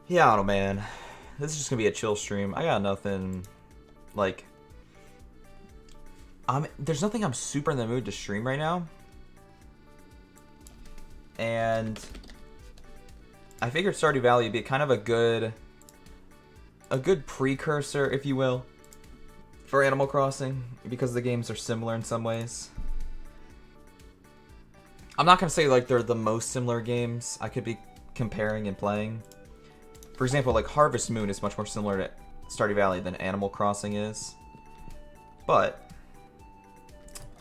Yeah, I don't know, man. This is just gonna be a chill stream. I got nothing, like, there's nothing I'm super in the mood to stream right now. And I figured Stardew Valley would be kind of a good precursor, if you will, for Animal Crossing, because the games are similar in some ways. I'm not gonna say like they're the most similar games I could be comparing and playing. For example, like Harvest Moon is much more similar to Stardew Valley than Animal Crossing is. But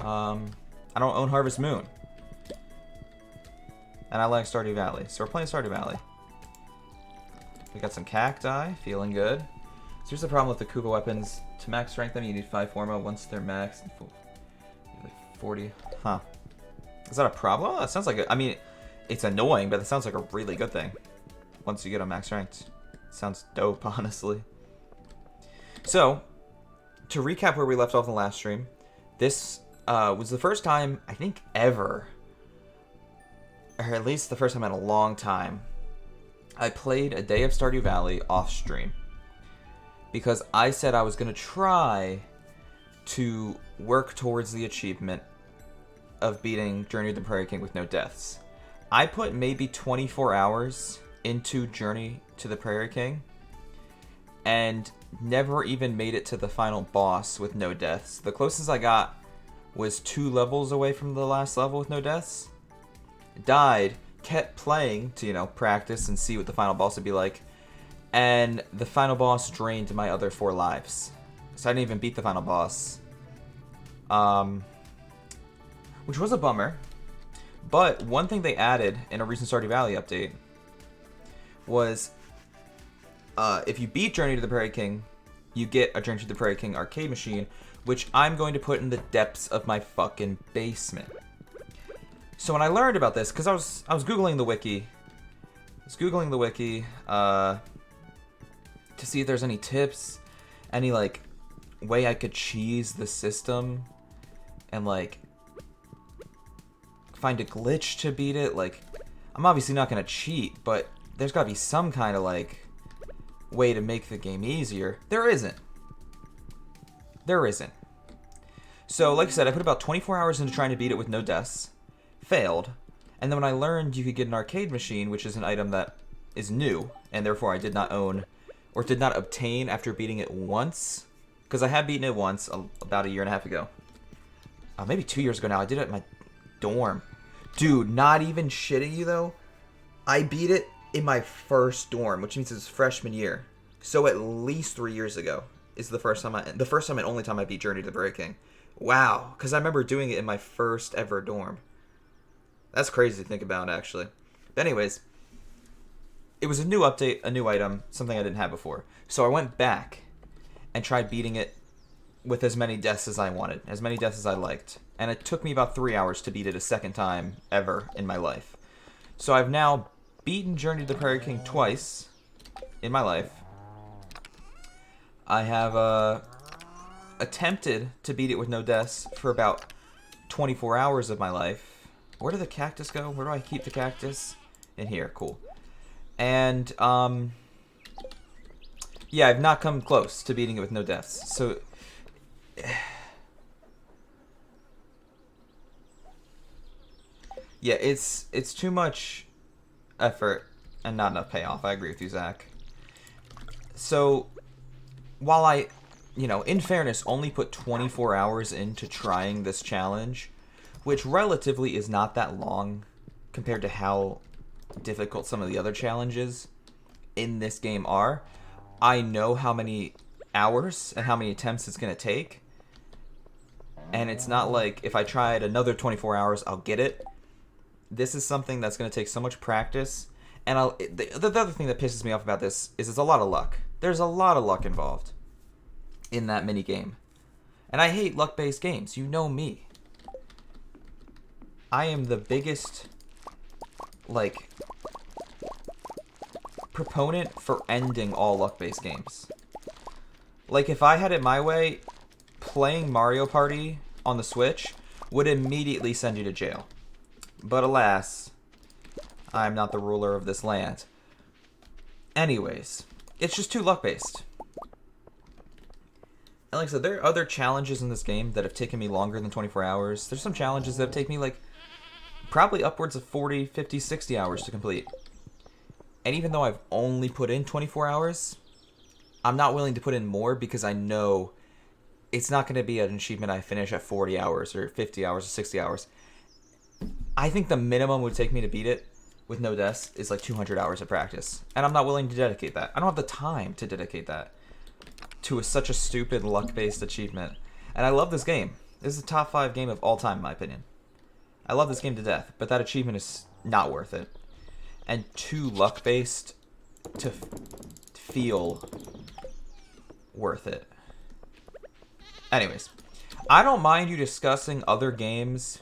I don't own Harvest Moon. And I like Stardew Valley. So we're playing Stardew Valley. We got some cacti, feeling good. So here's the problem with the Kuga weapons. To max strength them, you need 5 Forma. Once they're maxed, like 40. Huh. Is that a problem? That sounds like I mean, it's annoying, but it sounds like a really good thing. Once you get on max strength. Sounds dope, honestly. So, to recap where we left off in the last stream, this was the first time, I think, ever, or at least the first time in a long time, I played a day of Stardew Valley off stream. Because I said I was going to try to work towards the achievement of beating Journey to the Prairie King with no deaths. I put maybe 24 hours into Journey to the Prairie King and never even made it to the final boss with no deaths. The closest I got was 2 levels away from the last level with no deaths. Died, kept playing to, you know, practice and see what the final boss would be like. And the final boss drained my other 4 lives. So I didn't even beat the final boss. Which was a bummer. But one thing they added in a recent Stardew Valley update was if you beat Journey to the Prairie King, you get a Journey to the Prairie King arcade machine, which I'm going to put in the depths of my fucking basement. So when I learned about this, because I was Googling the wiki. To see if there's any tips, any like way I could cheese the system and like find a glitch to beat it. Like, I'm obviously not gonna cheat, but there's gotta be some kind of like way to make the game easier. There isn't. So like I said, I put about 24 hours into trying to beat it with no deaths. Failed. And then when I learned you could get an arcade machine, which is an item that is new, and therefore I did not own or did not obtain after beating it once, because I had beaten it once about a year and a half ago. Maybe 2 years ago now. I did it at my dorm. Dude, not even shitting you though. I beat it in my first dorm, which means it's freshman year. So at least 3 years ago is the first time and only time I beat Journey to the Prairie King. Wow, because I remember doing it in my first ever dorm. That's crazy to think about, actually. But anyways, it was a new update, a new item, something I didn't have before. So I went back and tried beating it with as many deaths as I wanted, as many deaths as I liked. And it took me about 3 hours to beat it a second time ever in my life. So I've now beaten Journey to the Prairie King twice in my life. I have attempted to beat it with no deaths for about 24 hours of my life. Where did the cactus go? Where do I keep the cactus? In here, cool. And, yeah, I've not come close to beating it with no deaths. So, yeah, it's too much effort and not enough payoff. I agree with you, Zach. So, while I, you know, in fairness, only put 24 hours into trying this challenge, which relatively is not that long compared to how difficult some of the other challenges in this game are. I know how many hours and how many attempts it's going to take. And it's not like if I tried another 24 hours, I'll get it. This is something that's going to take so much practice. And the other thing that pisses me off about this is it's a lot of luck. There's a lot of luck involved in that mini game. And I hate luck-based games. You know me. I am the biggest, like, proponent for ending all luck-based games. Like, if I had it my way, playing Mario Party on the Switch would immediately send you to jail. But alas, I'm not the ruler of this land. Anyways, it's just too luck-based. And like I said, there are other challenges in this game that have taken me longer than 24 hours. There's some challenges that have taken me, like, probably upwards of 40, 50, 60 hours to complete. And even though I've only put in 24 hours, I'm not willing to put in more because I know it's not going to be an achievement I finish at 40 hours or 50 hours or 60 hours. I think the minimum would take me to beat it with no deaths is like 200 hours of practice. And I'm not willing to dedicate that. I don't have the time to dedicate that to such a stupid luck-based achievement. And I love this game. This is a top 5 game of all time, in my opinion. I love this game to death, but that achievement is not worth it. And too luck-based to feel worth it. Anyways, I don't mind you discussing other games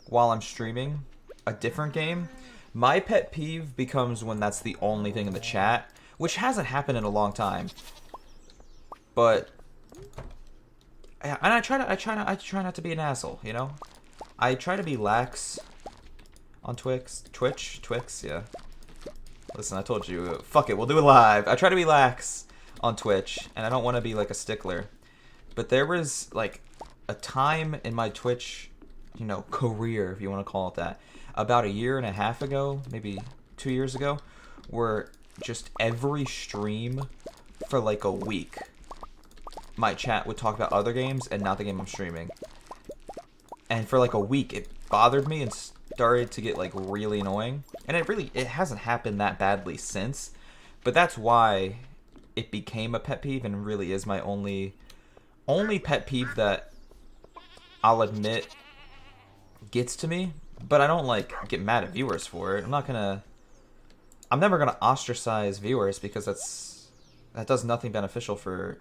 while I'm streaming a different game. My pet peeve becomes when that's the only thing in the chat, which hasn't happened in a long time. But and I try not to be an asshole, you know? I try to be lax on Twix, yeah. Listen, I told you, fuck it, we'll do it live. I try to be lax on Twitch, and I don't want to be like a stickler. But there was like a time in my Twitch, you know, career, if you want to call it that, about a year and a half ago, maybe 2 years ago, where just every stream for like a week, my chat would talk about other games and not the game I'm streaming. And for like a week, it bothered me and started to get like really annoying. And it hasn't happened that badly since, but that's why it became a pet peeve and really is my only pet peeve that I'll admit gets to me. But I don't like get mad at viewers for it. I'm never gonna ostracize viewers because that does nothing beneficial for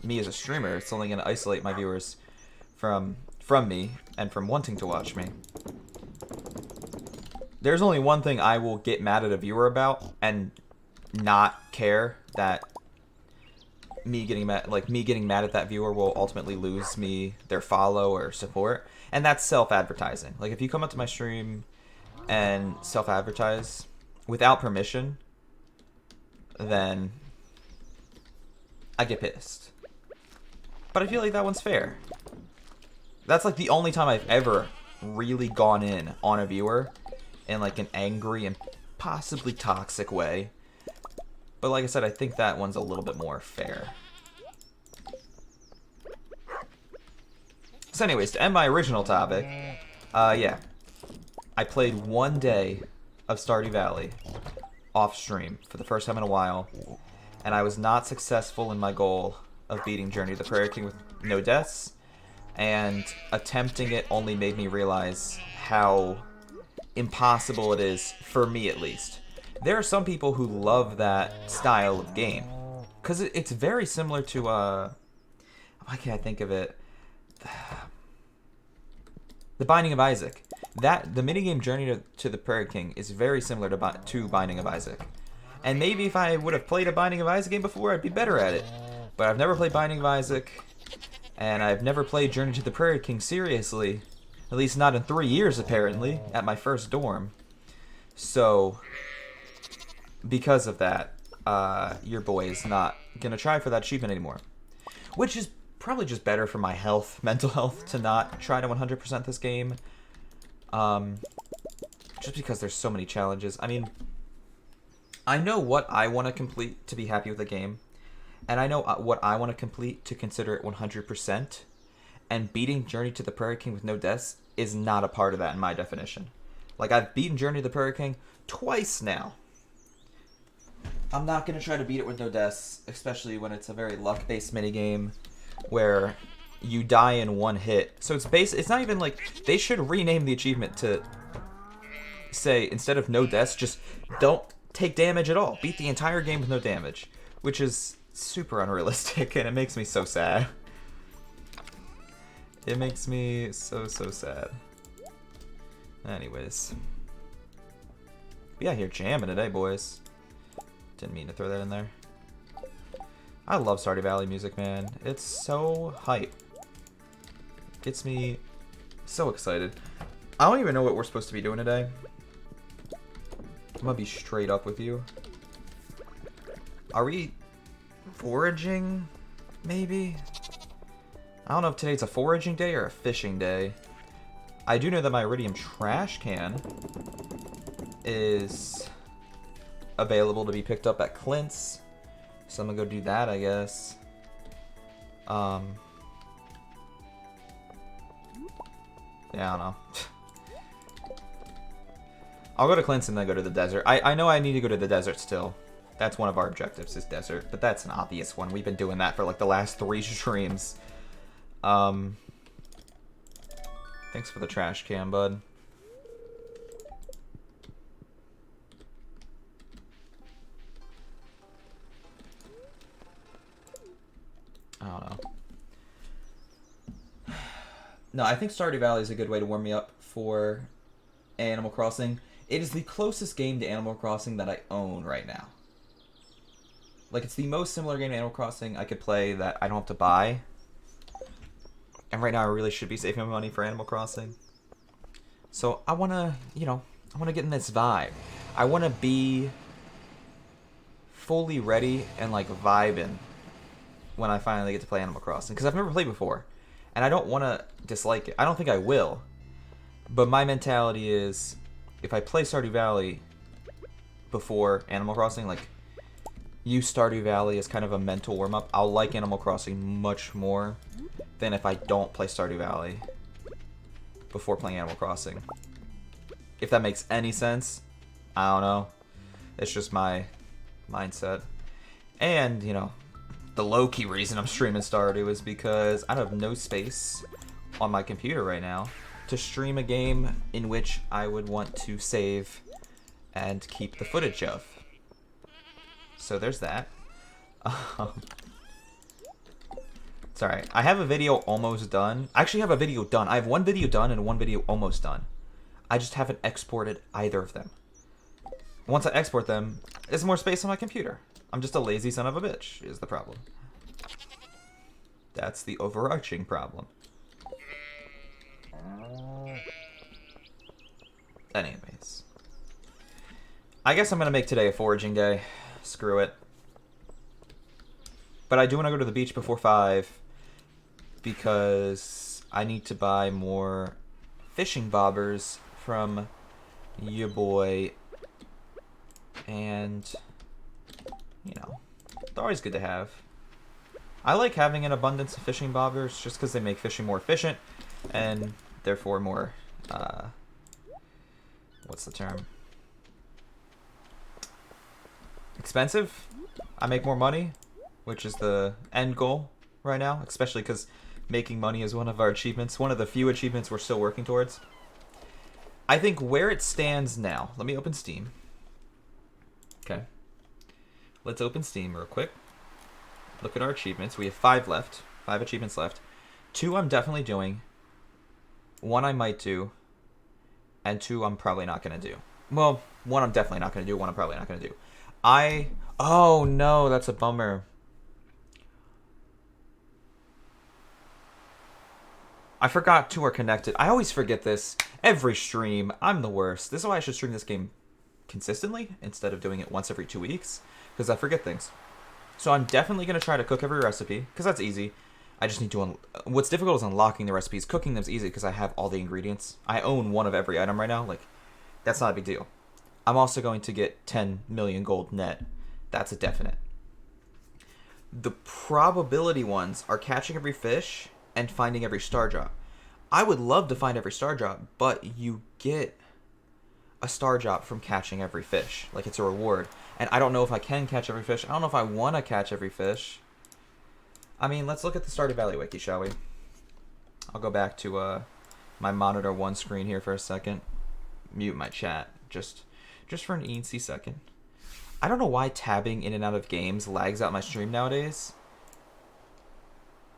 me as a streamer. It's only gonna isolate my viewers from me and from wanting to watch me. There's only one thing I will get mad at a viewer about and not care that me getting mad at that viewer will ultimately lose me their follow or support, and that's self-advertising. Like if you come up to my stream and self-advertise without permission, then I get pissed. But I feel like that one's fair. That's like the only time I've ever really gone in on a viewer in like an angry and possibly toxic way. But like I said, I think that one's a little bit more fair. So anyways, to end my original topic, yeah. I played 1 day of Stardew Valley off stream for the first time in a while, and I was not successful in my goal of beating Journey to the Prairie King with no deaths, and attempting it only made me realize how impossible it is, for me at least. There are some people who love that style of game, because it's very similar to, why can't I think of it? The Binding of Isaac. The minigame Journey to the Prairie King is very similar to Binding of Isaac. And maybe if I would have played a Binding of Isaac game before, I'd be better at it. But I've never played Binding of Isaac, and I've never played Journey to the Prairie King seriously. At least not in 3 years, apparently, at my first dorm. So, because of that, your boy is not going to try for that achievement anymore. Which is probably just better for my health, mental health, to not try to 100% this game. Just because there's so many challenges. I mean, I know what I want to complete to be happy with the game. And I know what I want to complete to consider it 100%. And beating Journey to the Prairie King with no deaths is not a part of that in my definition. Like, I've beaten Journey to the Prairie King twice now. I'm not going to try to beat it with no deaths, especially when it's a very luck-based minigame where you die in one hit. So it's not even like, they should rename the achievement to say, instead of no deaths, just don't take damage at all. Beat the entire game with no damage, which is super unrealistic, and it makes me so sad. It makes me so sad. Anyways. We out here jamming today, boys. Didn't mean to throw that in there. I love Stardew Valley music, man. It's so hype. Gets me so excited. I don't even know what we're supposed to be doing today. I'm gonna be straight up with you. Are we foraging? Maybe? I don't know if today's a foraging day or a fishing day. I do know that my iridium trash can is available to be picked up at Clint's. So I'm gonna go do that, I guess. Yeah, I don't know. I'll go to Clint's and then go to the desert. I know I need to go to the desert still. That's one of our objectives, is desert. But that's an obvious one. We've been doing that for like the last 3 streams. Thanks for the trash can, bud. I don't know. No, I think Stardew Valley is a good way to warm me up for Animal Crossing. It is the closest game to Animal Crossing that I own right now. Like, it's the most similar game to Animal Crossing I could play that I don't have to buy. And right now I really should be saving my money for Animal Crossing. So I want to, you know, I want to get in this vibe. I want to be fully ready and, like, vibing when I finally get to play Animal Crossing. Because I've never played before. And I don't want to dislike it. I don't think I will. But my mentality is, if I play Stardew Valley before Animal Crossing, like, use Stardew Valley as kind of a mental warm-up, I'll like Animal Crossing much more than if I don't play Stardew Valley before playing Animal Crossing. If that makes any sense, I don't know. It's just my mindset. And, you know, the low-key reason I'm streaming Stardew is because I have no space on my computer right now to stream a game in which I would want to save and keep the footage of. So there's that. It's alright. I have a video almost done. I actually have a video done. I have one video done and one video almost done. I just haven't exported either of them. Once I export them, there's more space on my computer. I'm just a lazy son of a bitch, is the problem. That's the overarching problem. Anyways. I guess I'm going to make today a foraging day. Screw it. But I do want to go to the beach before 5 because I need to buy more fishing bobbers from your boy. And, you know, they're always good to have. I like having an abundance of fishing bobbers just because they make fishing more efficient and therefore more, what's the term? Expensive. I make more money, which is the end goal right now, especially because making money is one of our achievements, one of the few achievements we're still working towards. I think where it stands now, let me open Steam. Okay. Let's open Steam real quick. Look at our achievements. We have 5 left. 5 achievements left. 2 I'm definitely doing. 1 I might do. And 2 I'm probably not going to do. Well, 1 I'm definitely not going to do. 1 I'm probably not going to do. Oh no, that's a bummer. I forgot 2 are connected. I always forget this. Every stream, I'm the worst. This is why I should stream this game consistently instead of doing it once every 2 weeks. Because I forget things. So I'm definitely going to try to cook every recipe. Because that's easy. I just need to... What's difficult is unlocking the recipes. Cooking them's easy because I have all the ingredients. I own 1 of every item right now. Like, that's not a big deal. I'm also going to get 10 million gold net. That's a definite. The probability ones are catching every fish and finding every star drop. I would love to find every star drop, but you get a star drop from catching every fish. Like, it's a reward. And I don't know if I can catch every fish. I don't know if I want to catch every fish. I mean, let's look at the Stardew Valley wiki, shall we? I'll go back to my monitor 1 screen here for a second. Mute my chat. Just for an eensy second. I don't know why tabbing in and out of games lags out my stream nowadays.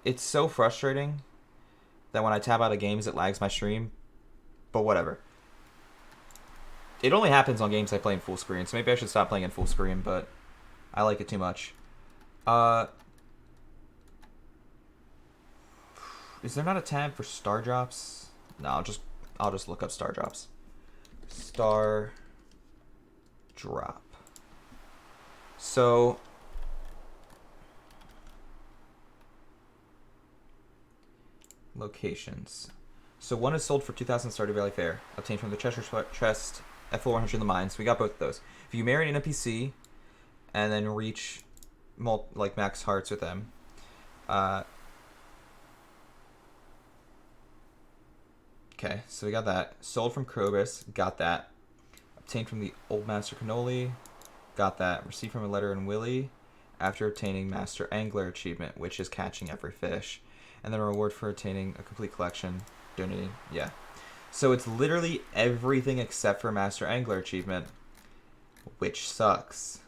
It's so frustrating that when I tab out of games, it lags my stream. But whatever. It only happens on games I play in full screen, so maybe I should stop playing in full screen, but I like it too much. Is there not a tab for star drops? No, I'll just look up star drops. Star drop. So locations. So one is sold for 2,000 Stardew Valley Fair, obtained from the Cheshire Chest at full 100 in the mines. We got both of those. If you marry an NPC and then reach like max hearts with them, okay, so we got that. Sold from Krobus, got that. Obtained from the Old Master Cannoli, got that. Received from a letter in Willy after obtaining Master Angler achievement, which is catching every fish. And then a reward for attaining a complete collection. Donating, yeah. So it's literally everything except for Master Angler achievement, which sucks.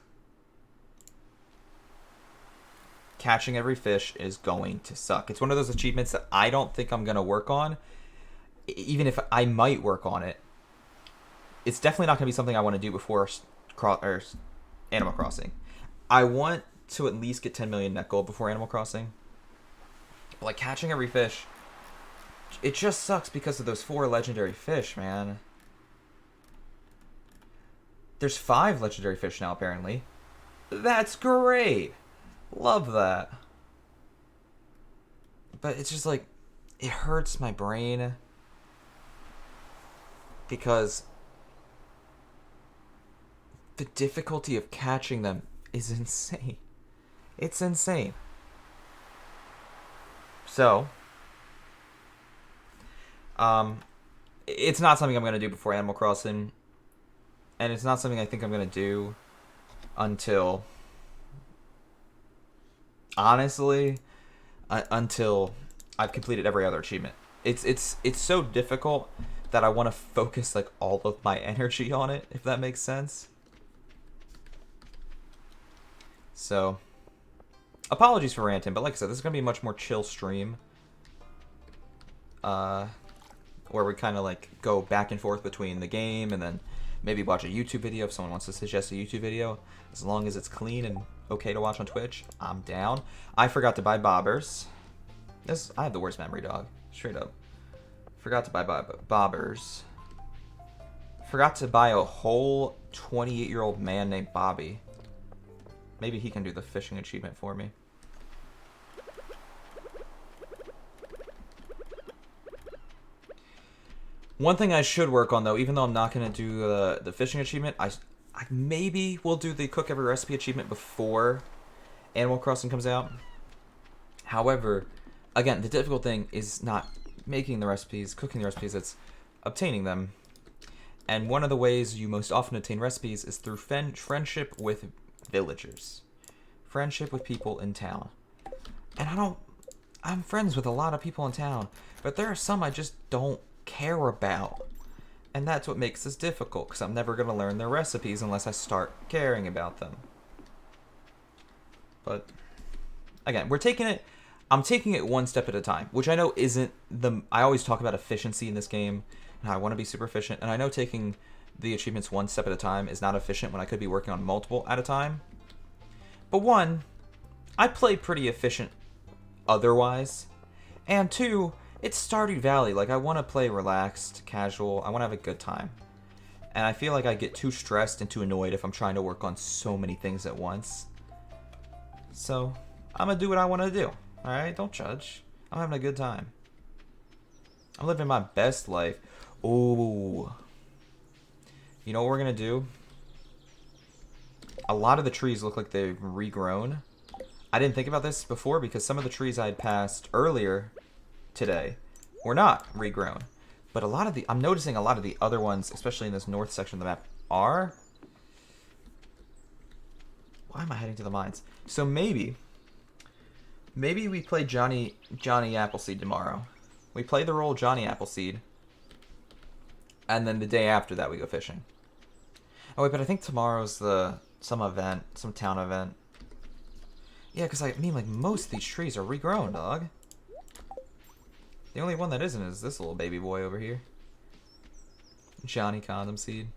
Catching every fish is going to suck. It's one of those achievements that I don't think I'm going to work on. Even if I might work on it, it's definitely not going to be something I want to do before Animal Crossing. I want to at least get 10 million net gold before Animal Crossing. But like catching every fish, it just sucks because of those 4 legendary fish, man. There's 5 legendary fish now, apparently. That's great. Love that. But it's just like, it hurts my brain because the difficulty of catching them is insane. It's insane. So, it's not something I'm going to do before Animal Crossing, and it's not something I think I'm going to do until, honestly, until I've completed every other achievement. It's so difficult that I want to focus like all of my energy on it, if that makes sense. So, apologies for ranting, but like I said, this is going to be a much more chill stream. Where we kind of like go back and forth between the game and then maybe watch a YouTube video if someone wants to suggest a YouTube video. As long as it's clean and okay to watch on Twitch, I'm down. I forgot to buy bobbers. I have the worst memory, dog. Straight up. Forgot to buy bobbers. Forgot to buy a whole 28-year-old man named Bobby. Maybe he can do the fishing achievement for me. One thing I should work on, though, even though I'm not going to do the fishing achievement, I maybe will do the cook every recipe achievement before Animal Crossing comes out. However, again, the difficult thing is not making the recipes, cooking the recipes, it's obtaining them. And one of the ways you most often obtain recipes is through friendship with villagers. Friendship with people in town. And I'm friends with a lot of people in town, but there are some I just don't care about. And that's what makes this difficult, because I'm never going to learn their recipes unless I start caring about them. But, again, I'm taking it one step at a time, which I know isn't I always talk about efficiency in this game, and how I want to be super efficient, and I know taking the achievements one step at a time is not efficient when I could be working on multiple at a time. But one, I play pretty efficient otherwise, and two, it's Stardew Valley. Like, I want to play relaxed, casual, I want to have a good time. And I feel like I get too stressed and too annoyed if I'm trying to work on so many things at once. So, I'm going to do what I want to do. Alright? Don't judge. I'm having a good time. I'm living my best life. Ooh. You know what we're going to do? A lot of the trees look like they've regrown. I didn't think about this before because some of the trees I had passed earlier today were not regrown. But I'm noticing a lot of the other ones, especially in this north section of the map, are. Why am I heading to the mines? So maybe we play Johnny Appleseed tomorrow. We play the role Johnny Appleseed, and then the day after that we go fishing. Oh wait, but I think tomorrow's some town event. Yeah, because I mean, like, most of these trees are regrown, dog. The only one that isn't is this little baby boy over here. Johnny Condom Seed.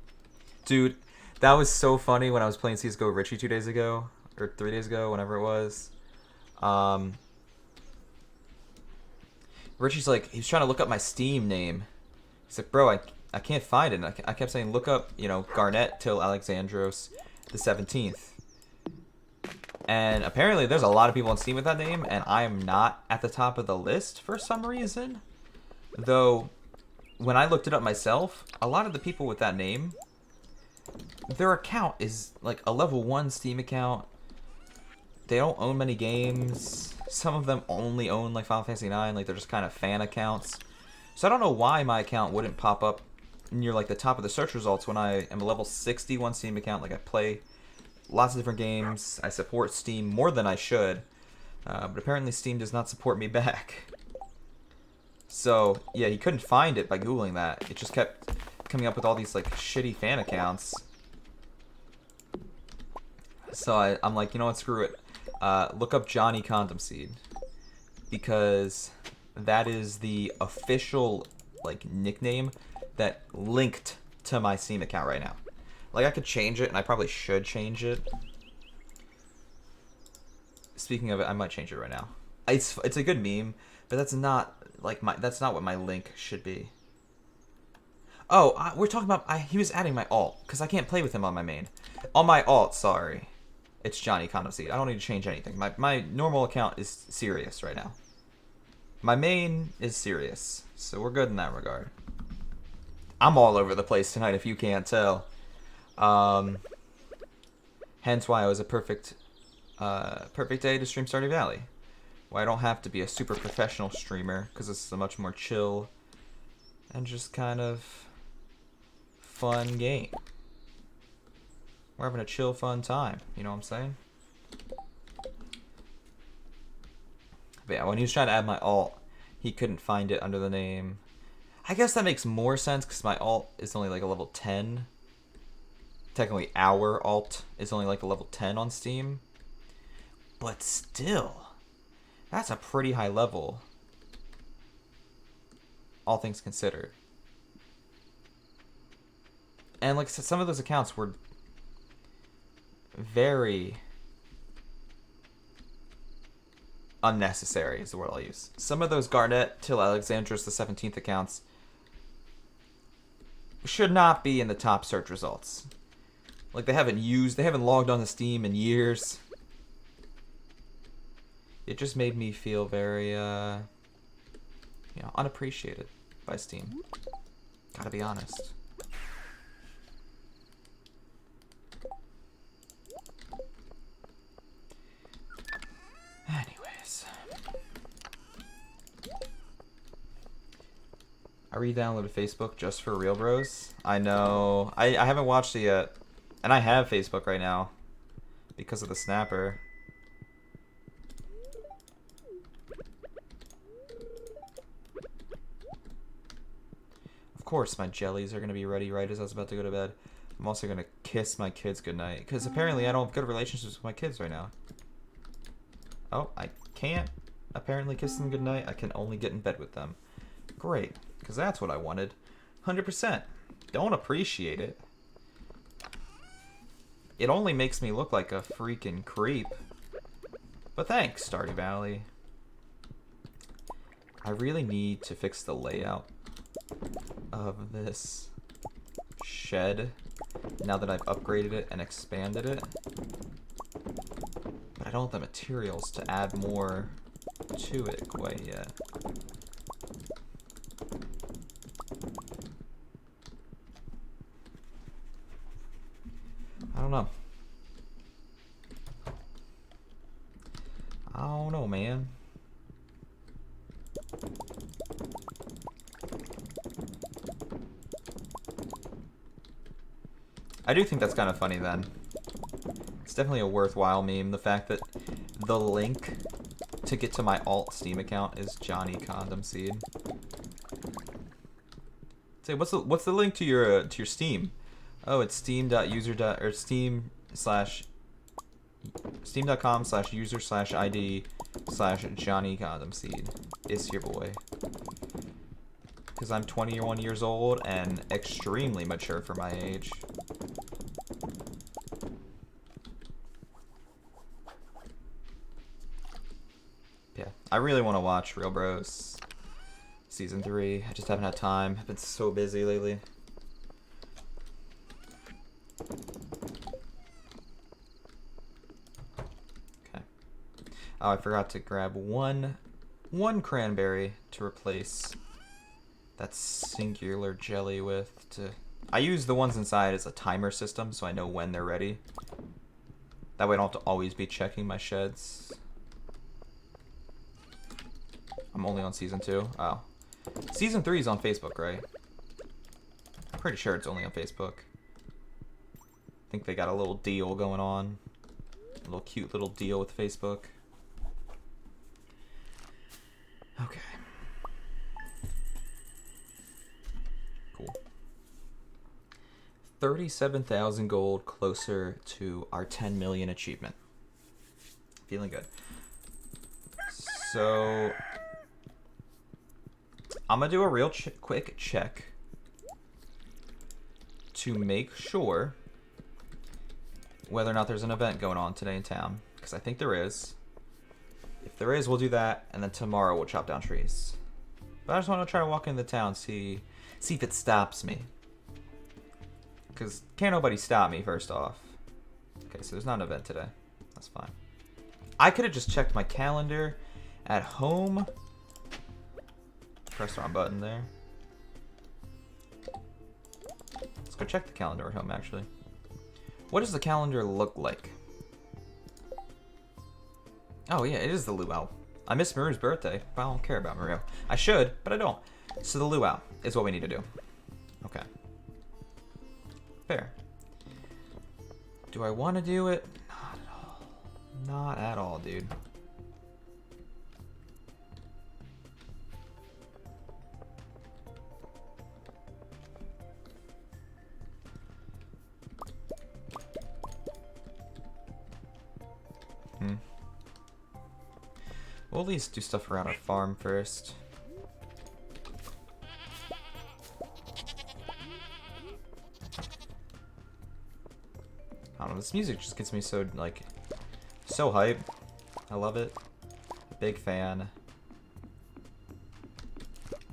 Dude, that was so funny when I was playing CSGO Richie 2 days ago. Or 3 days ago, whenever it was. Richie's like, he was trying to look up my Steam name. He's like, bro, I can't find it. And I kept saying, look up, Garnet till Alexandros the 17th. And apparently there's a lot of people on Steam with that name, and I am not at the top of the list for some reason. Though, when I looked it up myself, a lot of the people with that name, their account is like a level 1 Steam account. They don't own many games. Some of them only own like Final Fantasy IX, like they're just kind of fan accounts. So I don't know why my account wouldn't pop up near like the top of the search results when I am a level 61 Steam account. Like I play lots of different games. I support Steam more than I should. But apparently Steam does not support me back. So yeah, he couldn't find it by Googling that. It just kept coming up with all these like shitty fan accounts. So I'm like, you know what, screw it. Look up Johnny Condom Seed, because that is the official like nickname that linked to my Steam account right now. Like I could change it, and I probably should change it. Speaking of it, I might change it right now. It's a good meme, but that's not like that's not what my link should be. Oh, we're talking about he was adding my alt because I can't play with him on my main. On my alt, sorry. It's Johnny Condom Seed. I don't need to change anything. My normal account is serious right now. My main is serious, so we're good in that regard. I'm all over the place tonight, if you can't tell. Hence why it was a perfect day to stream Stardew Valley. Why I don't have to be a super professional streamer, because this is a much more chill and just kind of fun game. We're having a chill, fun time. You know what I'm saying? But yeah, when he was trying to add my alt, he couldn't find it under the name. I guess that makes more sense because my alt is only like a level 10. Technically, our alt is only like a level 10 on Steam. But still, that's a pretty high level, all things considered. And like some of those accounts were very unnecessary is the word I'll use. Some of those Garnet till Alexandros the 17th accounts should not be in the top search results. Like they haven't logged on to Steam in years. It just made me feel very unappreciated by Steam. Gotta be honest. Anyways. I re-downloaded Facebook just for Real Bros. I know. I haven't watched it yet. And I have Facebook right now. Because of the snapper. Of course my jellies are going to be ready right as I was about to go to bed. I'm also going to kiss my kids goodnight. Because apparently I don't have good relationships with my kids right now. Oh, I can't apparently kiss them goodnight. I can only get in bed with them. Great, because that's what I wanted. 100%. Don't appreciate it. It only makes me look like a freaking creep. But thanks, Stardew Valley. I really need to fix the layout of this shed now that I've upgraded it and expanded it. But I don't have the materials to add more to it quite yet. I don't know. I don't know, man. I do think that's kind of funny then. It's definitely a worthwhile meme. The fact that the link to get to my alt Steam account is Johnny Condom Seed. Say, what's the link to your Steam? Oh, it's steam.com/user/ID/Johnny Condom Seed. It's your boy. Because I'm 21 years old and extremely mature for my age. Yeah, I really want to watch Real Bros Season 3. I just haven't had time. I've been so busy lately. Oh, I forgot to grab one cranberry to replace that singular jelly with. I use the ones inside as a timer system, so I know when they're ready. That way I don't have to always be checking my sheds. I'm only on season 2. Oh. Season 3 is on Facebook, right? I'm pretty sure it's only on Facebook. I think they got a little deal going on. A little cute little deal with Facebook. Okay. Cool. 37,000 gold, closer to our 10 million achievement. Feeling good. So I'm gonna do a real quick check to make sure whether or not there's an event going on today in town, because I think there is. If there is, we'll do that, and then tomorrow we'll chop down trees. But I just want to try to walk into town, see if it stops me. Because can't nobody stop me, first off. Okay, so there's not an event today. That's fine. I could have just checked my calendar at home. Press the wrong button there. Let's go check the calendar at home, actually. What does the calendar look like? Oh yeah, it is the luau. I missed Maru's birthday, but I don't care about Maru. I should, but I don't. So the luau is what we need to do. Okay. Fair. Do I want to do it? Not at all. Not at all, dude. We'll at least do stuff around our farm first. I don't know, this music just gets me so, like, so hype. I love it. Big fan.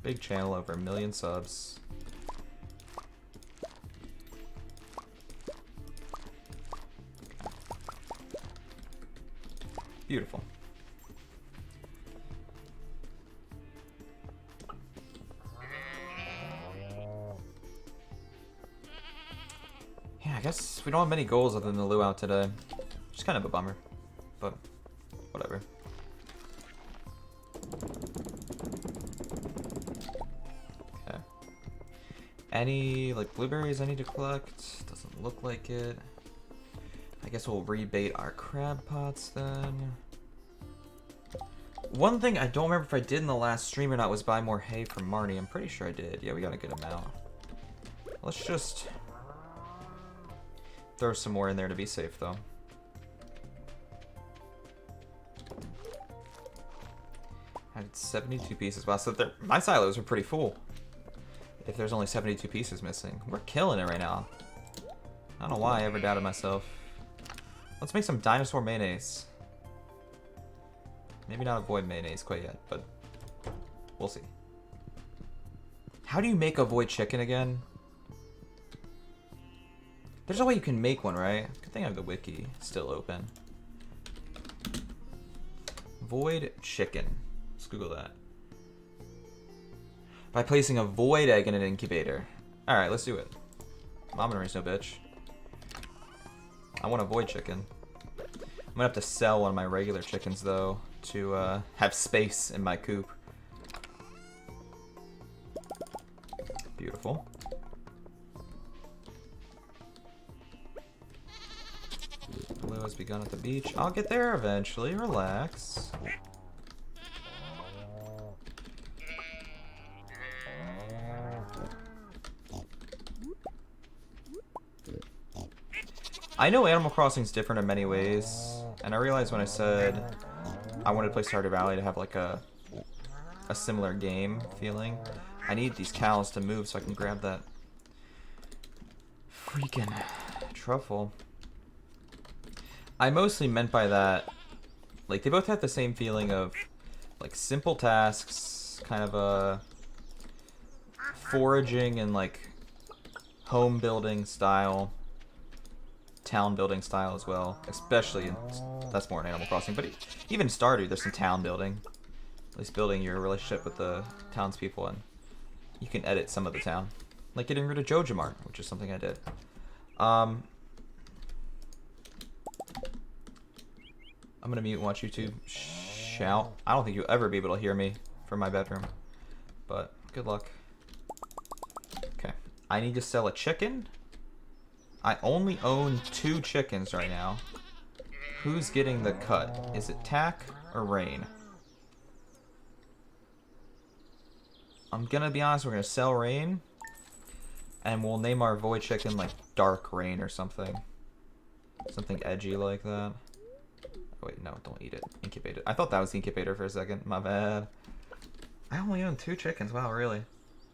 Big channel, over 1 million subs. Beautiful. Yeah, I guess we don't have many goals other than the luau today. Which is kind of a bummer, but whatever. Okay. Any, like, blueberries I need to collect? Doesn't look like it. I guess we'll rebait our crab pots then. One thing I don't remember if I did in the last stream or not was buy more hay from Marnie. I'm pretty sure I did. Yeah, we got a good amount. Let's just throw some more in there to be safe, though. I had 72 pieces. Wow, so my silos are pretty full. If there's only 72 pieces missing. We're killing it right now. I don't know why I ever doubted myself. Let's make some dinosaur mayonnaise. Maybe not a void mayonnaise quite yet, but we'll see. How do you make a void chicken again? There's a way you can make one, right? Good thing I have the wiki still open. Void chicken. Let's Google that. By placing a void egg in an incubator. Alright, let's do it. Mom and raise no bitch. I want a void chicken. I'm gonna have to sell one of my regular chickens, though, to have space in my coop. Beautiful. Blue has begun at the beach. I'll get there eventually. Relax. I know Animal Crossing is different in many ways, and I realized when I said I wanted to play Stardew Valley to have like a similar game feeling, I need these cows to move so I can grab that freaking truffle. I mostly meant by that, like, they both have the same feeling of like simple tasks, kind of a foraging and like home building style town building style as well, especially in, that's more in Animal Crossing, but even in Stardew there's some town building. At least building your relationship with the townspeople, and you can edit some of the town. Like getting rid of Jojamart, which is something I did. I'm gonna mute and watch YouTube shout. I don't think you'll ever be able to hear me from my bedroom, but good luck. Okay, I need to sell a chicken. I only own 2 chickens right now. Who's getting the cut? Is it Tack or Rain? I'm gonna be honest, we're gonna sell Rain, and we'll name our void chicken like Dark Rain or something. Something edgy like that. Oh, wait, no, don't eat it. Incubate it. I thought that was the incubator for a second. My bad. I only own 2 chickens. Wow, really?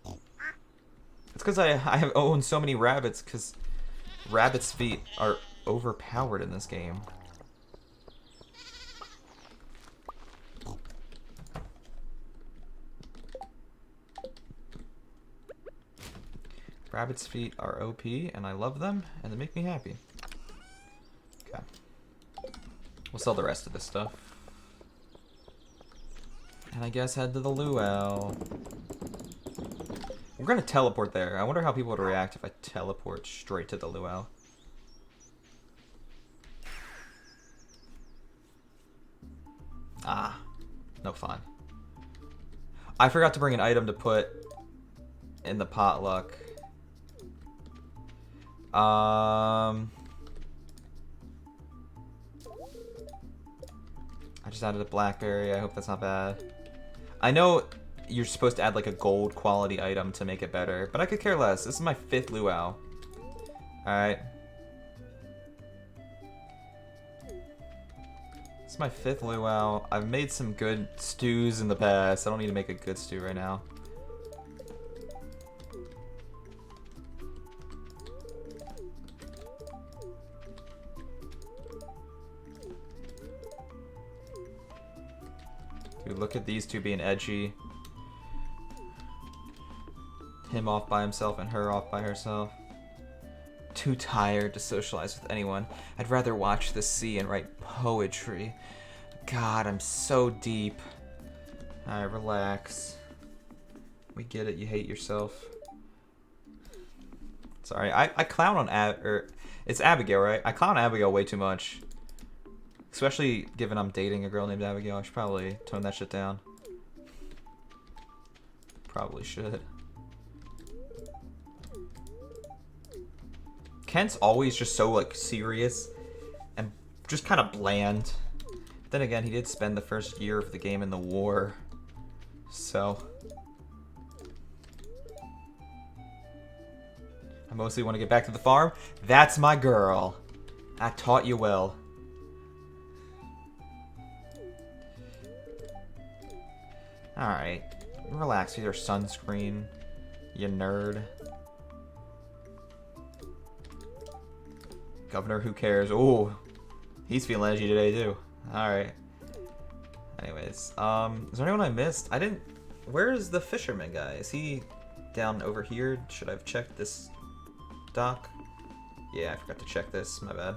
It's because I have owned so many rabbits, because rabbits' feet are overpowered in this game. Rabbit's feet are OP, and I love them, and they make me happy. Okay. We'll sell the rest of this stuff. And I guess head to the luau. We're gonna teleport there. I wonder how people would react if I teleport straight to the luau. Ah, no fun. I forgot to bring an item to put in the potluck. I just added a blackberry. I hope that's not bad. I know you're supposed to add like a gold quality item to make it better, but I could care less. This is my 5th luau. Alright. This is my 5th luau. I've made some good stews in the past. I don't need to make a good stew right now. Dude, look at these two being edgy. Him off by himself and her off by herself. Too tired to socialize with anyone. I'd rather watch the sea and write poetry. God, I'm so deep. Alright, relax. We get it, you hate yourself. Sorry, I clown on it's Abigail, right? I clown Abigail way too much. Especially given I'm dating a girl named Abigail. I should probably tone that shit down. Probably should. Kent's always just so, like, serious and just kind of bland. But then again, he did spend the first year of the game in the war. So I mostly want to get back to the farm. That's my girl. I taught you well. Alright. Relax with your sunscreen, you nerd. Governor, who cares? Ooh, he's feeling edgy today too. Alright. Anyways, is there anyone I missed? I didn't... Where is the fisherman guy? Is he down over here? Should I have checked this dock? Yeah, I forgot to check this. My bad.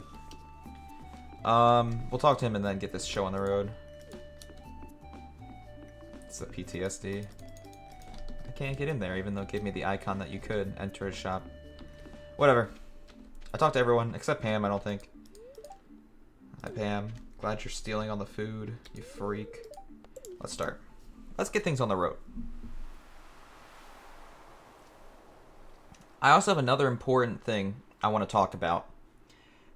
We'll talk to him and then get this show on the road. It's the PTSD. I can't get in there even though it gave me the icon that you could enter a shop. Whatever. I talked to everyone except Pam, I don't think. Hi Pam. Glad you're stealing on the food, you freak. Let's start. Let's get things on the road. I also have another important thing I want to talk about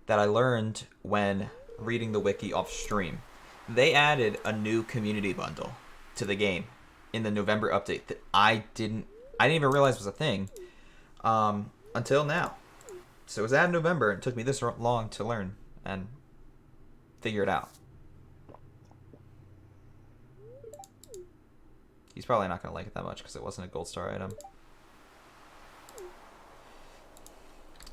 that I learned when reading the wiki off stream. They added a new community bundle to the game in the November update that I didn't even realize was a thing until now. So it was added in November. It took me this long to learn and figure it out. He's probably not going to like it that much because it wasn't a gold star item.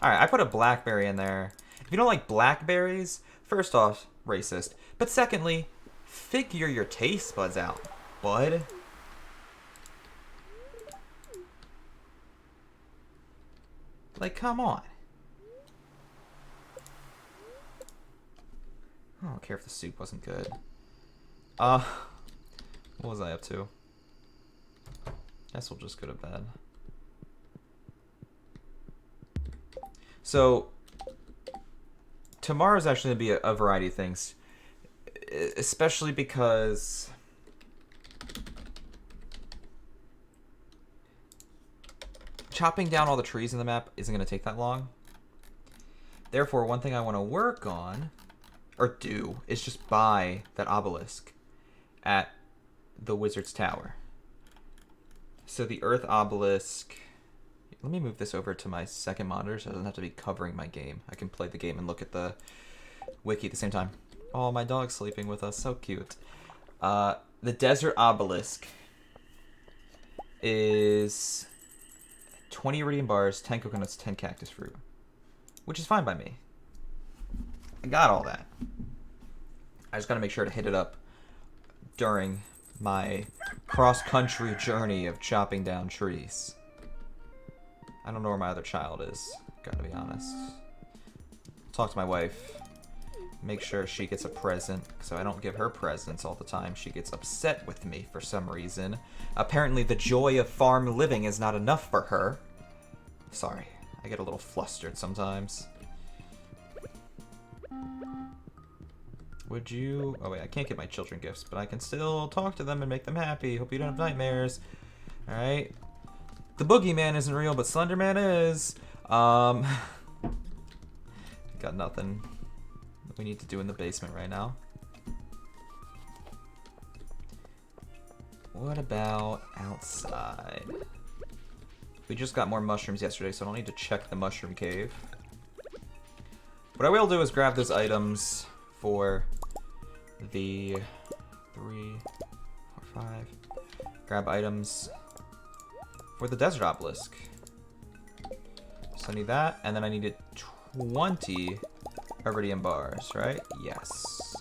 Alright, I put a blackberry in there. If you don't like blackberries, first off, racist. But secondly, figure your taste buds out, bud. Like, come on. I don't care if the soup wasn't good. What was I up to? Guess we'll just go to bed. So, tomorrow's actually going to be a variety of things. Especially because chopping down all the trees in the map isn't going to take that long. Therefore, one thing I want to work on, or do, is just buy that obelisk at the Wizard's Tower. So the Earth obelisk... Let me move this over to my second monitor so it doesn't have to be covering my game. I can play the game and look at the wiki at the same time. Oh, my dog's sleeping with us. So cute. The Desert Obelisk is 20 iridium bars, 10 coconuts, 10 cactus fruit. Which is fine by me. I got all that. I just gotta make sure to hit it up during my cross-country journey of chopping down trees. I don't know where my other child is, gotta be honest. Talk to my wife. Make sure she gets a present, so I don't give her presents all the time. She gets upset with me for some reason. Apparently the joy of farm living is not enough for her. Sorry, I get a little flustered sometimes. Would you... Oh wait, I can't get my children gifts, but I can still talk to them and make them happy. Hope you don't have nightmares. Alright. The boogeyman isn't real, but Slenderman is. Got nothing we need to do in the basement right now. What about outside? We just got more mushrooms yesterday, so I don't need to check the mushroom cave. What I will do is grab those items for the 3, 4, 5. Grab items for the Desert Obelisk. So I need that, and then I needed 20 iridium bars, right? Yes.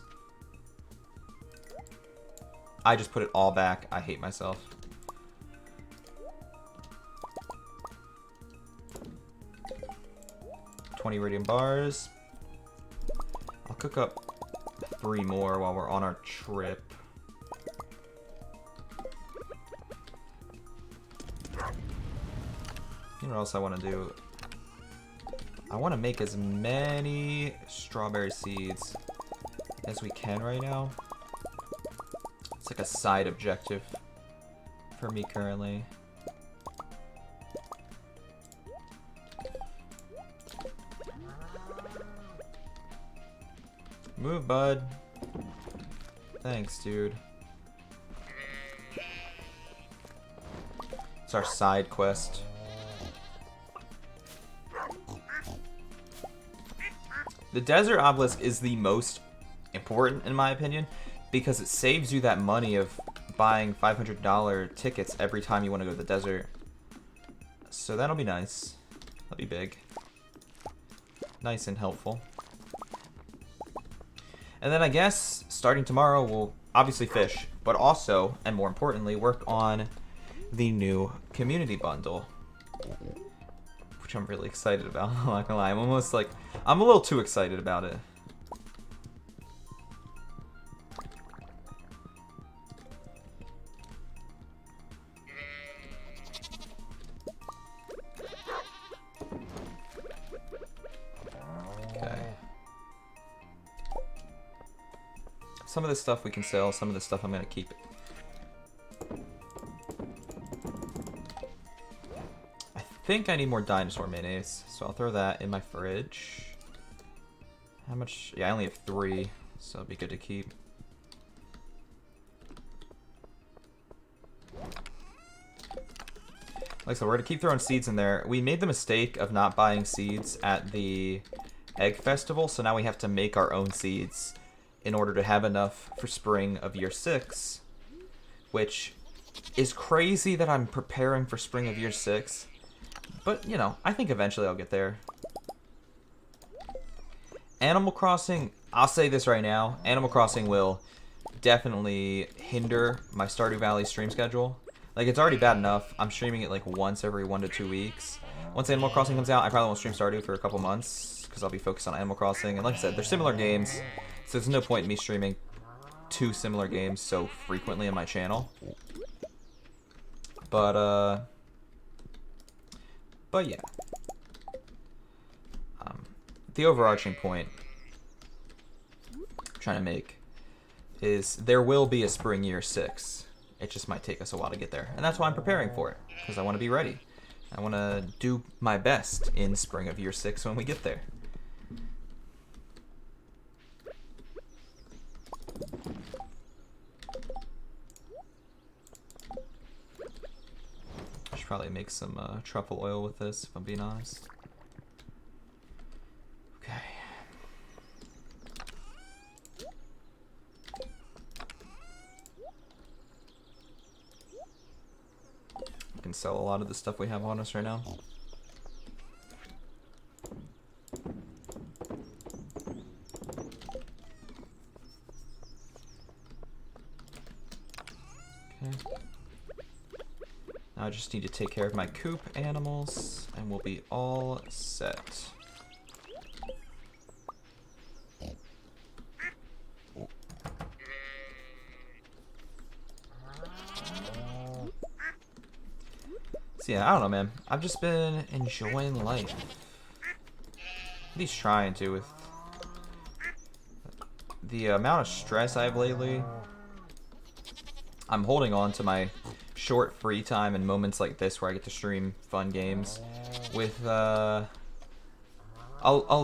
I just put it all back. I hate myself. $20 iridium bars. I'll cook up 3 more while we're on our trip. You know what else I want to do? I want to make as many strawberry seeds as we can right now. It's like a side objective for me currently. Move, bud. Thanks, dude. It's our side quest. The Desert Obelisk is the most important, in my opinion, because it saves you that money of buying $500 tickets every time you want to go to the desert. So that'll be nice. That'll be big. Nice and helpful. And then I guess, starting tomorrow, we'll obviously fish, but also, and more importantly, work on the new community bundle. Which I'm really excited about, I'm not gonna lie. I'm a little too excited about it. Okay. Some of this stuff we can sell, some of this stuff I'm gonna keep. I think I need more dinosaur mayonnaise, so I'll throw that in my fridge. How much? Yeah, I only have 3, so it'll be good to keep. Like so, we're gonna keep throwing seeds in there. We made the mistake of not buying seeds at the Egg Festival, so now we have to make our own seeds in order to have enough for spring of year 6, which is crazy that I'm preparing for spring of year 6. But, you know, I think eventually I'll get there. Animal Crossing, I'll say this right now, Animal Crossing will definitely hinder my Stardew Valley stream schedule. Like, it's already bad enough. I'm streaming it like once every 1 to 2 weeks. Once Animal Crossing comes out, I probably won't stream Stardew for a couple months, because I'll be focused on Animal Crossing. And like I said, they're similar games. So there's no point in me streaming 2 similar games so frequently on my channel. But yeah. The overarching point I'm trying to make is there will be a spring year 6. It just might take us a while to get there. And that's why I'm preparing for it, because I want to be ready. I want to do my best in spring of year 6 when we get there. I should probably make some truffle oil with this, if I'm being honest. Okay. We can sell a lot of the stuff we have on us right now. Okay. Now I just need to take care of my coop animals, and we'll be all set. So yeah, I don't know, man. I've just been enjoying life. At least trying to, with the amount of stress I have lately. I'm holding on to my short free time and moments like this where I get to stream fun games with a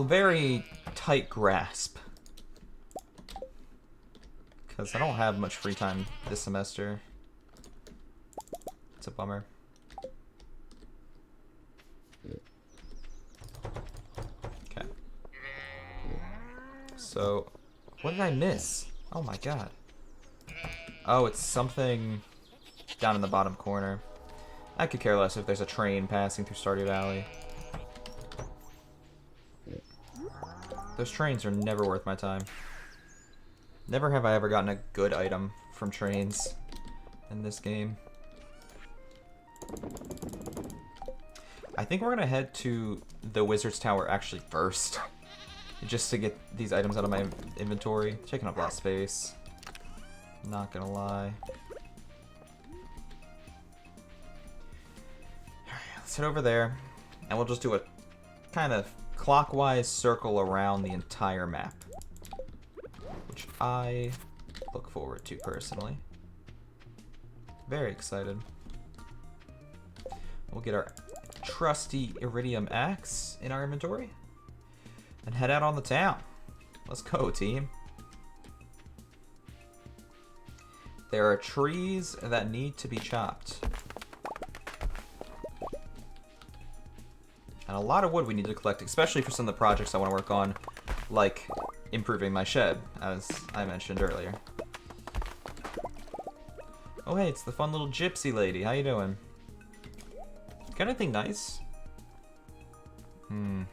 very tight grasp. Because I don't have much free time this semester. It's a bummer. Okay. So, what did I miss? Oh my god. Oh, it's something down in the bottom corner. I could care less if there's a train passing through Stardew Valley. Those trains are never worth my time. Never have I ever gotten a good item from trains in this game. I think we're gonna head to the Wizard's Tower actually first. Just to get these items out of my inventory. Taking up a lot of space. Not gonna lie. Alright, let's head over there. And we'll just do a kind of clockwise circle around the entire map. Which I look forward to personally. Very excited. We'll get our trusty iridium axe in our inventory. And head out on the town. Let's go, team. There are trees that need to be chopped. And a lot of wood we need to collect, especially for some of the projects I want to work on, like improving my shed, as I mentioned earlier. Oh hey, it's the fun little gypsy lady. How you doing? Got anything nice? A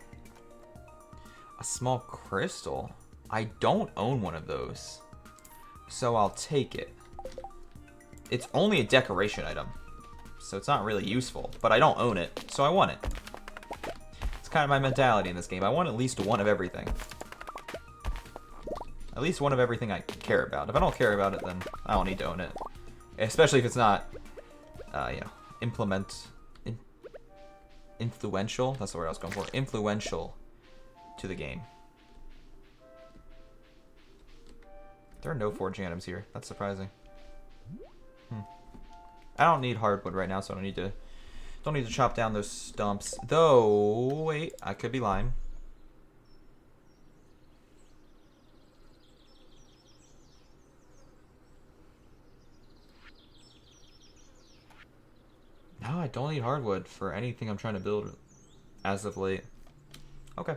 small crystal? I don't own one of those, so I'll take it. It's only a decoration item, so it's not really useful, but I don't own it, so I want it. It's kind of my mentality in this game. I want at least one of everything. At least one of everything I care about. If I don't care about it, then I don't need to own it. Especially if it's not, you know, influential. That's the word I was going for. Influential to the game. There are no forging items here. That's surprising. I don't need hardwood right now, so I don't need to chop down those stumps. Though, wait, I could be lying. No, I don't need hardwood for anything I'm trying to build as of late. Okay.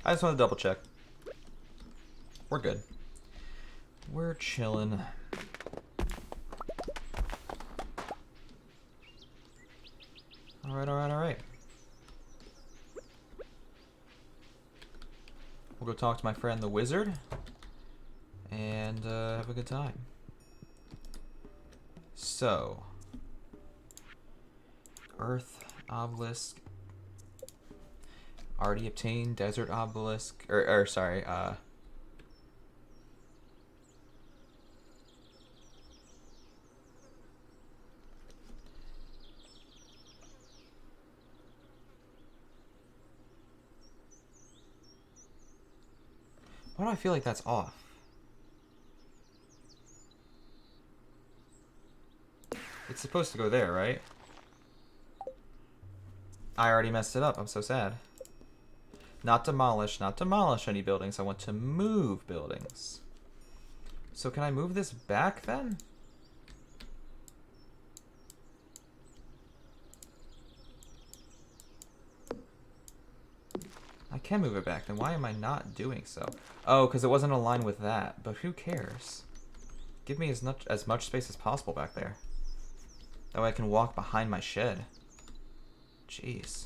I just want to double check. We're good. We're chilling. Alright, alright, alright. We'll go talk to my friend the wizard. And have a good time. So. Earth obelisk. Already obtained desert obelisk. Sorry, do I feel like that's off? It's supposed to go there, right? I already messed it up. I'm so sad. Not demolish any buildings. I want to move buildings. So can I move this back then? I can move it back. Then why am I not doing so? Oh, because it wasn't aligned with that. But who cares? Give me as much space as possible back there. That way I can walk behind my shed. Jeez.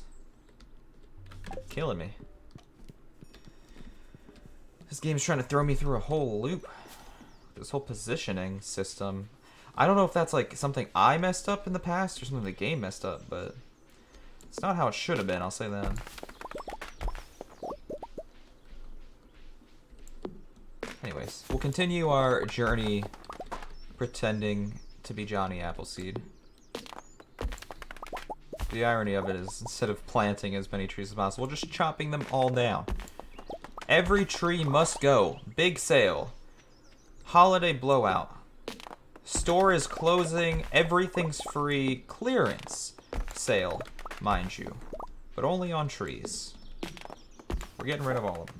Killing me. This game's trying to throw me through a whole loop. This whole positioning system. I don't know if that's like something I messed up in the past or something the game messed up, but it's not how it should have been, I'll say that. Anyways, we'll continue our journey pretending to be Johnny Appleseed. The irony of it is, instead of planting as many trees as possible, just chopping them all down. Every tree must go. Big sale. Holiday blowout. Store is closing. Everything's free. Clearance sale, mind you. But only on trees. We're getting rid of all of them.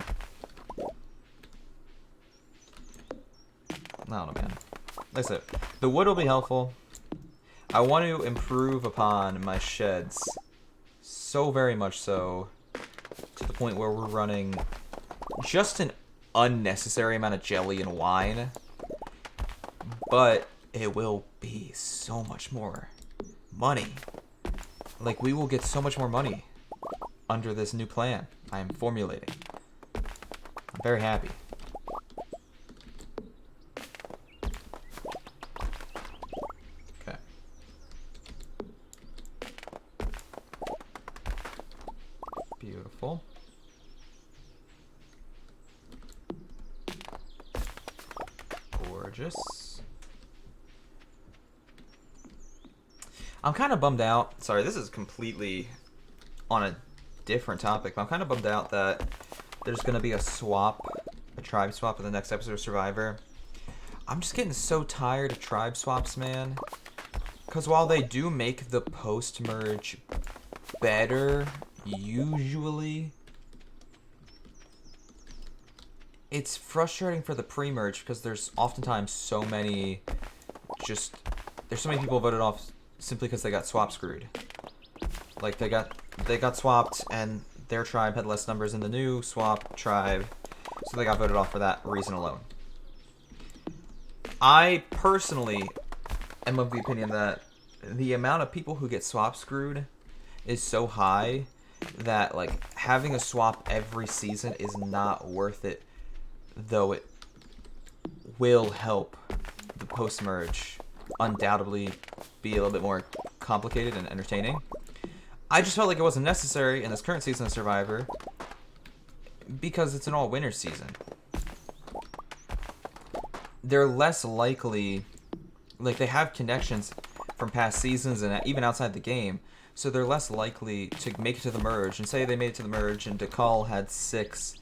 I don't know, man. Like I said, the wood will be helpful. I want to improve upon my sheds so very much so to the point where we're running just an unnecessary amount of jelly and wine, but it will be so much more money. Like, we will get so much more money under this new plan I am formulating. I'm very happy. Beautiful. Gorgeous. I'm kind of bummed out. Sorry, this is completely on a different topic, but I'm kind of bummed out that there's going to be a tribe swap in the next episode of Survivor. I'm just getting so tired of tribe swaps, man. Because while they do make the post-merge better, usually, it's frustrating for the pre-merge because there's oftentimes so many people voted off simply because they got swap screwed. Like, they got swapped and their tribe had less numbers than the new swap tribe, so they got voted off for that reason alone. I personally am of the opinion that the amount of people who get swap screwed is so high that, like, having a swap every season is not worth it, though it will help the post-merge undoubtedly be a little bit more complicated and entertaining. I just felt like it wasn't necessary in this current season of Survivor because it's an all-winter season. They're less likely, like, they have connections from past seasons and even outside the game, so they're less likely to make it to the merge. And say they made it to the merge and DeCall had 6,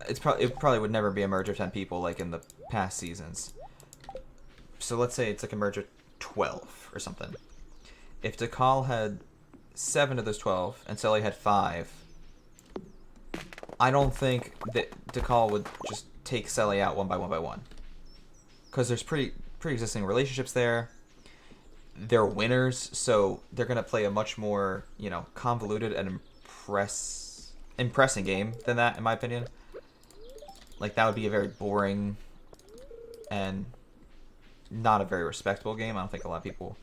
it probably would never be a merge of 10 people like in the past seasons. So let's say it's like a merge of 12 or something. If DeCall had 7 of those 12 and Sully had 5, I don't think that DeCall would just take Sully out one by one. Because there's pre-existing relationships there. They're winners, so they're going to play a much more, convoluted and impressing game than that, in my opinion. Like, that would be a very boring and not a very respectable game. I don't think a lot of people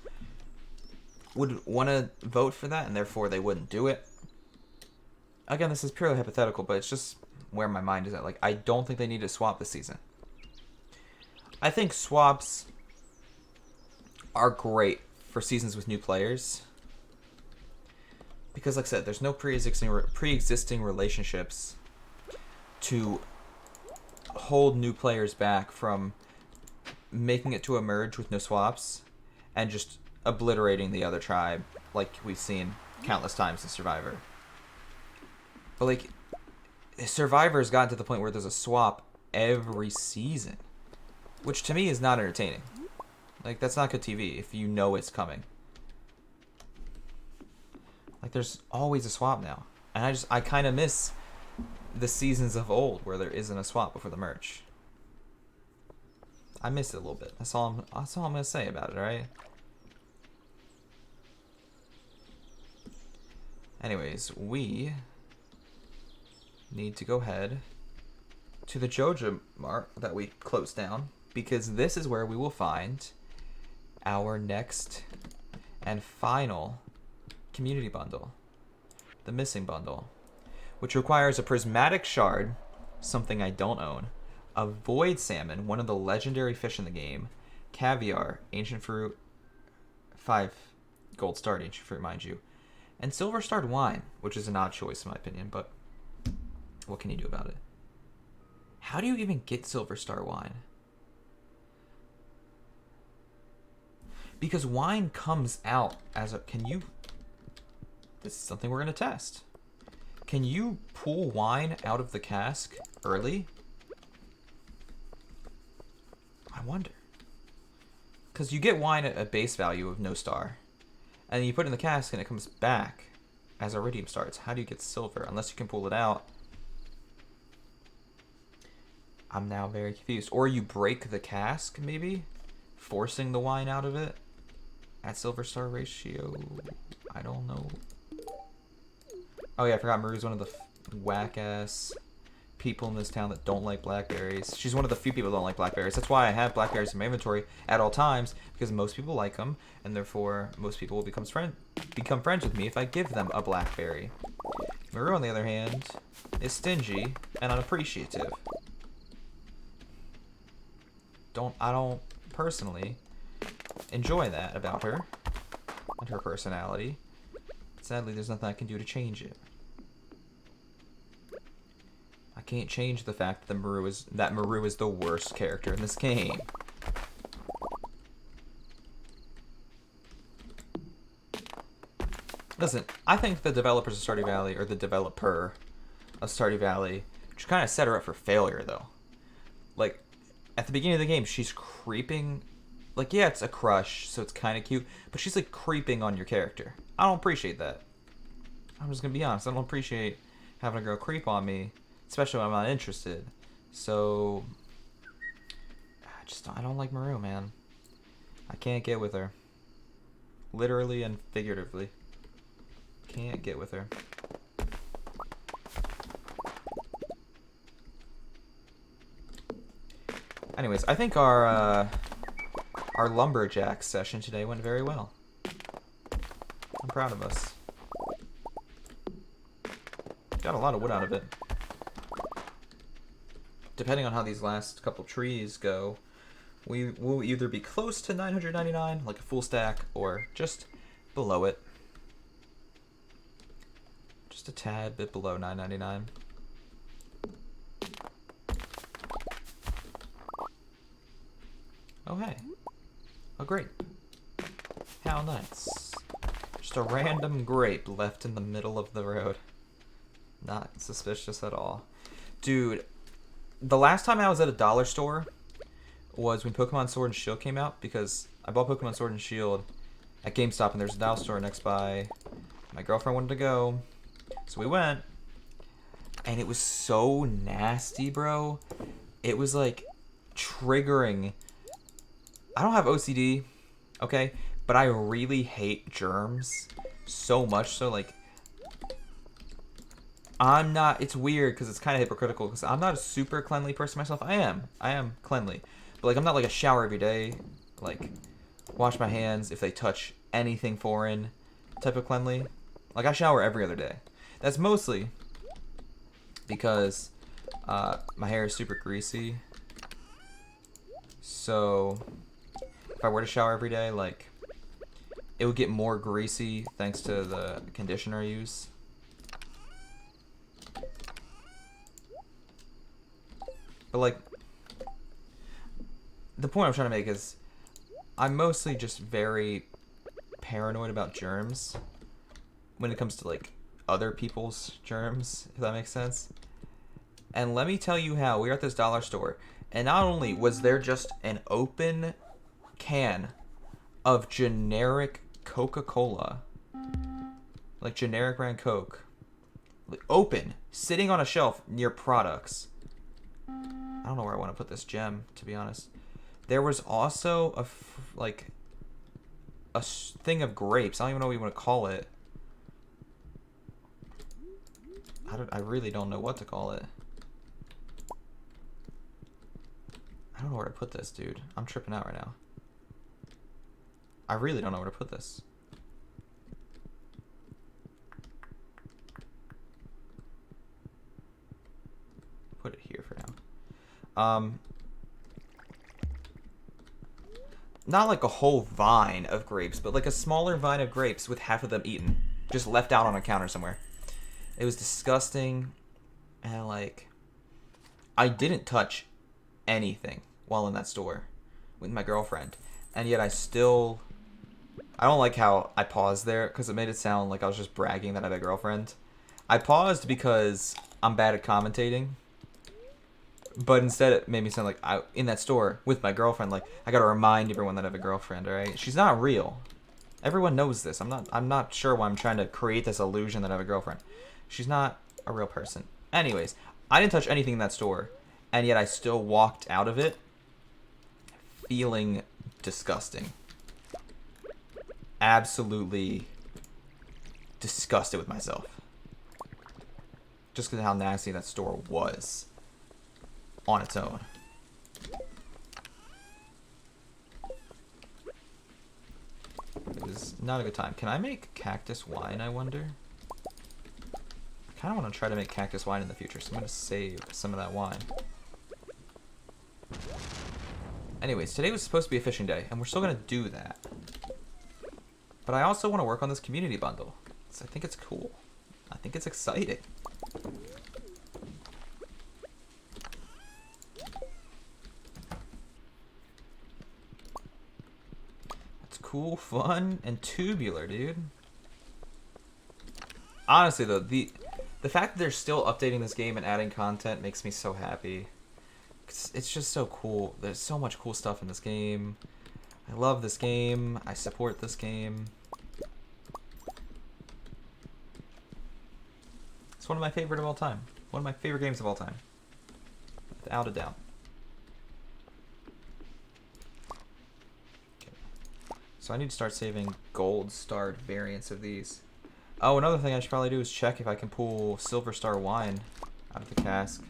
would want to vote for that, and therefore they wouldn't do it. Again, this is purely hypothetical, but it's just where my mind is at. Like, I don't think they need to swap this season. I think swaps are great for seasons with new players because, like I said, there's no pre-existing relationships to hold new players back from making it to a merge with no swaps and just obliterating the other tribe like we've seen countless times in Survivor. But, like, Survivor's gotten to the point where there's a swap every season, which to me is not entertaining. Like, that's not good TV if you know it's coming. Like, there's always a swap now. And I kind of miss the seasons of old where there isn't a swap before the merge. I miss it a little bit. That's all I'm going to say about it, alright? Anyways, we need to go ahead to the Joja Mart that we closed down, because this is where we will find our next and final community bundle, the missing bundle, which requires a prismatic shard, something I don't own, a void salmon, one of the legendary fish in the game, caviar, ancient fruit, 5 gold starred ancient fruit, mind you, and silver starred wine, which is an odd choice in my opinion, but what can you do about it? How do you even get silver star wine? Because wine comes out as a... This is something we're going to test. Can you pull wine out of the cask early? I wonder. Because you get wine at a base value of no star. And you put it in the cask and it comes back as iridium starts. How do you get silver? Unless you can pull it out. I'm now very confused. Or you break the cask, maybe? Forcing the wine out of it? At silver star ratio? I don't know. Oh yeah, I forgot Maru's one of the whack-ass people in this town that don't like blackberries. She's one of the few people that don't like blackberries. That's why I have blackberries in my inventory at all times, because most people like them, and therefore most people will become friends with me if I give them a blackberry. Maru, on the other hand, is stingy and unappreciative. I don't personally enjoy that about her and her personality. Sadly, there's nothing I can do to change it. I can't change the fact that Maru is the worst character in this game. Listen, I think the developers of Stardew Valley, or the developer of Stardew Valley, should kind of set her up for failure, though. Like, at the beginning of the game, she's creeping. Like, yeah, it's a crush, so it's kind of cute, but she's, like, creeping on your character. I don't appreciate that. I'm just gonna be honest. I don't appreciate having a girl creep on me, especially when I'm not interested. So, I don't like Maru, man. I can't get with her. Literally and figuratively. Can't get with her. Anyways, I think our lumberjack session today went very well. I'm proud of us. Got a lot of wood out of it. Depending on how these last couple trees go, we will either be close to 999, like a full stack, or just below it. Just a tad bit below 999. Oh, hey. A grape. How nice. Just a random grape left in the middle of the road. Not suspicious at all. Dude, the last time I was at a dollar store was when Pokemon Sword and Shield came out, because I bought Pokemon Sword and Shield at GameStop, and there's a dollar store next by. My girlfriend wanted to go, so we went, and it was so nasty, bro. It was like triggering. I don't have OCD, okay, but I really hate germs so much so, like, I'm not, it's weird because it's kind of hypocritical because I'm not a super cleanly person myself. I am cleanly, but like I'm not like a shower every day, like wash my hands if they touch anything foreign type of cleanly. Like I shower every other day. That's mostly because my hair is super greasy, so if I were to shower every day, like it would get more greasy thanks to the conditioner I use. But like, the point I'm trying to make is I'm mostly just very paranoid about germs when it comes to like other people's germs, if that makes sense. And let me tell you how. We were at this dollar store, and not only was there just an open can of generic Coca-Cola, like generic brand Coke, like open, sitting on a shelf near products. I don't know where I want to put this gem, to be honest. There was also a thing of grapes. I don't even know what you want to call it. I really don't know what to call it. I don't know where to put this, dude. I'm tripping out right now. I really don't know where to put this. Put it here for now. Not like a whole vine of grapes, but like a smaller vine of grapes with half of them eaten. Just left out on a counter somewhere. It was disgusting. And like, I didn't touch anything while in that store with my girlfriend. And yet I don't like how I paused there because it made it sound like I was just bragging that I had a girlfriend. I paused because I'm bad at commentating. But instead it made me sound like in that store with my girlfriend, like I gotta remind everyone that I have a girlfriend, alright? She's not real. Everyone knows this. I'm not sure why I'm trying to create this illusion that I have a girlfriend. She's not a real person. Anyways, I didn't touch anything in that store, and yet I still walked out of it feeling disgusting. Absolutely disgusted with myself. Just because of how nasty that store was on its own. It was not a good time. Can I make cactus wine, I wonder? I kind of want to try to make cactus wine in the future, so I'm going to save some of that wine. Anyways, today was supposed to be a fishing day, and we're still going to do that. But I also want to work on this community bundle. So I think it's cool. I think it's exciting. Cool, fun, and tubular, dude. Honestly, though, the fact that they're still updating this game and adding content makes me so happy. It's just so cool. There's so much cool stuff in this game. I love this game. I support this game. It's one of my favorite of all time. One of my favorite games of all time. Without a doubt. So I need to start saving gold starred variants of these. Oh, another thing I should probably do is check if I can pull silver star wine out of the cask.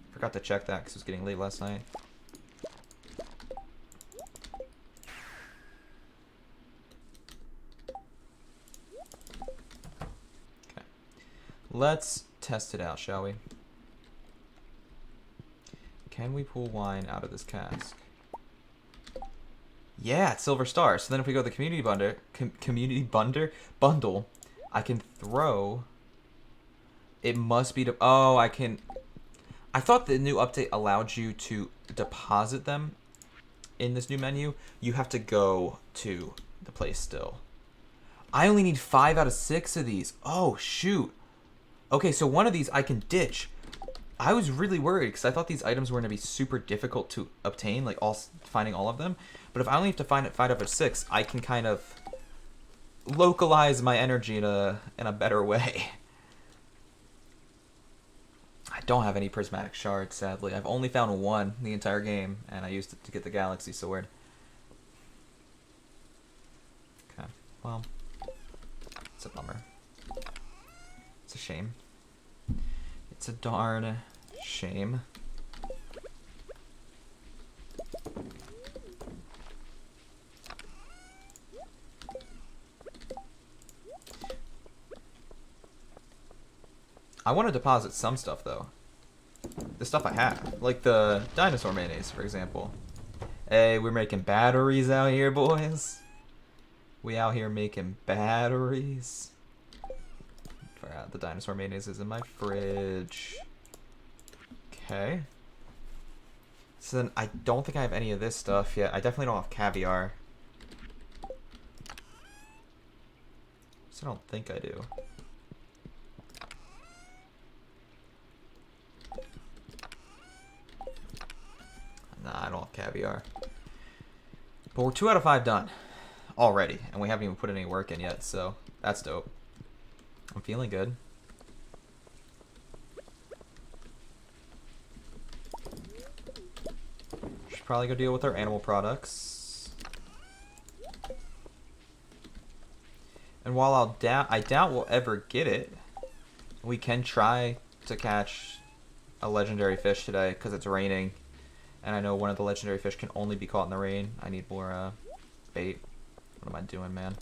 Forgot to check that because it was getting late last night. Okay. Let's test it out, shall we? Can we pull wine out of this cask? Yeah, it's silver star. So then if we go to the community bundle, I can throw. It must be oh, I can. I thought the new update allowed you to deposit them in this new menu. You have to go to the place still. I only need 5 out of 6 of these. Oh shoot. Okay, so one of these I can ditch. I was really worried because I thought these items were going to be super difficult to obtain, like finding all of them. But if I only have to find it 5 out of 6, I can kind of localize my energy in a better way. I don't have any prismatic shards, sadly. I've only found 1 the entire game, and I used it to get the galaxy sword. Okay, well, it's a bummer. It's a shame. It's a darn shame. I want to deposit some stuff, though. The stuff I have. Like the dinosaur mayonnaise, for example. Hey, we're making batteries out here, boys. We out here making batteries. Forgot the dinosaur mayonnaise is in my fridge. Okay. So then I don't think I have any of this stuff yet. I definitely don't have caviar. So I don't think I do. Nah, I don't have caviar. But we're 2 out of 5 done already, and we haven't even put any work in yet, so that's dope. I'm feeling good. Should probably go deal with our animal products. And while I doubt we'll ever get it, we can try to catch a legendary fish today because it's raining. And I know one of the legendary fish can only be caught in the rain. I need more bait. What am I doing, man?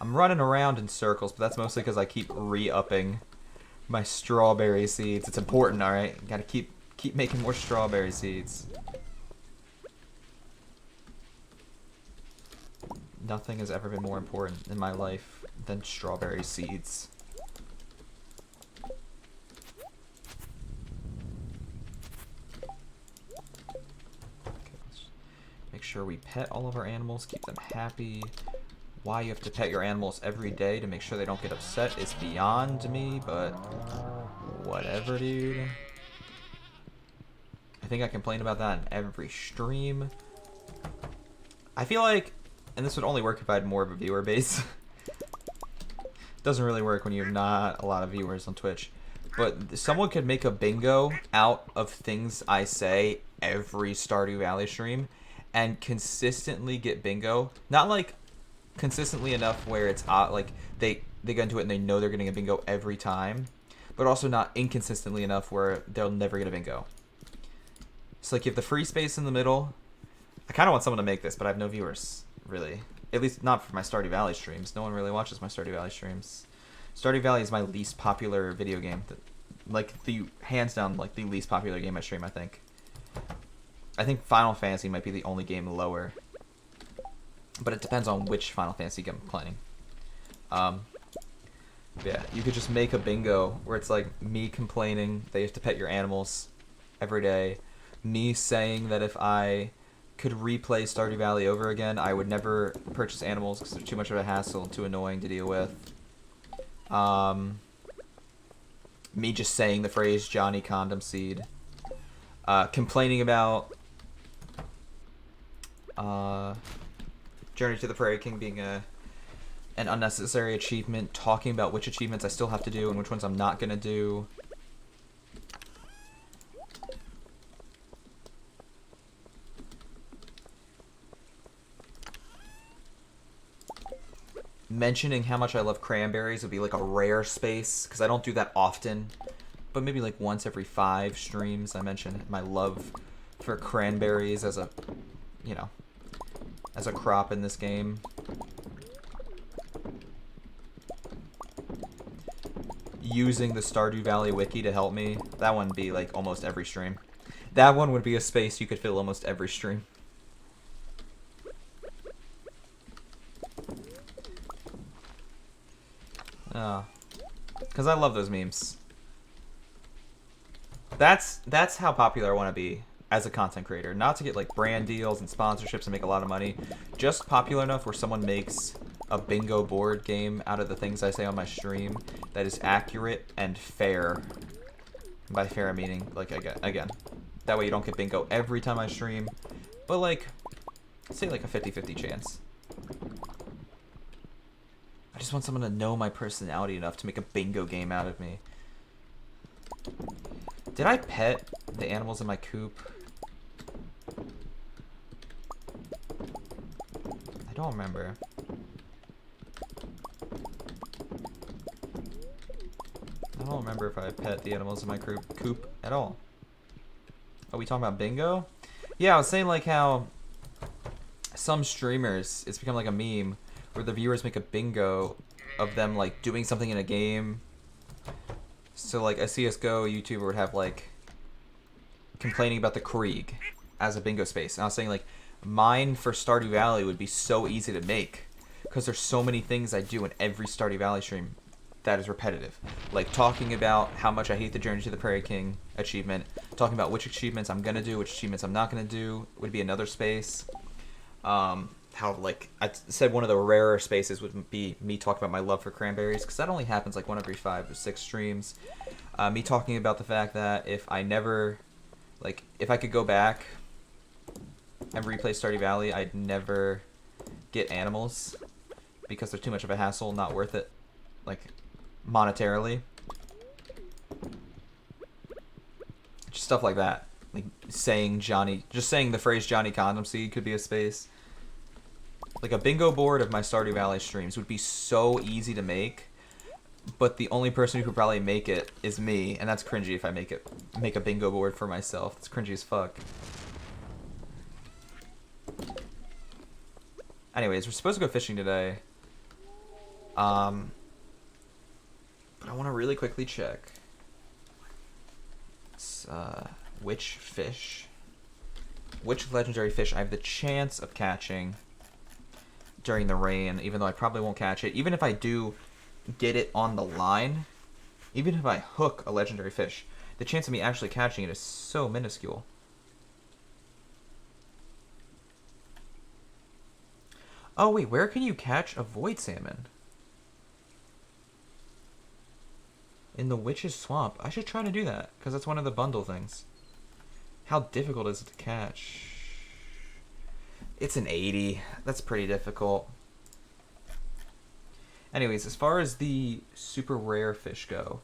I'm running around in circles, but that's mostly because I keep re-upping my strawberry seeds. It's important, alright? Gotta keep making more strawberry seeds. Nothing has ever been more important in my life than strawberry seeds. Make sure we pet all of our animals, keep them happy. Why you have to pet your animals every day to make sure they don't get upset is beyond me, but whatever, dude. I think I complain about that in every stream. I feel like, and this would only work if I had more of a viewer base. Doesn't really work when you have not a lot of viewers on Twitch. But someone could make a bingo out of things I say every Stardew Valley stream and consistently get bingo. Not like consistently enough where it's like they get into it and they know they're getting a bingo every time, but also not inconsistently enough where they'll never get a bingo. So like you have the free space in the middle. I kind of want someone to make this, but I have no viewers, really. At least not for my Stardew Valley streams. No one really watches my Stardew Valley streams. Stardew Valley is my least popular video game. Like, hands down, like, the least popular game I stream, I think. I think Final Fantasy might be the only game lower. But it depends on which Final Fantasy game I'm playing. Yeah, you could just make a bingo where it's like me complaining that you have to pet your animals every day. Me saying that if I could replay Stardew Valley over again, I would never purchase animals because they're too much of a hassle and too annoying to deal with. Me just saying the phrase Johnny Condom Seed. Complaining about Journey to the Prairie King being an unnecessary achievement. Talking about which achievements I still have to do and which ones I'm not going to do. Mentioning how much I love cranberries would be like a rare space, because I don't do that often. But maybe like once every 5 streams I mention my love for cranberries as a, you know, as a crop in this game. Using the Stardew Valley wiki to help me, that one would be like almost every stream. That one would be a space you could fill almost every stream. Because I love those memes. That's how popular I want to be as a content creator. Not to get like brand deals and sponsorships and make a lot of money. Just popular enough where someone makes a bingo board game out of the things I say on my stream that is accurate and fair. And by fair, I'm meaning, like, again, that way you don't get bingo every time I stream. But like, say like a 50-50 chance. I just want someone to know my personality enough to make a bingo game out of me. Did I pet the animals in my coop? I don't remember. I don't remember if I pet the animals in my coop at all. Are we talking about bingo? Yeah, I was saying like how some streamers, it's become like a meme, where the viewers make a bingo of them like doing something in a game. So like a CSGO YouTuber would have like complaining about the Krieg as a bingo space. And I was saying like mine for Stardew Valley would be so easy to make because there's so many things I do in every Stardew Valley stream that is repetitive. Like talking about how much I hate the Journey to the Prairie King achievement, talking about which achievements I'm gonna do, which achievements I'm not gonna do would be another space. How, like, I said one of the rarer spaces would be me talking about my love for cranberries, because that only happens, like, 1 every 5 or 6 streams. Me talking about the fact that if I never, like, if I could go back ever replay Stardew Valley, I'd never get animals because they're too much of a hassle, not worth it, like, monetarily. Just stuff like that. Like saying just saying the phrase Johnny Condom Seed could be a space. Like a bingo board of my Stardew Valley streams would be so easy to make, but the only person who could probably make it is me, and that's cringy if I make a bingo board for myself. It's cringy as fuck. Anyways, we're supposed to go fishing today. But I want to really quickly check. It's, which legendary fish I have the chance of catching during the rain, even though I probably won't catch it. Even if I do get it on the line, even if I hook a legendary fish, the chance of me actually catching it is so minuscule. Oh wait, where can you catch a void salmon? In the Witch's Swamp. I should try to do that, because that's one of the bundle things. How difficult is it to catch? It's an 80. That's pretty difficult. Anyways, as far as the super rare fish go,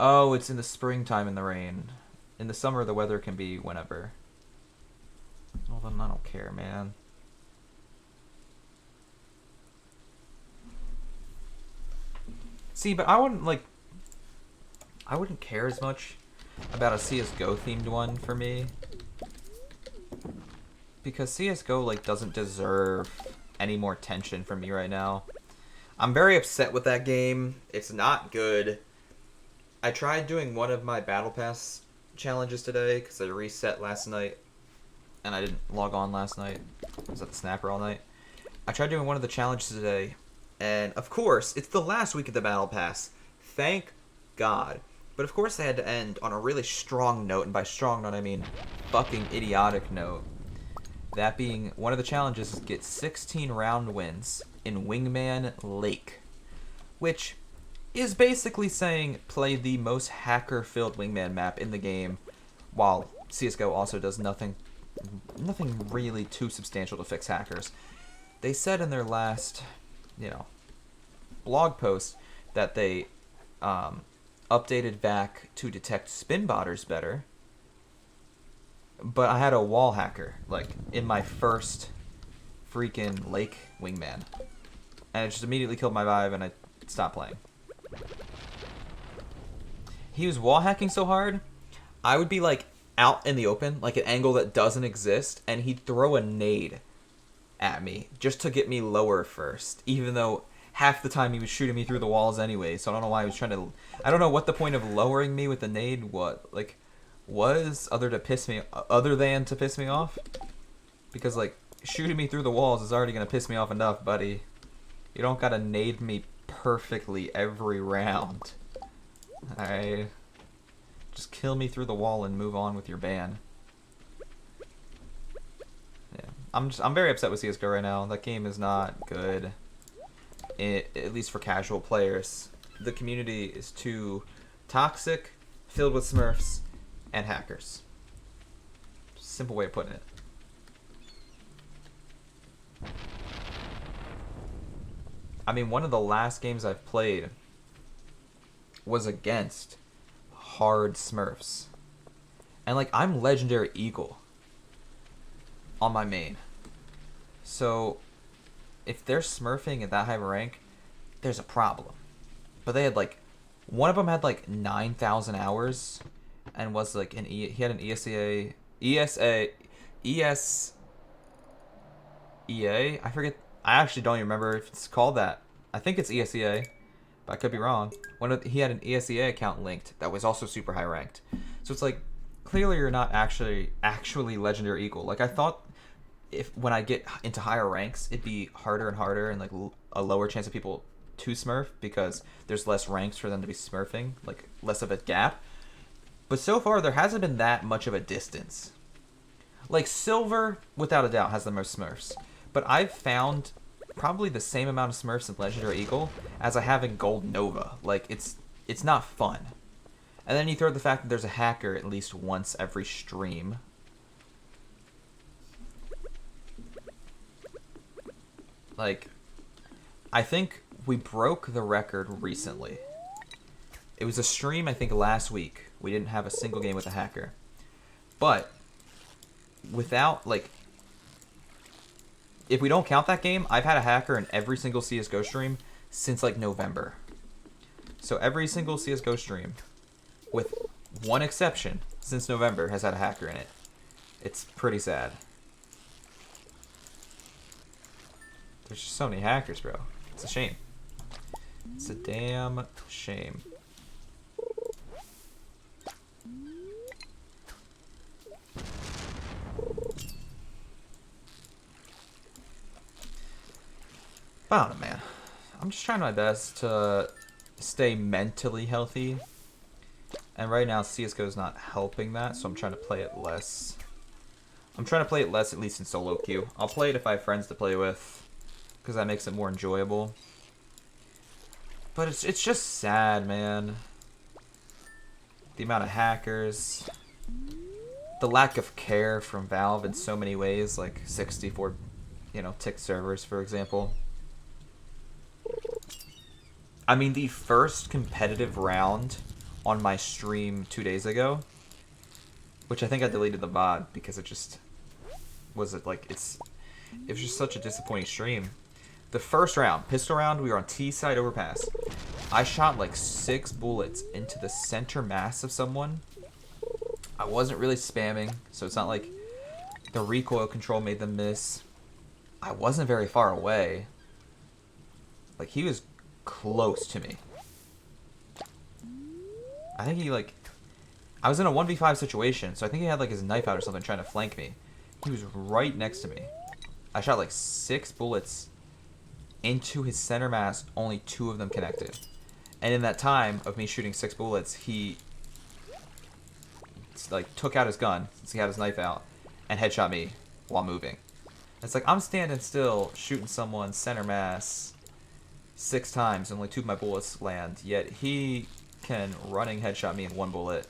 oh, it's in the springtime in the rain. In the summer, the weather can be whenever. Well, then I don't care, man. See, but I wouldn't care as much about a CSGO themed one for me, because CSGO like doesn't deserve any more attention from me right now. I'm very upset with that game. It's not good. I tried doing one of my Battle Pass challenges today because I reset last night and I didn't log on last night. I was at the Snapper all night. I tried doing one of the challenges today, and of course, it's the last week of the Battle Pass. Thank God. But of course they had to end on a really strong note, and by strong note I mean fucking idiotic note. That being, one of the challenges is get 16 round wins in Wingman Lake, which is basically saying play the most hacker-filled Wingman map in the game, while CSGO also does nothing really too substantial to fix hackers. They said in their last, blog post that they updated back to detect spin botters better, but I had a wall hacker, like, in my first freaking Lake Wingman, and it just immediately killed my vibe, and I stopped playing. He was wall hacking so hard, I would be, like, out in the open, like an angle that doesn't exist, and he'd throw a nade at me just to get me lower first, even though half the time he was shooting me through the walls anyway, so I don't know why he was trying to... I don't know what the point of lowering me with the nade was, other than to piss me off. Because, like, shooting me through the walls is already going to piss me off enough, buddy. You don't gotta nade me perfectly every round. Alright? Just kill me through the wall and move on with your ban. Yeah. I'm very upset with CSGO right now. That game is not good. At least for casual players. The community is too toxic, filled with smurfs, and hackers. Simple way of putting it. I mean, one of the last games I've played was against hard smurfs. And, like, I'm Legendary Eagle on my main. So, if they're smurfing at that high of a rank, there's a problem. But they had, like, one of them had, like, 9,000 hours and was, like, he had an ESEA, I forget, I actually don't even remember if it's called that. I think it's ESEA, but I could be wrong. He had an ESEA account linked that was also super high ranked. So it's like, clearly you're not actually Legendary Eagle. Like, I thought when I get into higher ranks, it'd be harder and harder and, like, a lower chance of people to smurf because there's less ranks for them to be smurfing, like, less of a gap. But so far, there hasn't been that much of a distance. Like, Silver, without a doubt, has the most smurfs. But I've found probably the same amount of smurfs in Legendary Eagle as I have in Gold Nova. Like, it's not fun. And then you throw the fact that there's a hacker at least once every stream. Like, I think we broke the record recently. It was a stream, I think, last week. We didn't have a single game with a hacker. But, without, like... If we don't count that game, I've had a hacker in every single CSGO stream since, like, November. So every single CSGO stream, with one exception, since November, has had a hacker in it. It's pretty sad. There's just so many hackers, bro. It's a shame. It's a damn shame. I don't know, man. I'm just trying my best to stay mentally healthy. And right now, CSGO is not helping that, so I'm trying to play it less. I'm trying to play it less, at least in solo queue. I'll play it if I have friends to play with, because that makes it more enjoyable. But it's just sad, man. The amount of hackers. The lack of care from Valve in so many ways, like 64, tick servers, for example. I mean, the first competitive round on my stream 2 days ago, which I think I deleted the VOD because it just it was just such a disappointing stream. The first round, pistol round, we were on T-side overpass. I shot like 6 bullets into the center mass of someone. I wasn't really spamming, so it's not like the recoil control made them miss. I wasn't very far away. Like, he was close to me. I think I was in a 1v5 situation, so I think he had like his knife out or something trying to flank me. He was right next to me. I shot like 6 bullets into his center mass, only 2 of them connected. And in that time of me shooting 6 bullets, he like took out his gun, since he had his knife out, and headshot me while moving. It's like, I'm standing still, shooting someone center mass 6 times, and only 2 of my bullets land, yet he can running headshot me in 1 bullet,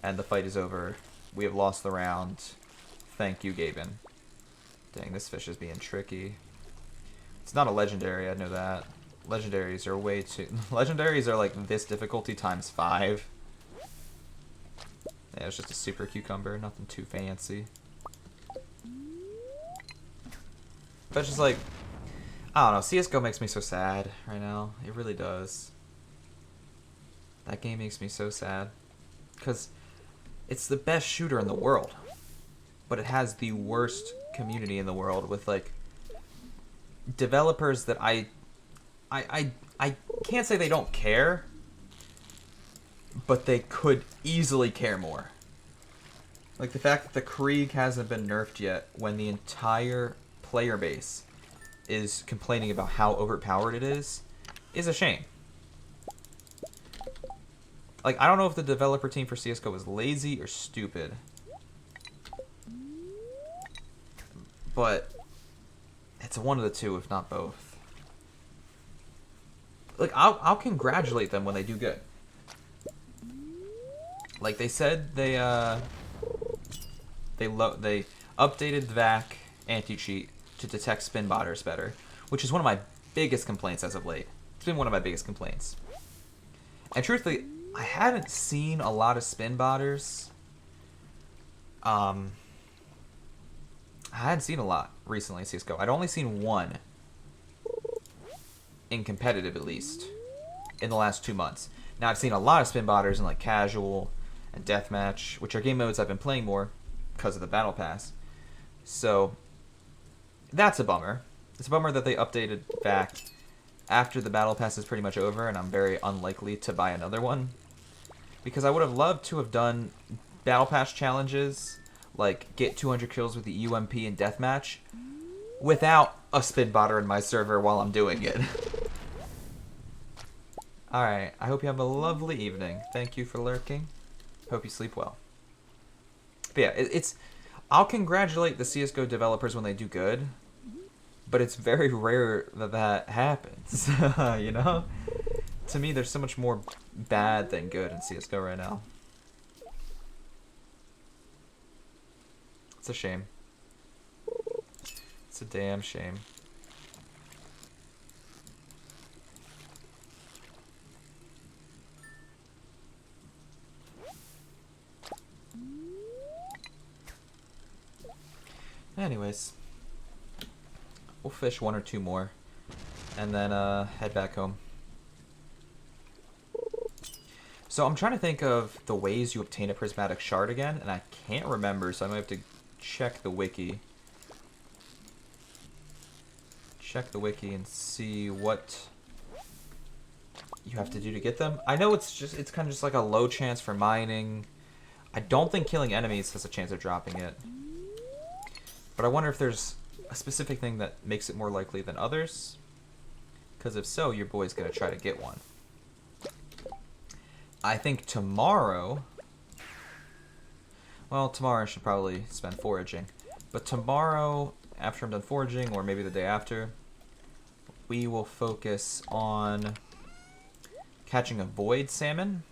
and the fight is over. We have lost the round. Thank you, Gaben. Dang, this fish is being tricky. It's not a legendary, I know that. Legendaries are way too... Legendaries are like this difficulty times 5. Yeah, it's just a super cucumber, nothing too fancy. But it's just like... I don't know, CSGO makes me so sad right now. It really does. That game makes me so sad. Because it's the best shooter in the world. But it has the worst community in the world with, like, developers that I can't say they don't care, but they could easily care more. Like, the fact that the Krieg hasn't been nerfed yet when the entire player base is complaining about how overpowered it is a shame. Like, I don't know if the developer team for CSGO is lazy or stupid. But it's one of the two, if not both. Like, I'll congratulate them when they do good. Like they said, they updated VAC anti-cheat to detect spin botters better, which is one of my biggest complaints as of late. It's been one of my biggest complaints. And truthfully, I haven't seen a lot of spin botters. I hadn't seen a lot recently in CSGO. I'd only seen one, in competitive at least, in the last 2 months. Now I've seen a lot of spin botters in like casual and deathmatch, which are game modes I've been playing more because of the battle pass. So that's a bummer. It's a bummer that they updated back after the battle pass is pretty much over, and I'm very unlikely to buy another one, because I would have loved to have done battle pass challenges like get 200 kills with the UMP in deathmatch without a spin botter in my server while I'm doing it. Alright, I hope you have a lovely evening. Thank you for lurking. Hope you sleep well. But yeah, I'll congratulate the CSGO developers when they do good, but it's very rare that that happens, you know? To me, there's so much more bad than good in CSGO right now. It's a shame. It's a damn shame. Anyways, we'll fish 1 or 2 more, and then head back home. So I'm trying to think of the ways you obtain a prismatic shard again, and I can't remember, so I might have to check the wiki. Check the wiki and see what you have to do to get them. I know it's kind of just like a low chance for mining. I don't think killing enemies has a chance of dropping it. But I wonder if there's a specific thing that makes it more likely than others. Because if so, your boy's going to try to get one. I think tomorrow... Well, tomorrow I should probably spend foraging. But tomorrow, after I'm done foraging, or maybe the day after, we will focus on catching a void salmon.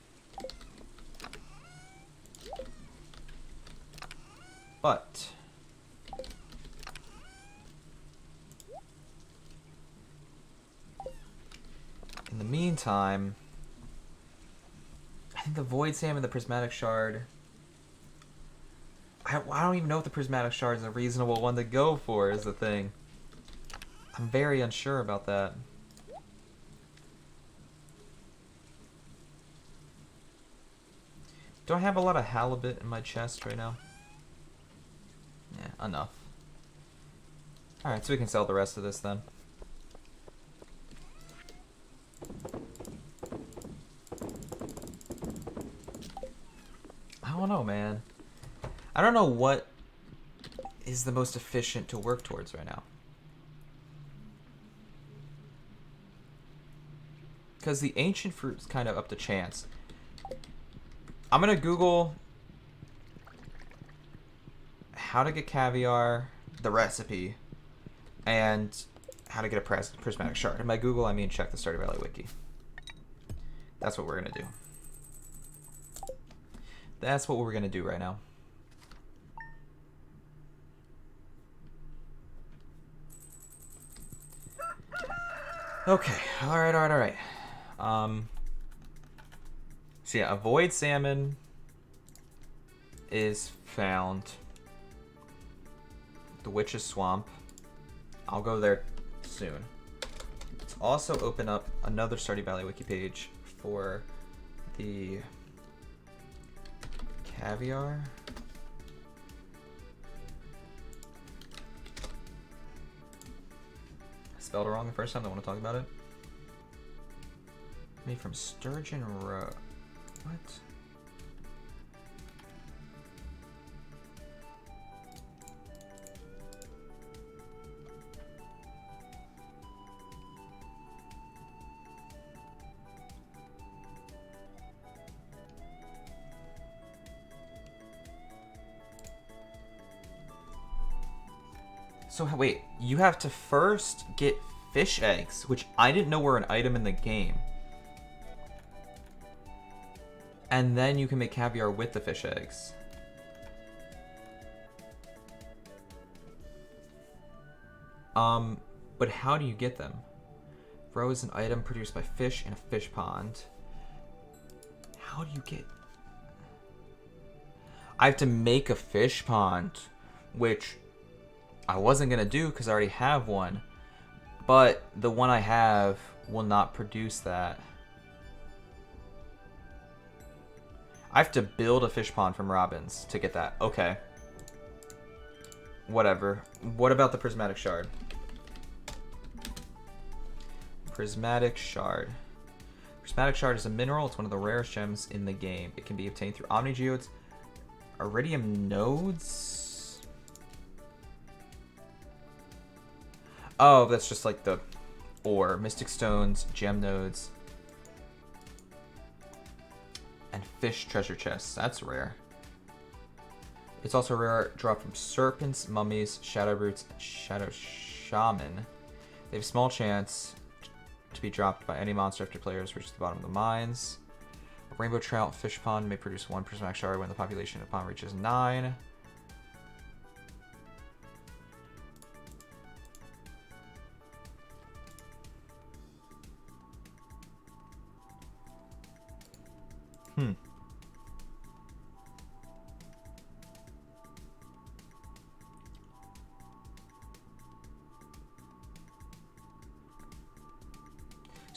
But in the meantime, I think the void salmon, the prismatic shard, I don't even know if the prismatic shard is a reasonable one to go for, is the thing. I'm very unsure about that. Do I have a lot of halibut in my chest right now? Yeah, enough. Alright, so we can sell the rest of this then. I don't know, man. I don't know what is the most efficient to work towards right now. Because the ancient fruit is kind of up to chance. I'm going to Google how to get caviar, the recipe, and how to get a prismatic shard. And by Google, I mean check the Stardew Valley wiki. That's what we're going to do. That's what we're going to do right now. Okay, alright. So yeah, a void salmon is found. The Witch's Swamp. I'll go there soon. Let's also open up another Stardew Valley wiki page for the caviar. I spelled it wrong the first time. I want to talk about it. Made from Sturgeon Roe. What? So wait, you have to first get fish eggs, which I didn't know were an item in the game. And then you can make caviar with the fish eggs. But how do you get them? Roe is an item produced by fish in a fish pond. How do you get... I have to make a fish pond, which I wasn't going to do because I already have one. But the one I have will not produce that. I have to build a fish pond from robins to get that. Okay. Whatever. What about the prismatic shard? Prismatic shard. Prismatic shard is a mineral. It's one of the rarest gems in the game. It can be obtained through Omni Geodes, Iridium nodes. Oh, that's just like the ore. Mystic stones, gem nodes, and fish treasure chests. That's rare. It's also rare drop from serpents, mummies, shadow roots, and shadow shaman. They have a small chance to be dropped by any monster after players reach the bottom of the mines. A rainbow trout fish pond may produce 1 prismatic shard when the population of the pond reaches 9.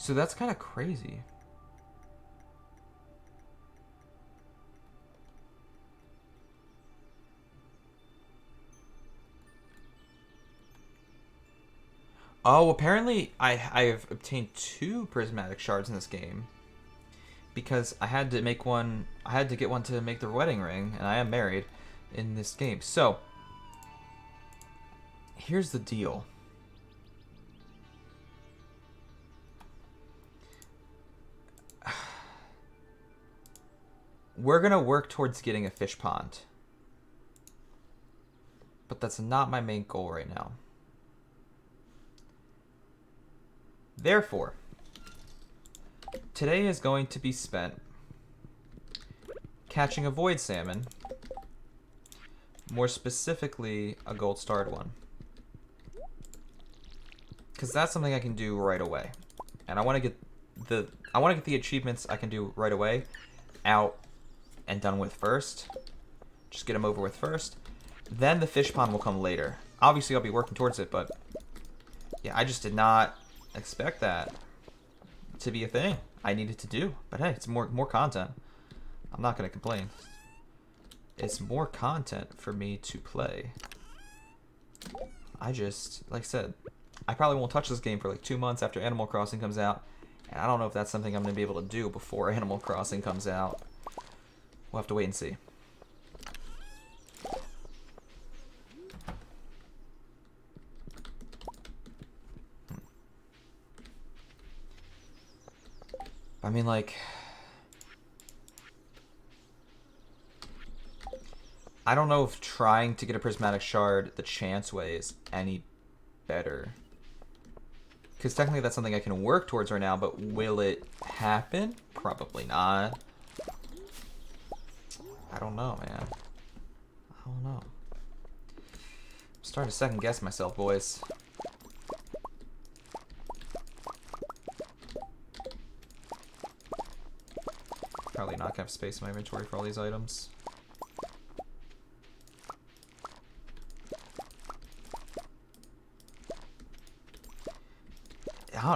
So that's kind of crazy. Oh, apparently I have obtained 2 prismatic shards in this game. Because I had to make one, I had to get one to make the wedding ring, and I am married in this game. So, here's the deal. We're going to work towards getting a fish pond. But that's not my main goal right now. Therefore, today is going to be spent catching a void salmon. More specifically, a gold starred one. Because that's something I can do right away. And I want to get the achievements I can do right away out and done with first. Just get them over with first. Then the fish pond will come later. Obviously, I'll be working towards it, but yeah, I just did not expect that to be a thing I needed to do. But hey, it's more content. I'm not going to complain. It's more content for me to play. I just, like I said, I probably won't touch this game for like 2 months after Animal Crossing comes out. And I don't know if that's something I'm going to be able to do before Animal Crossing comes out. We'll have to wait and see. I mean, like, I don't know if trying to get a prismatic shard the chance way is any better. Because technically that's something I can work towards right now, but will it happen? Probably not. I don't know, man. I don't know. I'm starting to second guess myself, boys. Probably not gonna have space in my inventory for all these items.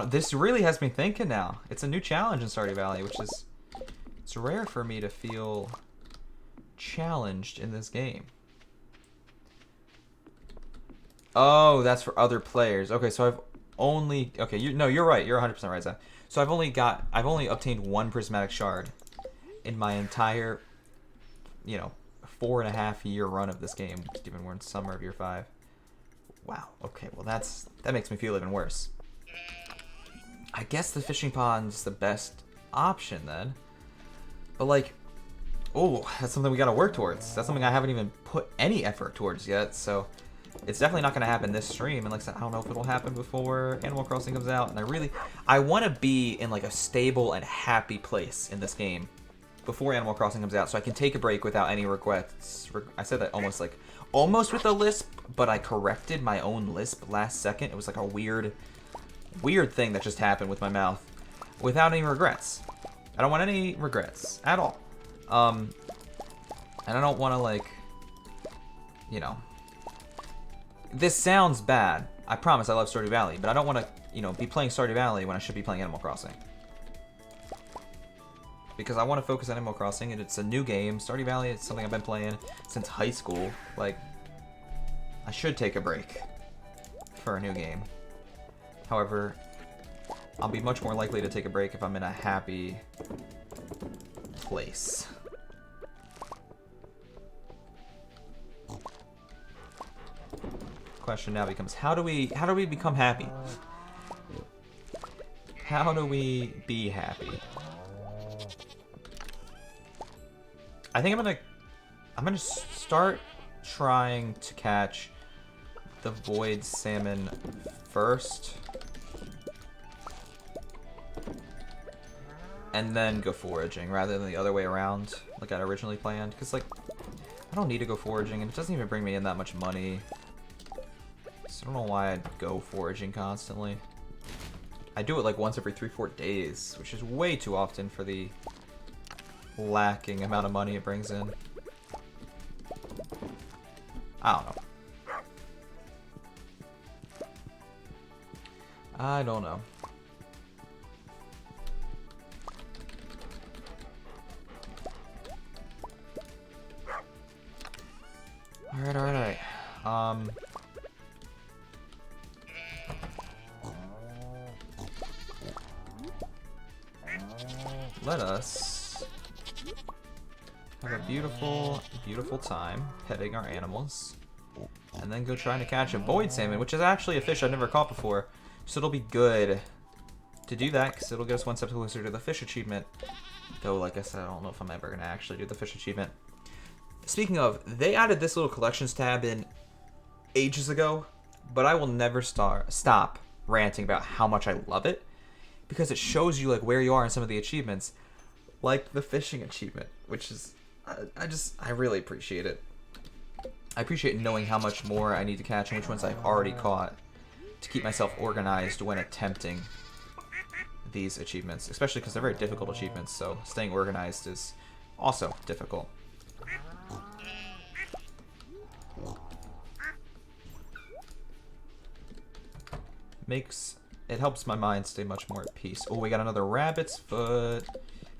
This really has me thinking now. It's a new challenge in Stardew Valley, which is... It's rare for me to feel challenged in this game. Oh, that's for other players. Okay, so I've only... Okay, you're right. You're 100% right, Zach. So I've only obtained 1 prismatic shard in my entire, 4.5 year run of this game. Even we're in summer of year 5. Wow. Okay, well that makes me feel even worse. I guess the fishing pond's the best option then. But like, oh, that's something we gotta work towards. That's something I haven't even put any effort towards yet, so it's definitely not gonna happen this stream. And like I said, I don't know if it'll happen before Animal Crossing comes out. And I want to be in like a stable and happy place in this game before Animal Crossing comes out, so I can take a break without any regrets. I said that almost with a lisp, but I corrected my own lisp last second. It was like a weird thing that just happened with my mouth without any regrets. I don't want any regrets at all. And I don't want to this sounds bad. I promise I love Stardew Valley, but I don't want to, be playing Stardew Valley when I should be playing Animal Crossing. Because I want to focus on Animal Crossing, and it's a new game. Stardew Valley is something I've been playing since high school. Like, I should take a break for a new game. However, I'll be much more likely to take a break if I'm in a happy place. Question now becomes, how do we become happy? How do we be happy? I think I'm gonna start trying to catch the void salmon first, and then go foraging rather than the other way around like I originally planned. Because I don't need to go foraging, and it doesn't even bring me in that much money. So I don't know why I'd go foraging constantly. I do it like once every 3-4 days, which is way too often for the lacking amount of money it brings in. I don't know. I don't know. Alright, alright, alright. Let us have a beautiful, beautiful time petting our animals. And then go trying to catch a void salmon, which is actually a fish I've never caught before. So it'll be good to do that, because it'll get us one step closer to the fish achievement. Though, like I said, I don't know if I'm ever going to actually do the fish achievement. Speaking of, they added this little collections tab in ages ago, but I will never stop ranting about how much I love it, because it shows you like where you are in some of the achievements, like the fishing achievement, which is, I really appreciate it. I appreciate knowing how much more I need to catch and which ones I've already caught to keep myself organized when attempting these achievements, especially because they're very difficult achievements, so staying organized is also difficult. It helps my mind stay much more at peace. Oh, we got another rabbit's foot.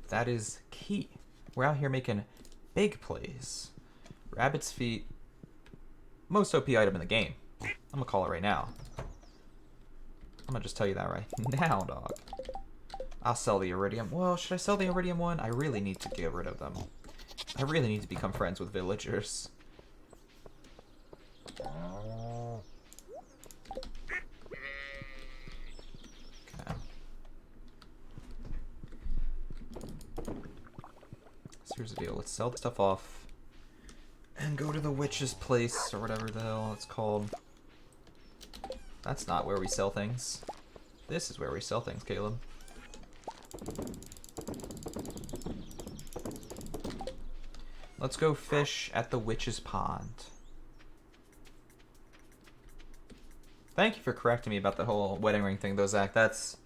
That is key. We're out here making big plays. Rabbit's feet. Most OP item in the game. I'm gonna call it right now. I'm gonna just tell you that right now, dog. I'll sell the iridium. Well, should I sell the iridium one? I really need to get rid of them. I really need to become friends with villagers. Okay. So here's the deal. Let's sell the stuff off. And go to the witch's place, or whatever the hell it's called. That's not where we sell things. This is where we sell things, Caleb. Let's go fish at the witch's pond. Thank you for correcting me about the whole wedding ring thing, though, Zach. That's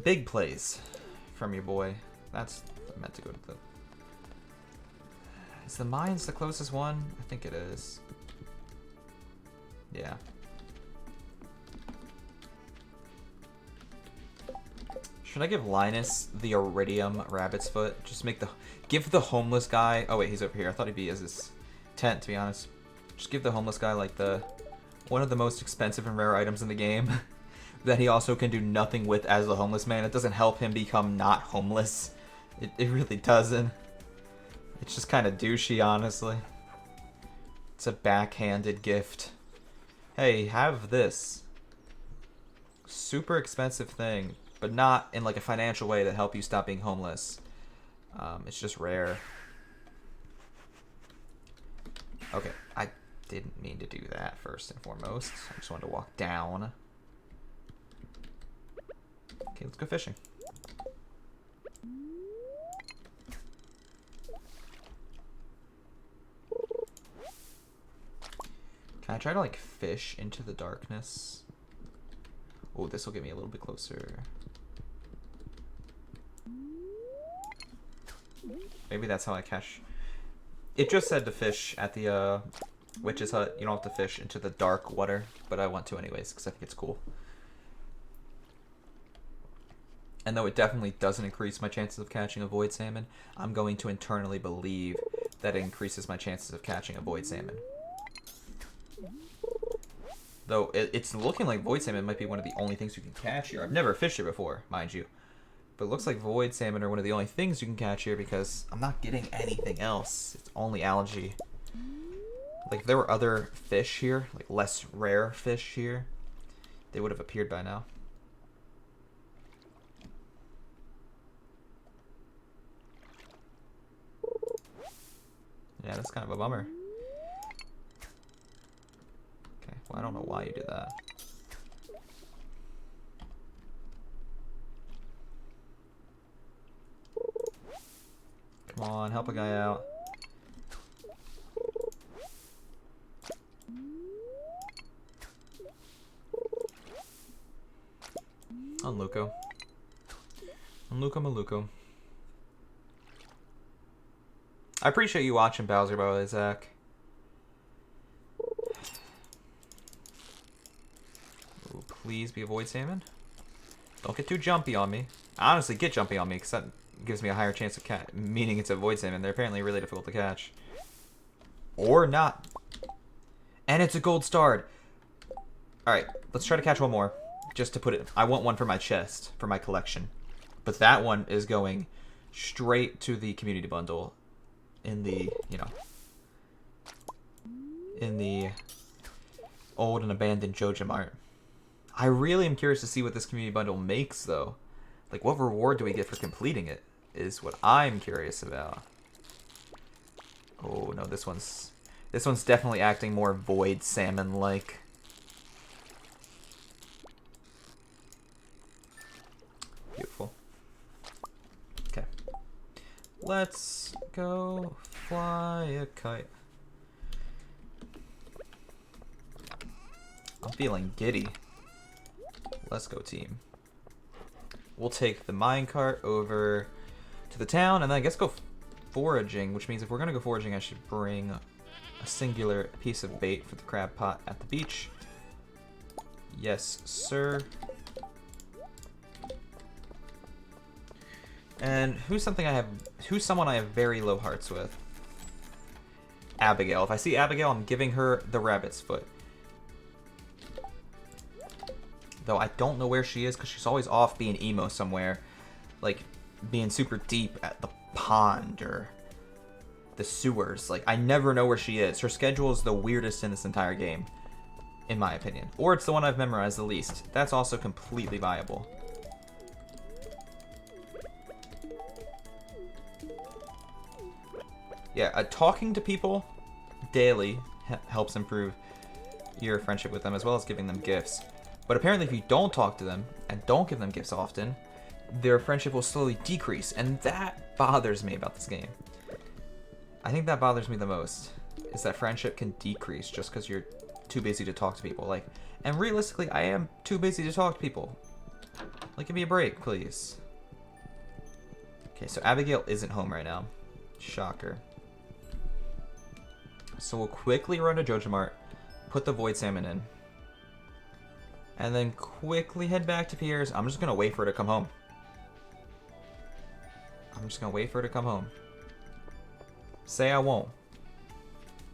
big plays from your boy. That's I meant to go to the... Is the mines the closest one? I think it is. Yeah. Should I give Linus the iridium rabbit's foot? Just give the homeless guy... Oh wait, he's over here. I thought he'd be as his tent, to be honest. Just give the homeless guy like one of the most expensive and rare items in the game that he also can do nothing with as the homeless man. It doesn't help him become not homeless. It really doesn't. It's just kind of douchey, honestly. It's a backhanded gift. Hey, have this. Super expensive thing, but not in like a financial way to help you stop being homeless. It's just rare. Okay, I didn't mean to do that first and foremost. I just wanted to walk down. Okay, let's go fishing. Can I try to like fish into the darkness? Oh, this will get me a little bit closer. Maybe that's how I catch. It just said to fish at the witch's hut. You don't have to fish into the dark water, but I want to anyways because I think it's cool. And though it definitely doesn't increase my chances of catching a void salmon, I'm going to internally believe that it increases my chances of catching a void salmon. Though it's looking like void salmon might be one of the only things you can catch here. I've never fished it before, mind you. But it looks like void salmon are one of the only things you can catch here because I'm not getting anything else. It's only algae. Like if there were other fish here, like less rare fish here, they would have appeared by now. Yeah, that's kind of a bummer. Okay, well I don't know why you did that. Come on, help a guy out. On Luco. On Luco Maluco. I appreciate you watching Bowser, by the way, Zach. Ooh, please be a void salmon. Don't get too jumpy on me. Honestly, get jumpy on me, because that gives me a higher chance of meaning it's a void salmon. They're apparently really difficult to catch. Or not. And it's a gold starred. Alright, let's try to catch one more. Just to put it... I want one for my chest, for my collection. But that one is going straight to the community bundle. In the, you know... in the old and abandoned Joja Mart. I really am curious to see what this community bundle makes, though. Like, what reward do we get for completing it? Is what I'm curious about. Oh, no, this one's definitely acting more void salmon-like. Beautiful. Okay. Let's go fly a kite. I'm feeling giddy. Let's go, team. We'll take the minecart over to the town, and then I guess go foraging, which means if we're going to go foraging, I should bring a singular piece of bait for the crab pot at the beach. Yes, sir. And who's someone I have very low hearts with? Abigail. If I see Abigail, I'm giving her the rabbit's foot. Though I don't know where she is because she's always off being emo somewhere. Like, being super deep at the pond or the sewers. Like, I never know where she is. Her schedule is the weirdest in this entire game, in my opinion. Or it's the one I've memorized the least. That's also completely viable. Yeah, talking to people daily helps improve your friendship with them, as well as giving them gifts. But apparently if you don't talk to them and don't give them gifts often, their friendship will slowly decrease, and that bothers me about this game. I think that bothers me the most, is that friendship can decrease just because you're too busy to talk to people. Like, and realistically, I am too busy to talk to people. Like, give me a break, please. Okay, so Abigail isn't home right now. Shocker. So we'll quickly run to Joja Mart, put the void salmon in, and then quickly head back to Pierre's. I'm just going to wait for her to come home. I'm just going to wait for her to come home. Say I won't.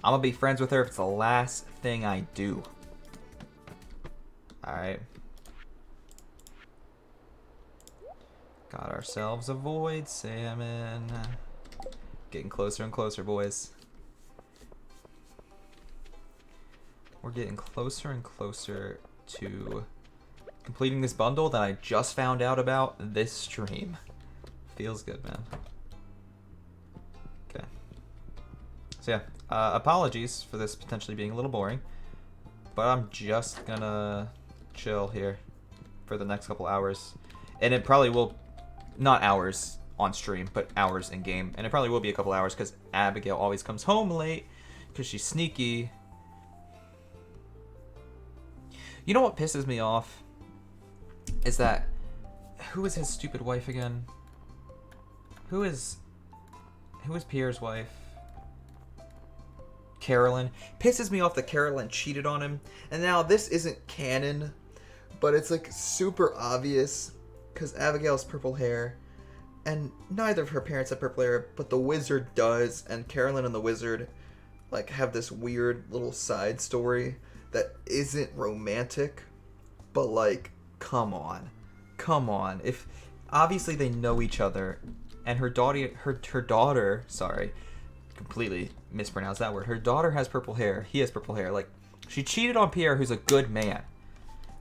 I'm going to be friends with her if it's the last thing I do. Alright. Got ourselves a void salmon. Getting closer and closer, boys. We're getting closer and closer to completing this bundle that I just found out about this stream. Feels good, man. Okay. So yeah, apologies for this potentially being a little boring, but I'm just gonna chill here for the next couple hours. And it probably will, not hours on stream, but hours in game. And it probably will be a couple hours because Abigail always comes home late because she's sneaky. You know what pisses me off? Is that... Who is his stupid wife again? Who is Pierre's wife? Carolyn. Pisses me off that Carolyn cheated on him. And now this isn't canon, but it's like super obvious because Abigail's purple hair. And neither of her parents have purple hair, but the wizard does. And Carolyn and the wizard like have this weird little side story that isn't romantic, but like, come on. If obviously they know each other, and her daughter, sorry, completely mispronounced that word. Her daughter has purple hair. He has purple hair. Like, she cheated on Pierre, who's a good man.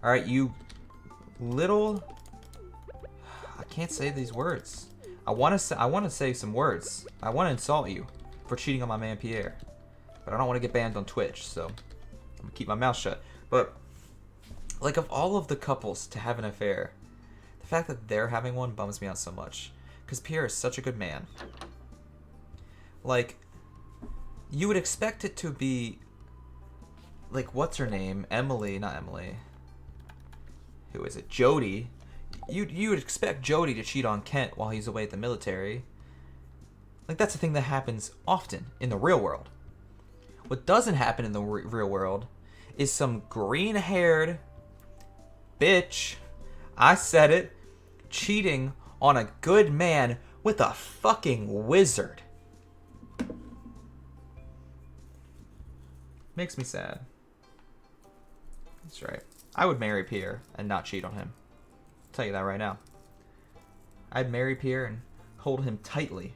All right, you little. I can't say these words. I want to say some words. I want to insult you for cheating on my man Pierre, but I don't want to get banned on Twitch, so I'm gonna keep my mouth shut. But like, of all of the couples to have an affair, the fact that they're having one bums me out so much. Because Pierre is such a good man. Like, you would expect it to be like, what's her name? Emily, not Emily. Who is it? Jody. You would expect Jody to cheat on Kent while he's away at the military. Like, that's a thing that happens often in the real world. What doesn't happen in the real world is some green-haired bitch, I said it, cheating on a good man with a fucking wizard. Makes me sad. That's right. I would marry Pierre and not cheat on him. I'll tell you that right now. I'd marry Pierre and hold him tightly.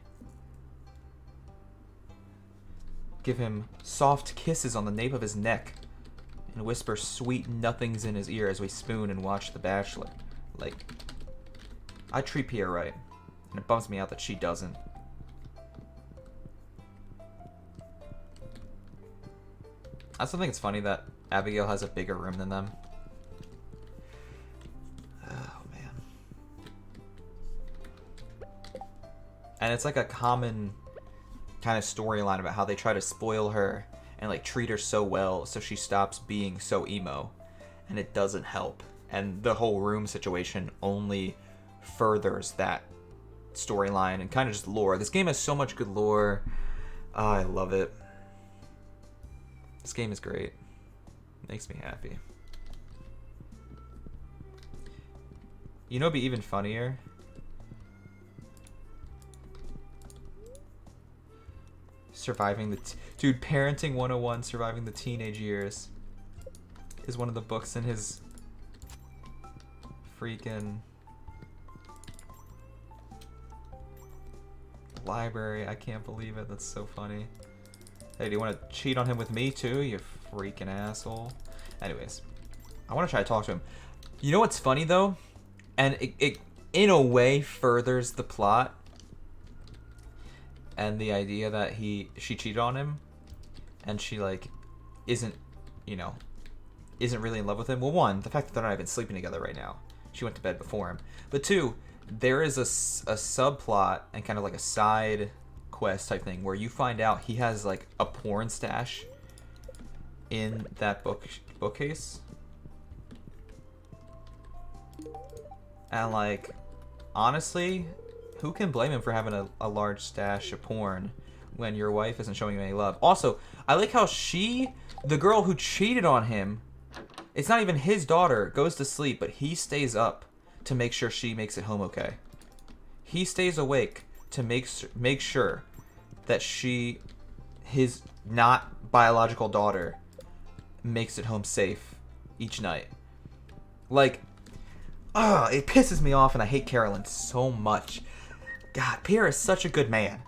Give him soft kisses on the nape of his neck. And whisper sweet nothings in his ear as we spoon and watch The Bachelor. Like, I treat Pierre right. And it bums me out that she doesn't. I also think it's funny that Abigail has a bigger room than them. Oh, man. And it's like a common kind of storyline about how they try to spoil her and like treat her so well so she stops being so emo. And it doesn't help. And the whole room situation only furthers that storyline and kind of just lore. This game has so much good lore. Oh, I love it. This game is great. Makes me happy. You know, it'd be even funnier. Surviving the... Dude, Parenting 101, Surviving the Teenage Years is one of the books in his freaking library. I can't believe it. That's so funny. Hey, do you want to cheat on him with me too, you freaking asshole? Anyways, I want to try to talk to him. You know what's funny though? And it in a way furthers the plot and the idea that she cheated on him and she like isn't, you know, isn't really in love with him. Well, one, the fact that they're not even sleeping together right now. She went to bed before him. But two, there is a subplot and kind of like a side quest type thing where you find out he has like a porn stash in that bookcase. And like, honestly, who can blame him for having a large stash of porn when your wife isn't showing you any love? Also, I like how the girl who cheated on him, it's not even his daughter, goes to sleep, but he stays up to make sure she makes it home okay. He stays awake to make sure that his not biological daughter, makes it home safe each night. Like, it pisses me off and I hate Carolyn so much. God, Pierre is such a good man.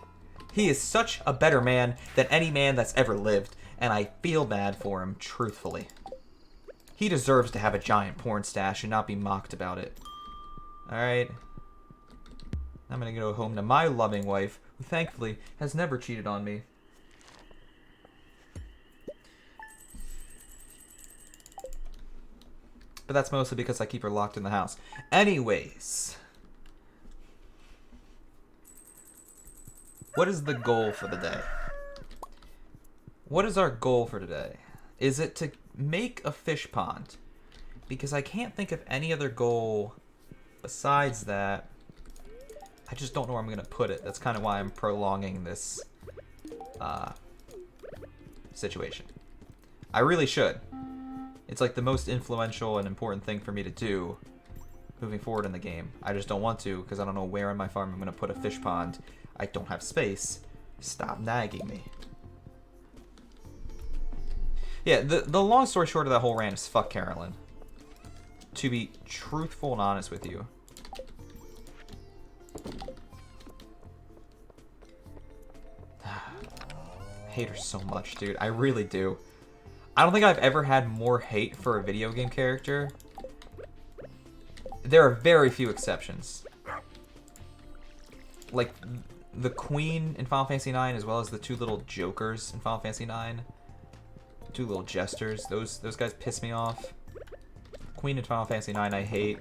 He is such a better man than any man that's ever lived, and I feel bad for him, truthfully. He deserves to have a giant porn stash and not be mocked about it. Alright. I'm gonna go home to my loving wife, who thankfully has never cheated on me. But that's mostly because I keep her locked in the house. Anyways. What is the goal for the day? What is our goal for today? Is it to make a fish pond? Because I can't think of any other goal besides that. I just don't know where I'm going to put it. That's kind of why I'm prolonging this situation. I really should. It's like the most influential and important thing for me to do moving forward in the game. I just don't want to because I don't know where on my farm I'm going to put a fish pond. I don't have space. Stop nagging me. Yeah, the long story short of that whole rant is fuck Carolyn. To be truthful and honest with you. Hate her so much, dude. I really do. I don't think I've ever had more hate for a video game character. There are very few exceptions. Like, the Queen in Final Fantasy IX, as well as the two little jokers in Final Fantasy IX. Two little jesters. Those guys piss me off. Queen in Final Fantasy IX I hate.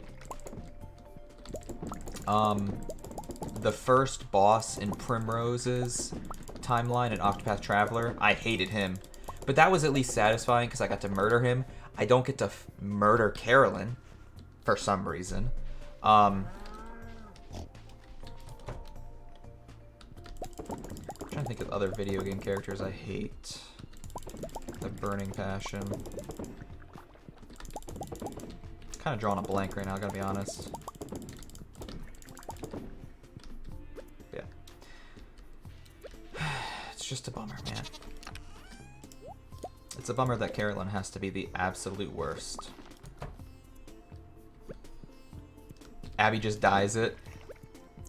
The first boss in Primrose's timeline in Octopath Traveler, I hated him. But that was at least satisfying because I got to murder him. I don't get to murder Carolyn for some reason. I'm trying to think of other video game characters I hate. The Burning Passion. Kind of drawing a blank right now, I gotta be honest. Yeah. It's just a bummer, man. It's a bummer that Carolyn has to be the absolute worst. Abby just dies it.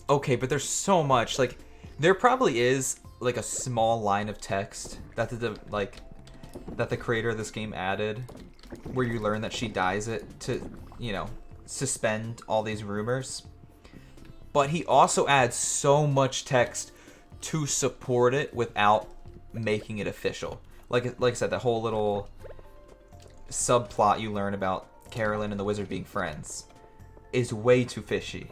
Okay, but there's so much. Like, there probably is like a small line of text that the creator of this game added, where you learn that she dies it to, you know, suspend all these rumors. But he also adds so much text to support it without making it official. Like I said, that whole little subplot you learn about Carolyn and the wizard being friends is way too fishy.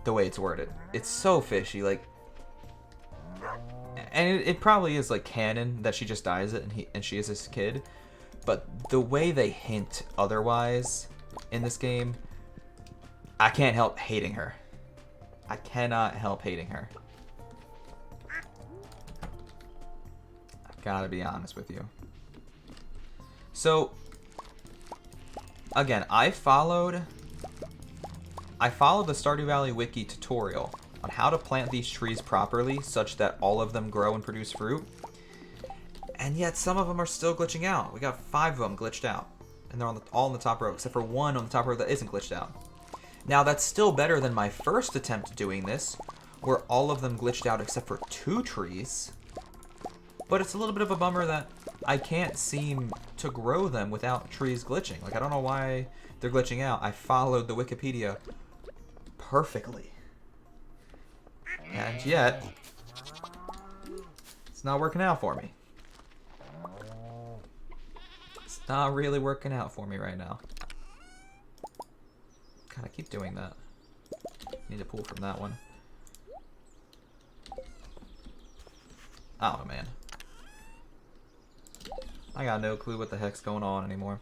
The way it's worded, it's so fishy. Like, and it probably is like canon that she just dies it and she is his kid. But the way they hint otherwise in this game, I can't help hating her. I cannot help hating her. I've got to be honest with you. So, again, I followed the Stardew Valley wiki tutorial on how to plant these trees properly such that all of them grow and produce fruit. And yet some of them are still glitching out. We got 5 of them glitched out. And they're all on the top row, except for one on the top row that isn't glitched out. Now that's still better than my first attempt doing this, where all of them glitched out except for 2 trees. But it's a little bit of a bummer that I can't seem to grow them without trees glitching. Like, I don't know why they're glitching out. I followed the Wikipedia perfectly. And yet, it's not working out for me. It's not really working out for me right now. God, I keep doing that. Need to pull from that one. Oh, man. I got no clue what the heck's going on anymore.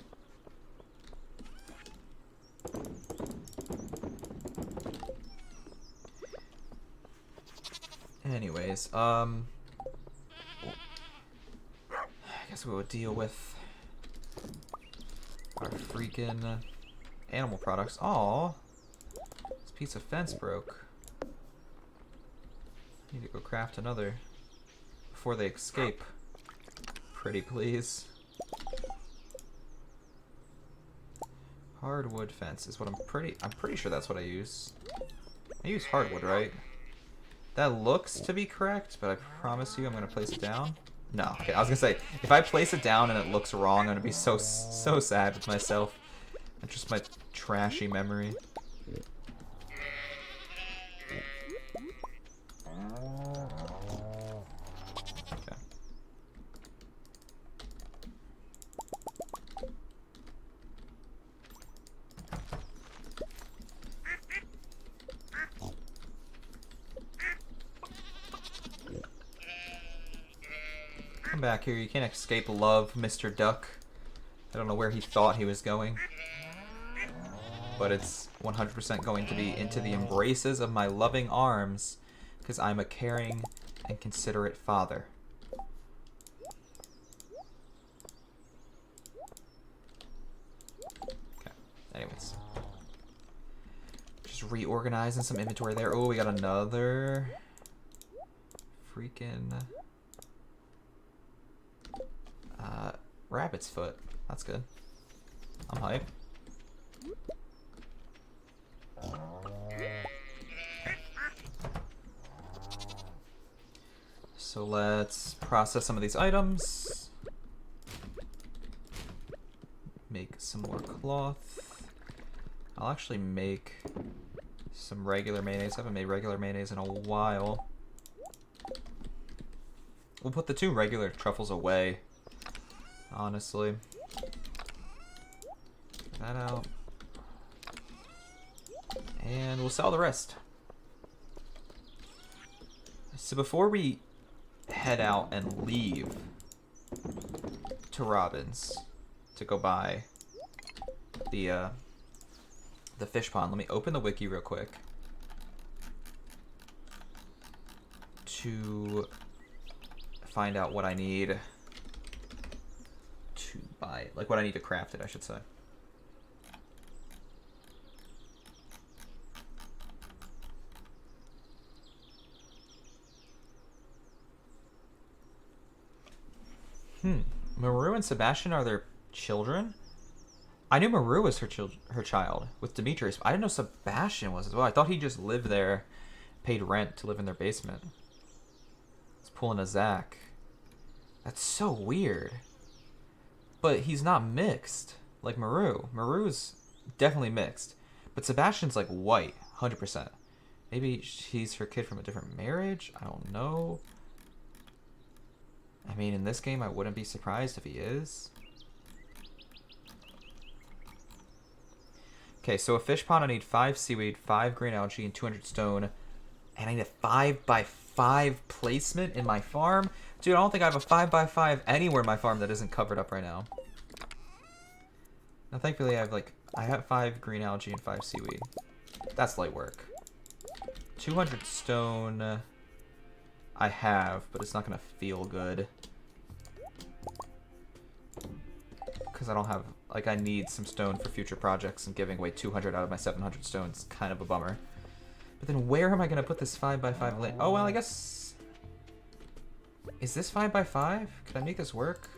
Anyways, I guess we would deal with our freaking animal products. Aw, this piece of fence broke. I need to go craft another before they escape. Pretty please. Hardwood fence is what I'm pretty sure that's what I use. I use hardwood, right? That looks to be correct, but I promise you I'm gonna place it down. No, okay, I was gonna say, if I place it down and it looks wrong, I'm gonna be so sad with myself. That's just my trashy memory. Okay. Come back here, you can't escape love, Mr. Duck. I don't know where he thought he was going, but it's 100% going to be into the embraces of my loving arms, because I'm a caring and considerate father. Okay, anyways. Just reorganizing some inventory there. Oh, we got another freaking rabbit's foot. That's good. I'm hype. Okay. So let's process some of these items. Make some more cloth. I'll actually make some regular mayonnaise. I haven't made regular mayonnaise in a while. We'll put the 2 regular truffles away, honestly. Get that out. And we'll sell the rest. So before we head out and leave to Robin's to go buy the fish pond, let me open the wiki real quick to find out what I need to buy it. Like what I need to craft it, I should say. Maru and Sebastian are their children? I knew Maru was her child with Demetrius, but I didn't know Sebastian was as well. I thought he just lived there, paid rent to live in their basement. He's pulling a Zach. That's so weird. But he's not mixed like Maru. Maru's definitely mixed. But Sebastian's like white, 100%. Maybe she's her kid from a different marriage? I don't know. I mean, in this game, I wouldn't be surprised if he is. Okay, so a fish pond, I need 5 seaweed, 5 green algae, and 200 stone. And I need a 5x5 placement in my farm? Dude, I don't think I have a 5x5 anywhere in my farm that isn't covered up right now. Now, thankfully, I have 5 green algae and 5 seaweed. That's light work. 200 stone I have, but it's not going to feel good. Because I don't have, I need some stone for future projects, and giving away 200 out of my 700 stone is kind of a bummer. But then where am I going to put this 5x5 land? Oh, well, I guess... Is this 5x5? Could I make this work?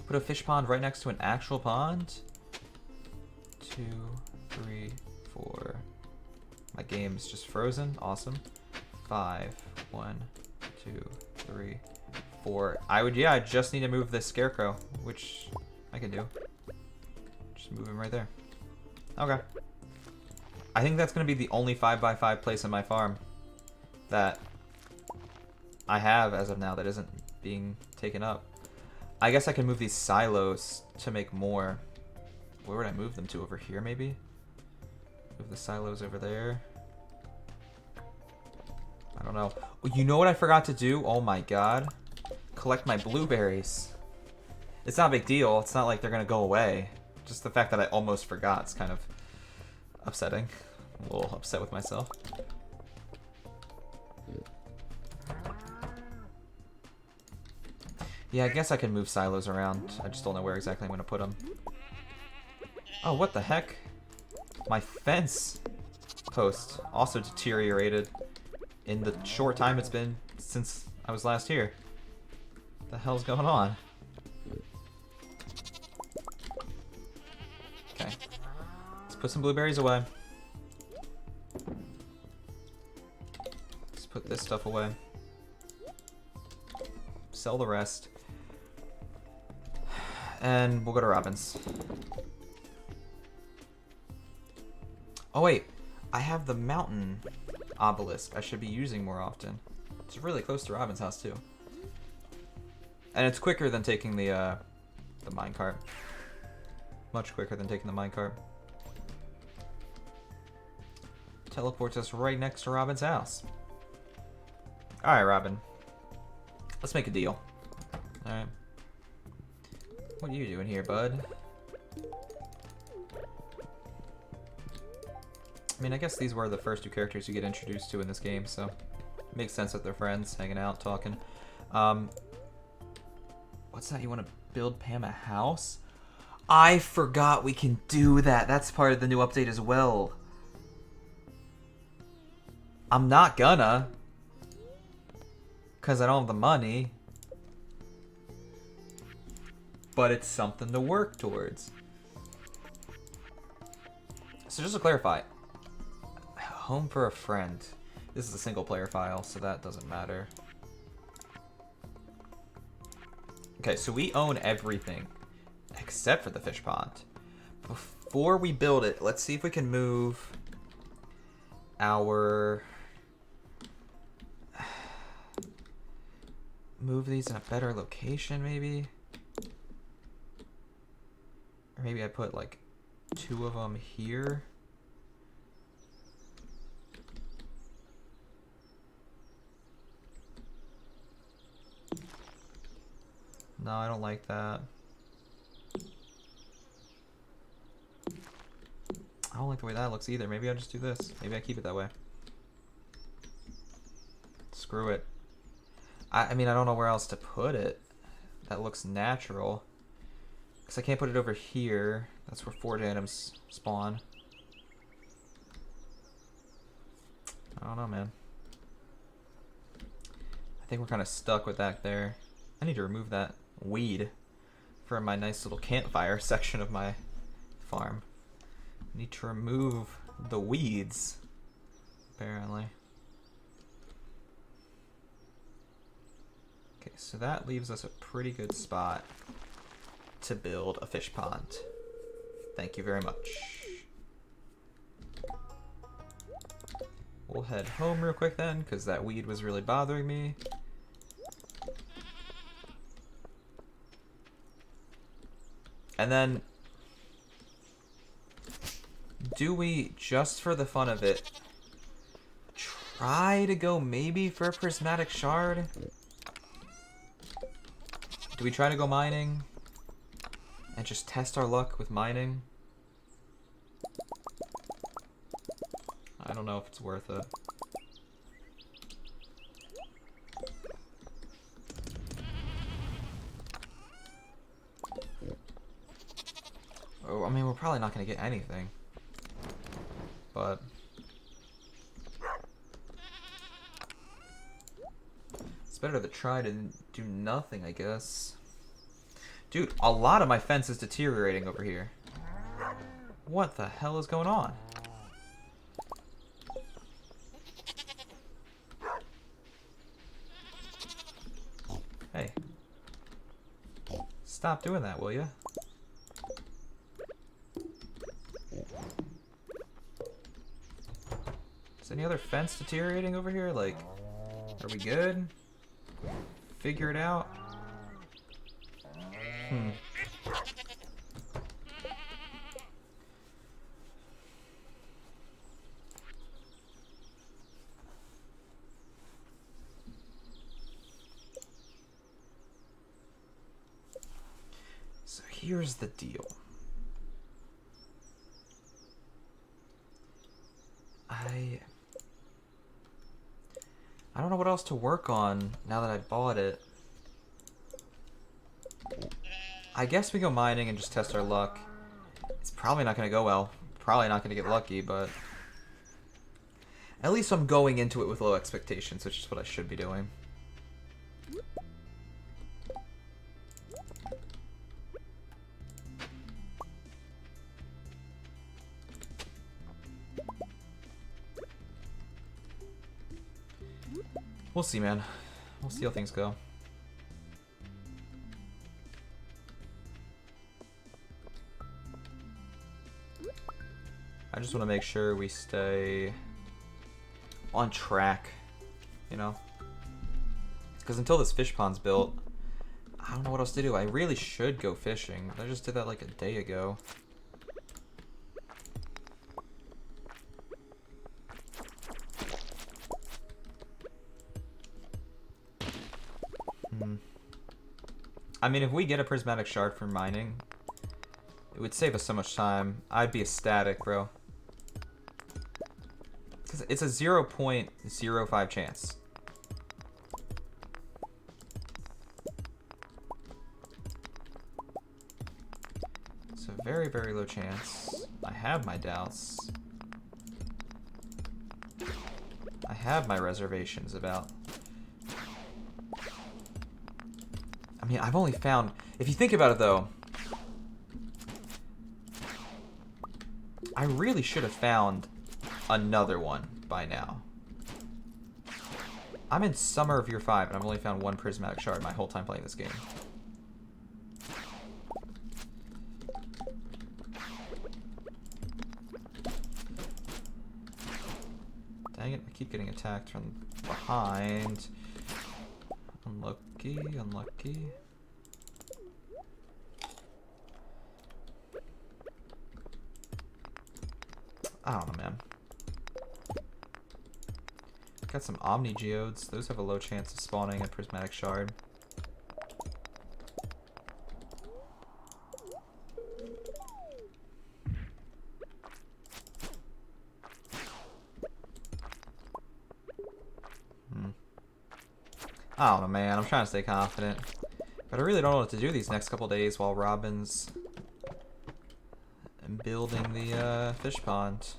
Put a fish pond right next to an actual pond? 2, 3, 4. My game's just frozen. Awesome. 5, 1, 2, 3, 4. I just need to move this scarecrow, which I can do. Just move him right there. Okay. I think that's going to be the only 5x5 place in my farm that I have as of now that isn't being taken up. I guess I can move these silos to make more. Where would I move them to? Over here, maybe? Move the silos over there. I don't know. Oh, you know what I forgot to do? Oh my god. Collect my blueberries. It's not a big deal. It's not like they're going to go away. Just the fact that I almost forgot is kind of upsetting. I'm a little upset with myself. Yeah, I guess I can move silos around. I just don't know where exactly I'm going to put them. Oh, what the heck? My fence post also deteriorated in the short time it's been since I was last here. What the hell's going on? Okay. Let's put some blueberries away. Let's put this stuff away. Sell the rest. And we'll go to Robin's. Oh wait, I have the mountain obelisk I should be using more often. It's really close to Robin's house too. And it's quicker than taking the minecart. Much quicker than taking the minecart. Teleports us right next to Robin's house. Alright, Robin. Let's make a deal. Alright. What are you doing here, bud? I mean, I guess these were the first 2 characters you get introduced to in this game, so it makes sense that they're friends, hanging out, talking. What's that? You want to build Pam a house? I forgot we can do that. That's part of the new update as well. I'm not gonna, because I don't have the money. But it's something to work towards. So just to clarify, home for a friend. This is a single player file, so that doesn't matter. Okay, so we own everything except for the fish pond. Before we build it, let's see if we can move our... Move these in a better location, maybe? Or maybe I put like 2 of them here. No, I don't like that. I don't like the way that looks either. Maybe I'll just do this. Maybe I keep it that way. Screw it. I mean, I don't know where else to put it. That looks natural. Because I can't put it over here. That's where forge items spawn. I don't know, man. I think we're kind of stuck with that there. I need to remove that weed from my nice little campfire section of my farm. I need to remove the weeds, apparently. Okay, so that leaves us a pretty good spot to build a fish pond. Thank you very much. We'll head home real quick then, because that weed was really bothering me. And then, do we, just for the fun of it, try to go maybe for a prismatic shard? Do we try to go mining and just test our luck with mining? I don't know if it's worth it. Oh, I mean, we're probably not going to get anything. But it's better to try to do nothing, I guess. Dude, a lot of my fence is deteriorating over here. What the hell is going on? Hey. Stop doing that, will ya? Is any other fence deteriorating over here? Like, are we good? Figure it out? So here's the deal. I don't know what else to work on now that I bought it. I guess we go mining and just test our luck. It's probably not going to go well. Probably not going to get lucky, but at least I'm going into it with low expectations, which is what I should be doing. We'll see, man. We'll see how things go. I just want to make sure we stay on track, you know? Because until this fish pond's built, I don't know what else to do. I really should go fishing. I just did that like a day ago. I mean, if we get a prismatic shard for mining, it would save us so much time. I'd be ecstatic, bro. Because it's a 0.05 chance. It's a very, very low chance. I have my doubts. I have my reservations about... I mean, I've only found... If you think about it, though, I really should have found another one by now. I'm in summer of year 5, and I've only found one prismatic shard my whole time playing this game. Dang it, I keep getting attacked from behind. Unlucky, unlucky. I don't know, man. Got some Omni Geodes. Those have a low chance of spawning a prismatic shard. I don't know, man. I'm trying to stay confident. But I really don't know what to do these next couple days while Robin's building the fish pond.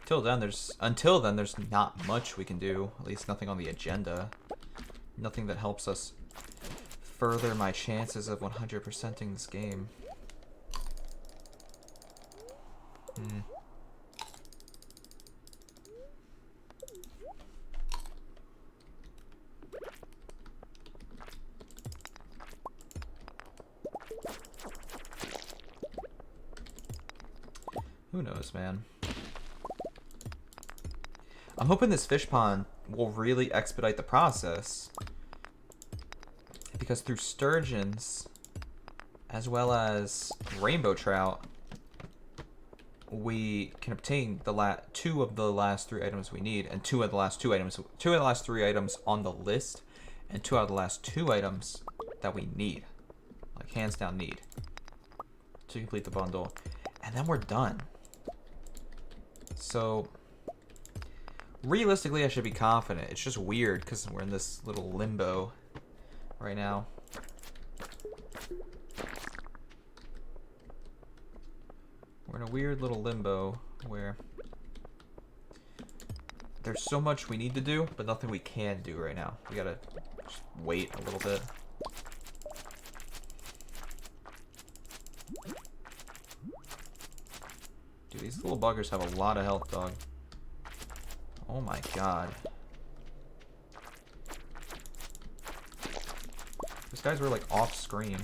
Until then, there's not much we can do. At least nothing on the agenda. Nothing that helps us further my chances of 100%ing this game. Who knows, man? I'm hoping this fish pond will really expedite the process, because through sturgeons as well as rainbow trout, we can obtain the two of the last 3 items we need, and two of the last 3 items on the list, and 2 out of the last 2 items that we need, like hands down need, to complete the bundle, and then we're done. So realistically, I should be confident. It's just weird because we're in this little limbo right now. We're in a weird little limbo where there's so much we need to do, but nothing we can do right now. We gotta just wait a little bit. Dude, these little buggers have a lot of health, dog. Oh my god. These guys were like off screen.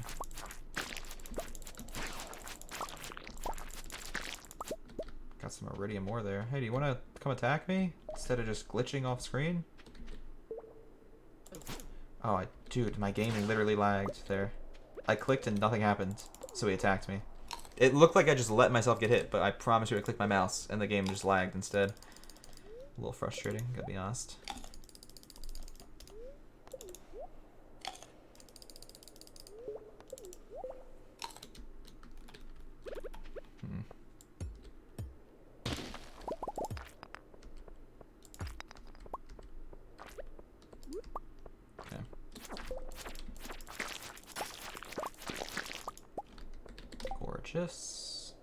Got some iridium ore there. Hey, do you want to come attack me instead of just glitching off screen? Oh, dude, my game literally lagged there. I clicked and nothing happened, so he attacked me. It looked like I just let myself get hit, but I promise you I clicked my mouse and the game just lagged instead. A little frustrating, gotta be honest. Okay. Gorgeous.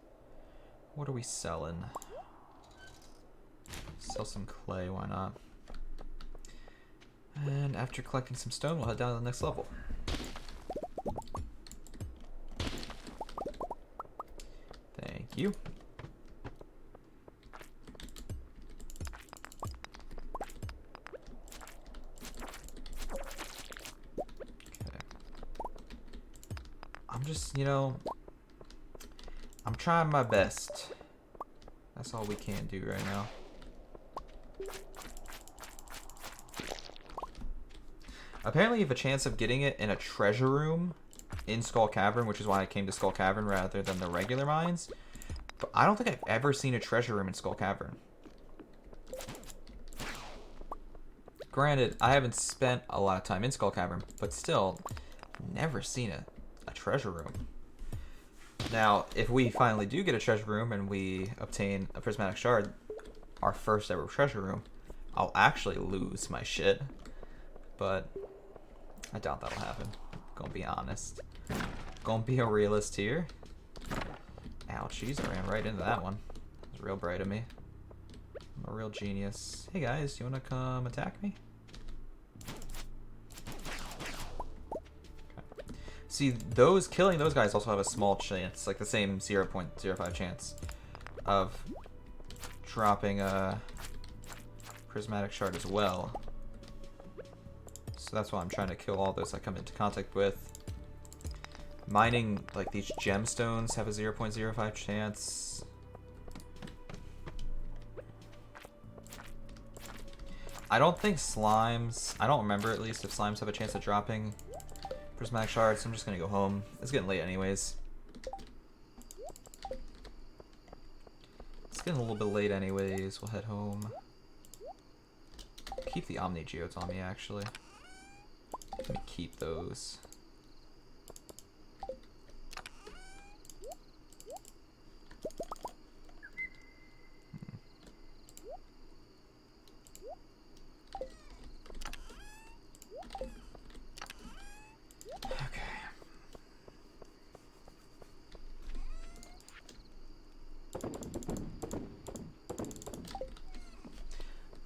What are we selling? Sell some clay, why not? And after collecting some stone, we'll head down to the next level. Thank you. Okay. I'm just, I'm trying my best. That's all we can do right now. Apparently you have a chance of getting it in a treasure room in Skull Cavern, which is why I came to Skull Cavern rather than the regular mines. But I don't think I've ever seen a treasure room in Skull Cavern. Granted, I haven't spent a lot of time in Skull Cavern, but still, never seen a treasure room. Now, if we finally do get a treasure room and we obtain a prismatic shard, our first ever treasure room, I'll actually lose my shit. But I doubt that'll happen. Gonna be honest. Gonna be a realist here. Ouchies, I ran right into that one. It was real bright of me. I'm a real genius. Hey guys, you wanna come attack me? Okay. See, killing those guys also have a small chance, like the same 0.05 chance of dropping a prismatic shard as well. So that's why I'm trying to kill all those I come into contact with. Mining, like these gemstones, have a 0.05 chance. I don't think slimes, I don't remember at least if slimes have a chance of dropping prismatic shards, so I'm just gonna go home. It's getting late anyways. It's getting a little bit late anyways, we'll head home. Keep the Omni Geodes on me actually. Let me keep those. Okay.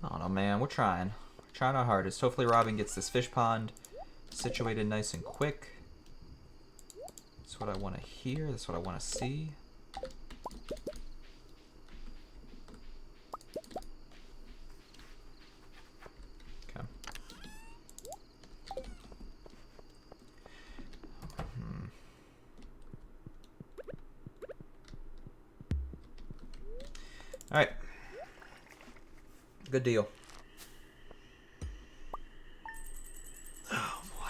I don't know, man. We're trying. We're trying our hardest. Hopefully Robin gets this fish pond situated nice and quick. what I want to hear. This is what I want to see. Okay. All right. Good deal. Oh boy.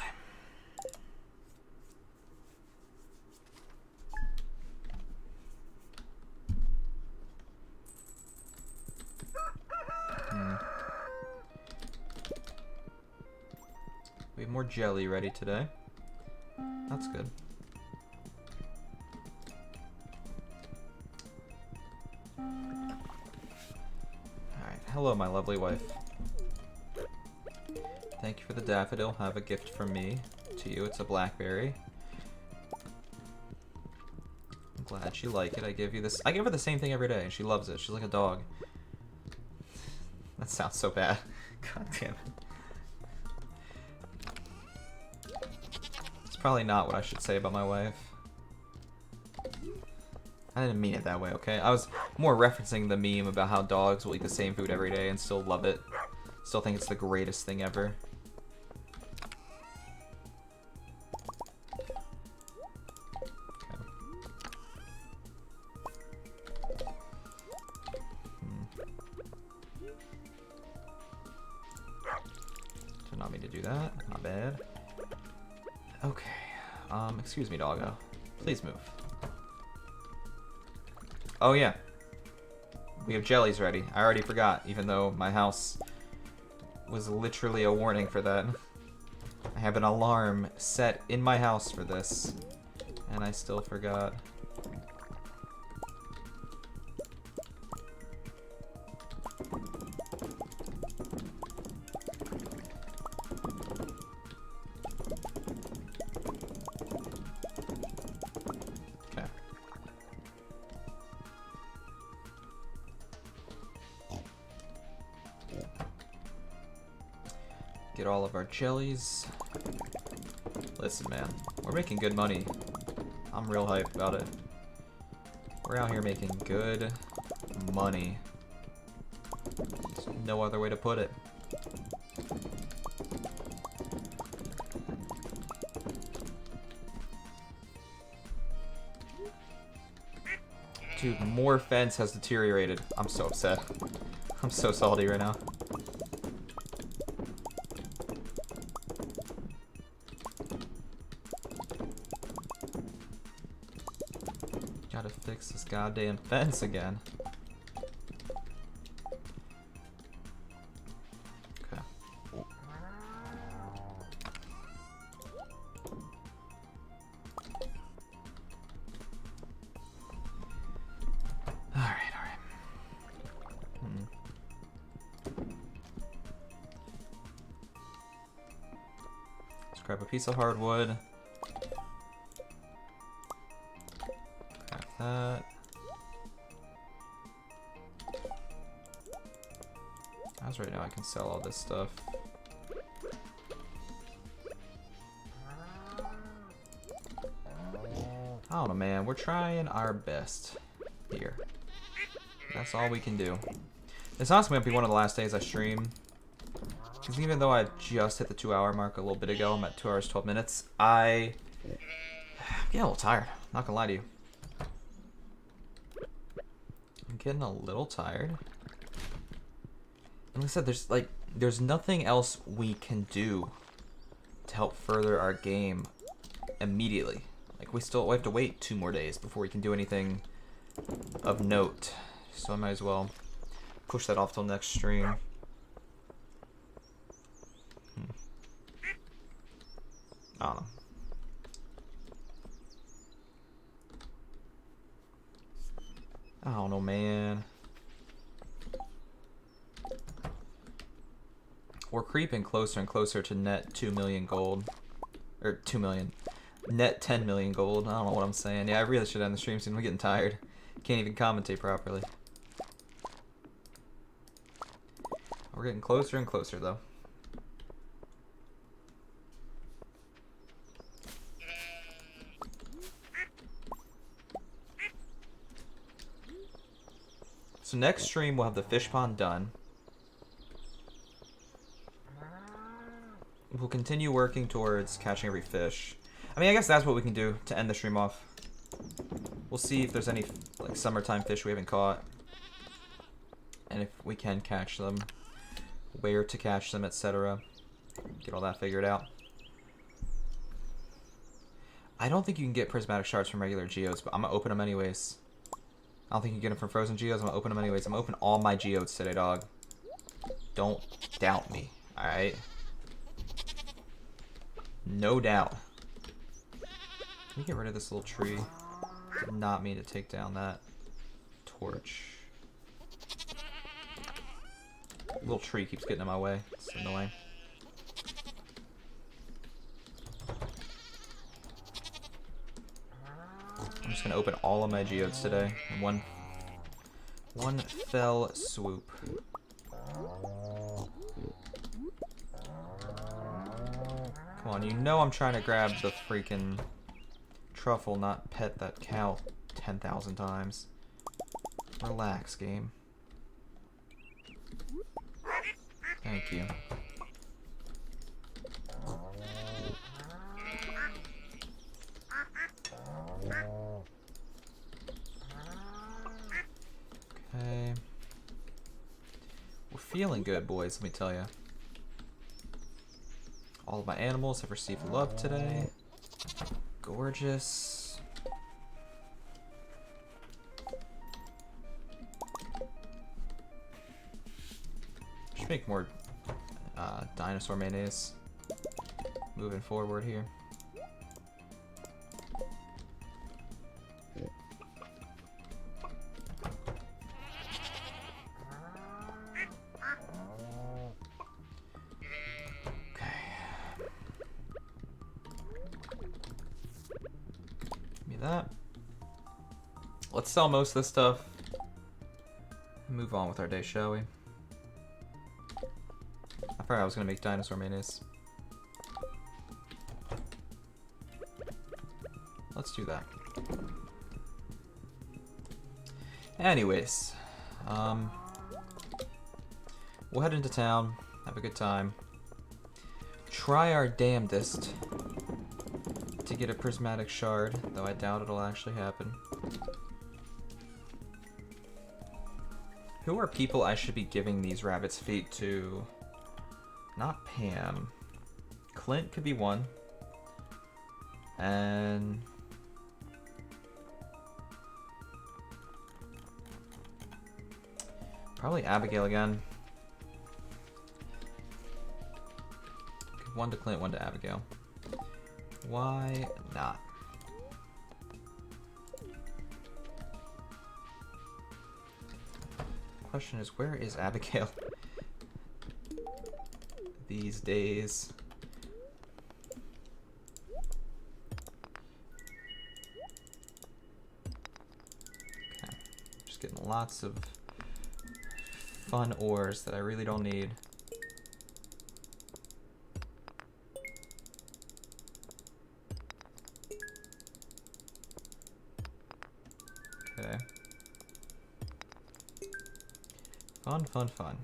We have more jelly ready today. That's good. Alright, hello my lovely wife. Thank you for the daffodil. Have a gift from me to you. It's a blackberry. I'm glad you like it. I give you this. I give her the same thing every day and she loves it. She's like a dog. That sounds so bad. God damn it. It's probably not what I should say about my wife. I didn't mean it that way, okay? I was more referencing the meme about how dogs will eat the same food every day and still love it. Still think it's the greatest thing ever. Did not mean to do that. Not bad. Okay. Excuse me, doggo. Please move. Oh yeah. We have jellies ready. I already forgot, even though my house was literally a warning for that. I have an alarm set in my house for this, and I still forgot. Get all of our jellies. Listen, man, we're making good money. I'm real hyped about it. We're out here making good money. There's no other way to put it. Dude, more fence has deteriorated. I'm so upset. I'm so salty right now. Gotta fix this goddamn fence again. Okay. Alright. Let's grab a piece of hardwood. That. As right now I can sell all this stuff. I don't know, man. We're trying our best here. That's all we can do. This honestly might be one of the last days I stream. Because even though I just hit the 2-hour mark a little bit ago, I'm at 2 hours 12 minutes. I'm getting a little tired. Not gonna lie to you. I'm getting a little tired. And like I said, there's nothing else we can do to help further our game immediately. Like we have to wait 2 more days before we can do anything of note. So I might as well push that off till next stream. I don't know. I don't know, man. We're creeping closer and closer to net 2 million gold. Or 2 million. Net 10 million gold. I don't know what I'm saying. Yeah, I really should end the stream soon. I'm getting tired. Can't even commentate properly. We're getting closer and closer, though. So next stream we'll have the fish pond done. We'll continue working towards catching every fish. I mean, I guess that's what we can do to end the stream off. We'll see if there's any like summertime fish we haven't caught. And if we can catch them, where to catch them, etc. Get all that figured out. I don't think you can get prismatic shards from regular geodes, but I'm gonna open them anyways. I don't think you can get them from frozen geodes. I'm gonna open them anyways. I'm gonna open all my geodes today, dog. Don't doubt me, alright? No doubt. Let me get rid of this little tree. Did not mean to take down that torch. Little tree keeps getting in my way. It's annoying. I'm just gonna open all of my geodes today in one fell swoop. Come on, you know I'm trying to grab the freaking truffle, not pet that cow 10,000 times. Relax, game. Thank you. Okay. We're feeling good, boys, let me tell you. All of my animals have received love today. Gorgeous. Should make more dinosaur mayonnaise moving forward here. That. Let's sell most of this stuff and move on with our day, shall we? I thought I was gonna make dinosaur mayonnaise. Let's do that. Anyways, we'll head into town, have a good time, try our damnedest to get a prismatic shard, though I doubt it'll actually happen. Who are people I should be giving these rabbit's feet to? Not Pam. Clint could be one. And probably Abigail again. Give one to Clint, one to Abigail. Why not? Question is, where is Abigail these days? Okay, just getting lots of fun ores that I really don't need. Okay. Fun, fun, fun.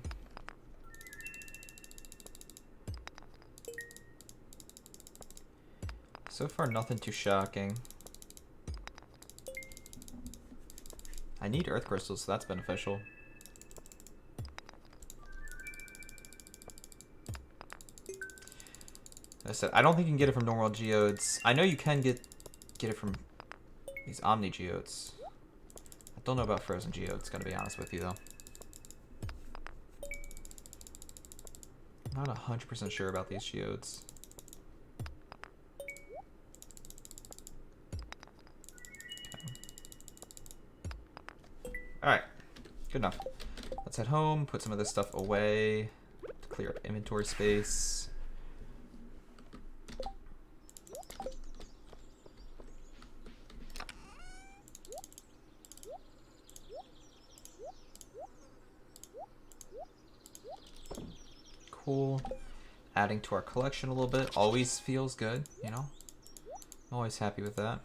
So far, nothing too shocking. I need earth crystals, so that's beneficial. As I said, I don't think you can get it from normal geodes. I know you can get it from these omni geodes. I don't know about frozen geodes, gotta be honest with you though. I'm not 100% sure about these geodes. Alright, good enough. Let's head home, put some of this stuff away to clear up inventory space. Cool. Adding to our collection a little bit always feels good, you know? I'm always happy with that.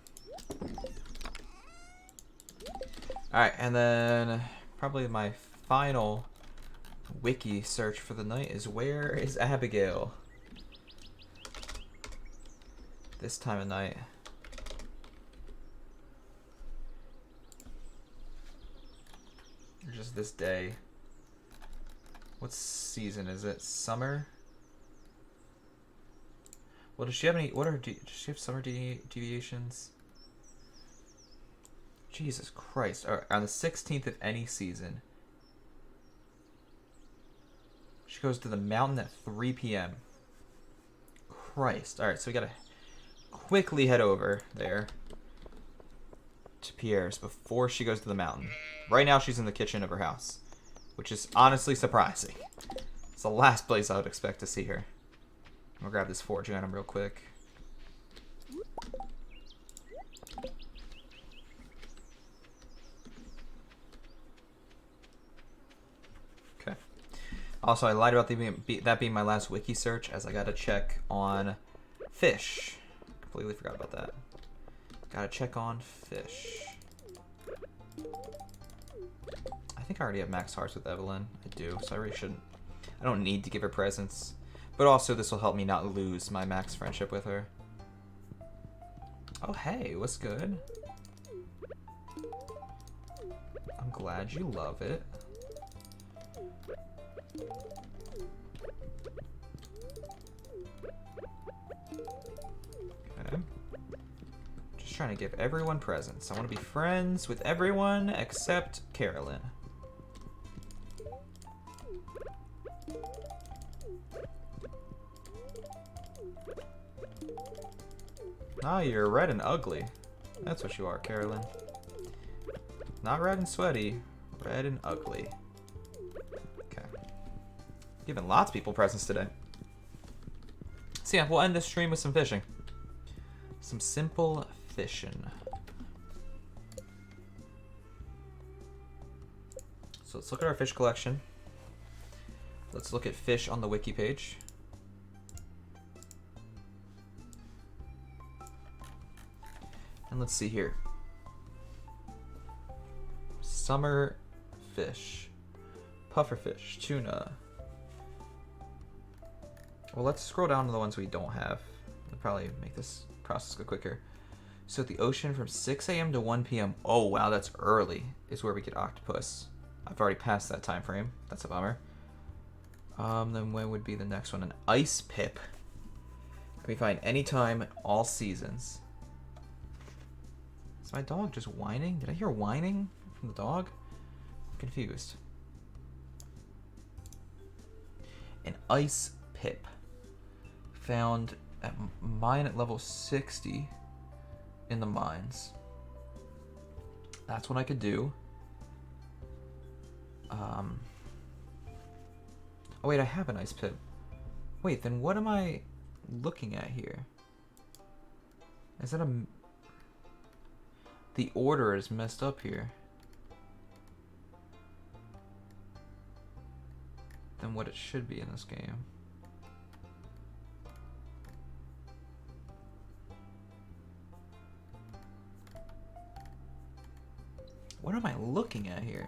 Alright, and then probably my final wiki search for the night is where is Abigail? This time of night. Or just this day. What season is it? Summer? Well, does she have any? Does she have summer deviations? Jesus Christ! On the 16th of any season, she goes to the mountain at 3 p.m. Christ! All right, so we gotta quickly head over there to Pierre's before she goes to the mountain. Right now, she's in the kitchen of her house, which is honestly surprising. It's the last place I would expect to see her. I'm gonna grab this foraging item real quick. Okay. Also, I lied about that being my last wiki search, as I gotta check on fish. Completely forgot about that. Gotta check on fish. I think I already have max hearts with Evelyn. I do, so I really shouldn't. I don't need to give her presents. But also, this will help me not lose my max friendship with her. Oh, hey, what's good? I'm glad you love it. Okay. Just trying to give everyone presents. I want to be friends with everyone except Carolyn. Ah, you're red and ugly. That's what you are, Carolyn. Not red and sweaty, red and ugly. Okay. Giving lots of people presents today. So yeah, we'll end this stream with some fishing. Some simple fishing. So let's look at our fish collection. Let's look at fish on the wiki page. And let's see here. Summer fish. Pufferfish. Tuna. Well, let's scroll down to the ones we don't have. It'll probably make this process go quicker. So at the ocean from 6 a.m. to 1 p.m. Oh, wow, that's early. Is where we get octopus. I've already passed that time frame. That's a bummer. Then when would be the next one? An ice pip. Can we find any time, all seasons? Is my dog just whining? Did I hear whining from the dog? I'm confused. An ice pip. Found at mine at level 60 in the mines. That's what I could do. Oh wait, I have an ice pip. Wait, then what am I looking at here? Is that a... The order is messed up here. Than what it should be in this game. What am I looking at here?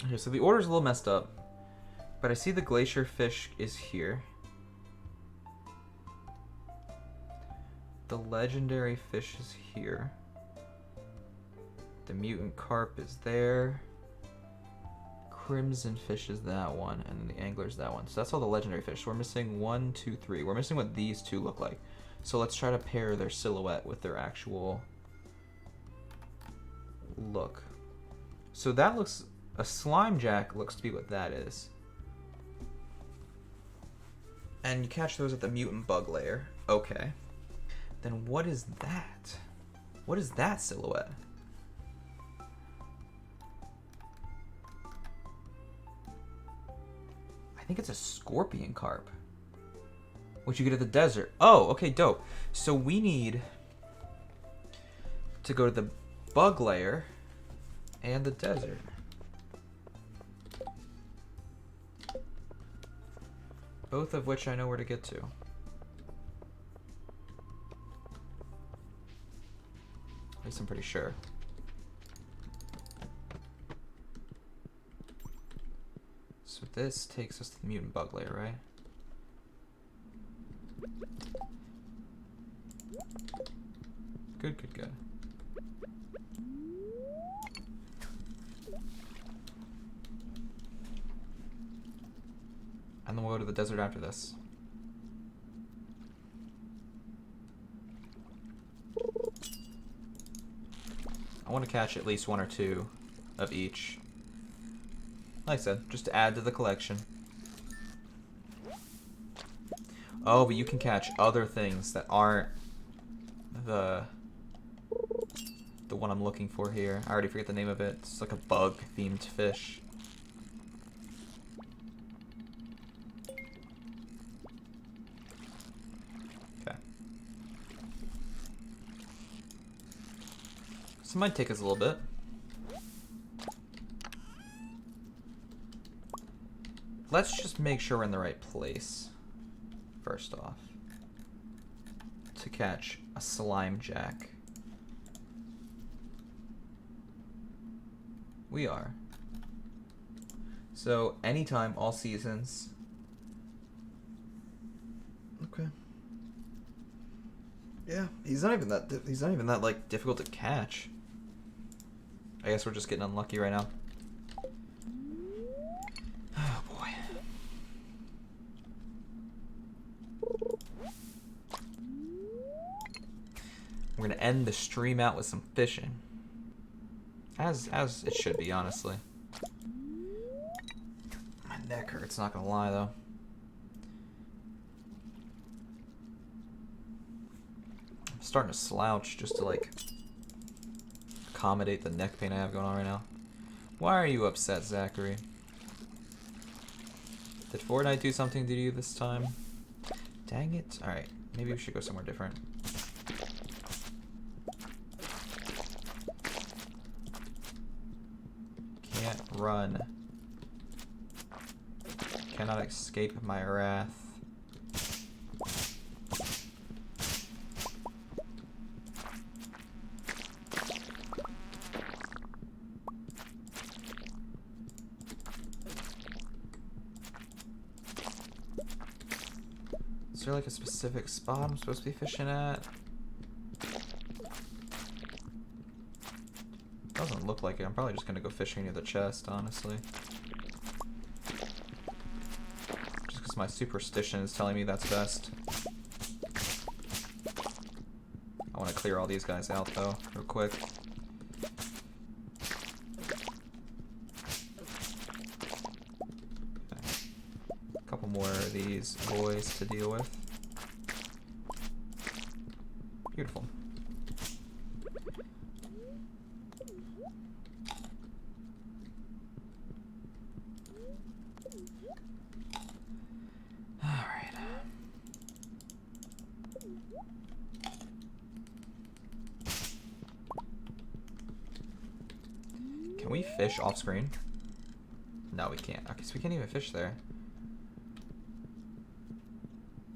Okay, so the order's a little messed up, but I see the glacier fish is here. The legendary fish is here. The mutant carp is there. Crimson fish is that one, and then the angler's that one. So that's all the legendary fish. So we're missing 1, 2, 3. We're missing what these two look like. So let's try to pair their silhouette with their actual look. So that looks... A slime jack looks to be what that is. And you catch those at the mutant bug layer. Okay. Then what is that? What is that silhouette? I think it's a scorpion carp, which you get at the desert. Oh, okay, dope. So we need to go to the bug layer and the desert. Both of which I know where to get to. At least I'm pretty sure. So this takes us to the mutant bug layer, right? Good, good, good. And then we'll go to the desert after this. I want to catch at least 1 or 2 of each. Like I said, just to add to the collection. Oh, but you can catch other things that aren't the one I'm looking for here. I already forget the name of it. It's like a bug-themed fish. Okay. This might take us a little bit. Let's just make sure we're in the right place, first off, to catch a slime jack. We are. So anytime, all seasons. Okay. Yeah, he's not even that like difficult to catch. I guess we're just getting unlucky right now. Oh boy. We're gonna end the stream out with some fishing. As it should be, honestly. My neck hurts, not gonna lie though. I'm starting to slouch just to like accommodate the neck pain I have going on right now. Why are you upset, Zachary? Did Fortnite do something to you this time? Dang it. Alright, maybe we should go somewhere different. Can't run. Cannot escape my wrath. Is there like a specific spot I'm supposed to be fishing at? Doesn't look like it. I'm probably just gonna go fishing near the chest, honestly. Just because my superstition is telling me that's best. I want to clear all these guys out though, real quick. A couple more of these boys to deal with. Beautiful. Alright. Can we fish off screen? No, we can't. Okay, so we can't even fish there.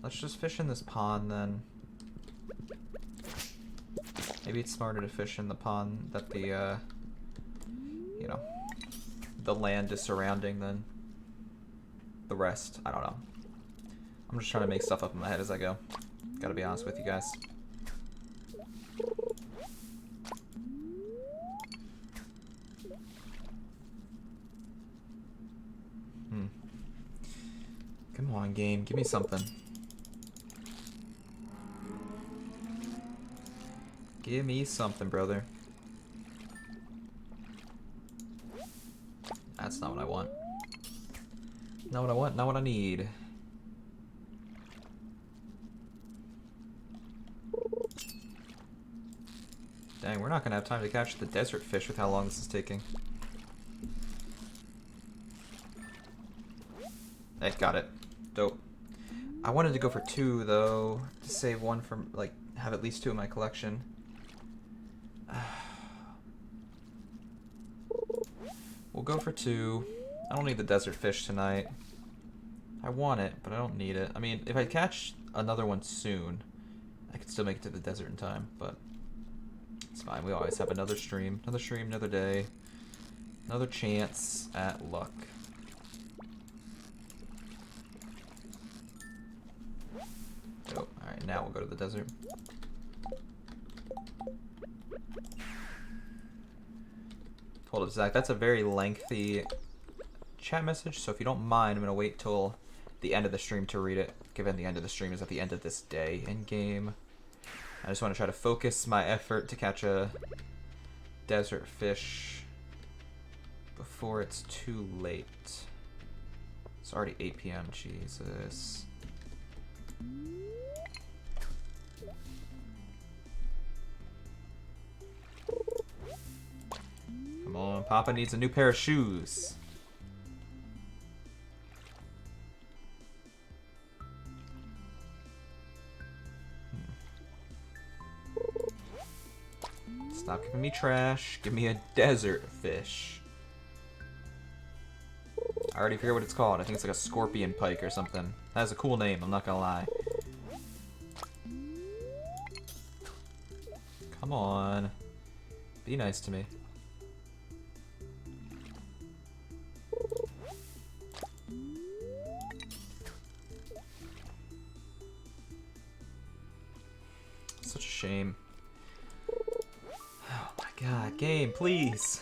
Let's just fish in this pond then. Maybe it's smarter to fish in the pond that the, you know, the land is surrounding than the rest. I don't know. I'm just trying to make stuff up in my head as I go. Gotta be honest with you guys. Come on, game. Give me something. Give me something, brother. That's not what I want. Not what I want, not what I need. Dang, we're not gonna have time to catch the desert fish with how long this is taking. Hey, got it. Dope. I wanted to go for 2 though, to save 1 from, like, have at least 2 in my collection. We'll go for 2. I don't need the desert fish tonight. I want it, but I don't need it. I mean, if I catch another one soon, I can still make it to the desert in time, but it's fine. We always have another stream, another day, another chance at luck. Oh, alright, now we'll go to the desert. Hold up, Zach, that's a very lengthy chat message, so if you don't mind, I'm going to wait till the end of the stream to read it, given the end of the stream is at the end of this day in game. I just want to try to focus my effort to catch a desert fish before it's too late. It's already 8 p.m. Jesus. Come on, Papa needs a new pair of shoes. Stop giving me trash. Give me a desert fish. I already forget what it's called. I think it's like a scorpion pike or something. That has a cool name, I'm not gonna lie. Come on. Be nice to me. Such a shame. Oh my god, game, please.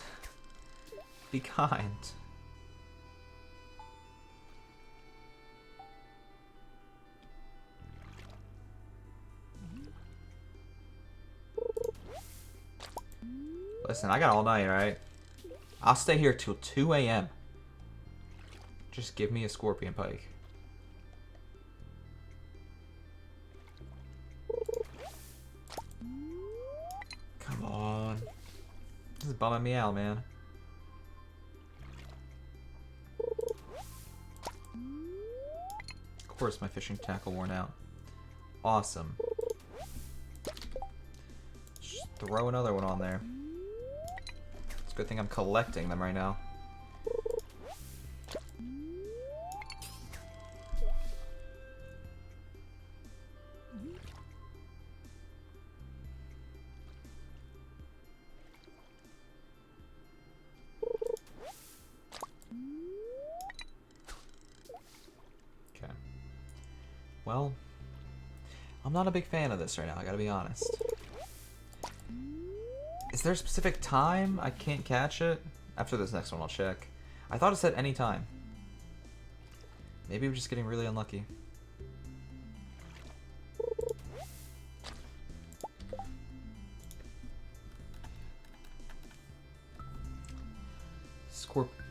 Be kind. Listen, I got all night, alright? I'll stay here till 2 a.m. Just give me a scorpion pike. Come on. This is bumming me out, man. Of course my fishing tackle worn out. Awesome. Just throw another one on there. It's a good thing I'm collecting them right now. Okay. Well, I'm not a big fan of this right now, I gotta be honest. Is there a specific time I can't catch it? After this next one, I'll check. I thought it said any time. Maybe we're just getting really unlucky.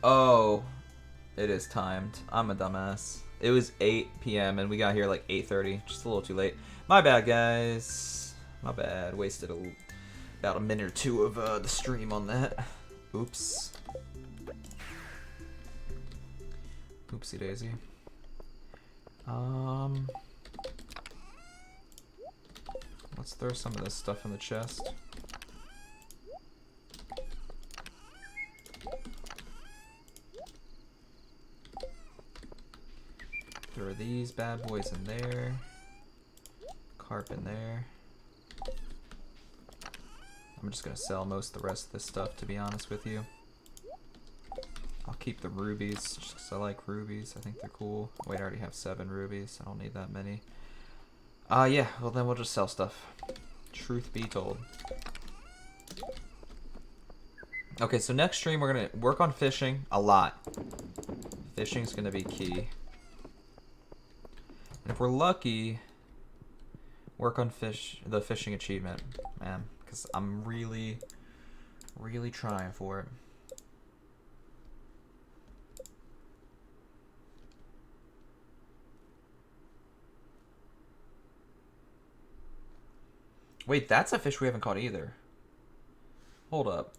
Oh, it is timed. I'm a dumbass. It was 8 p.m. and we got here like 8:30. Just a little too late. My bad, guys. My bad. Wasted about a minute or two of the stream on that. Oops. Oopsie daisy. Let's throw some of this stuff in the chest. Throw these bad boys in there. Carp in there. I'm just gonna sell most of the rest of this stuff, to be honest with you. I'll keep the rubies, just because I like rubies. I think they're cool. Wait, I already have 7 rubies. I don't need that many. Yeah, well then we'll just sell stuff. Truth be told. Okay, so next stream we're gonna work on fishing a lot. Fishing's gonna be key. And if we're lucky, work on the fishing achievement, man. Because I'm really trying for it. Wait, that's a fish we haven't caught either. Hold up.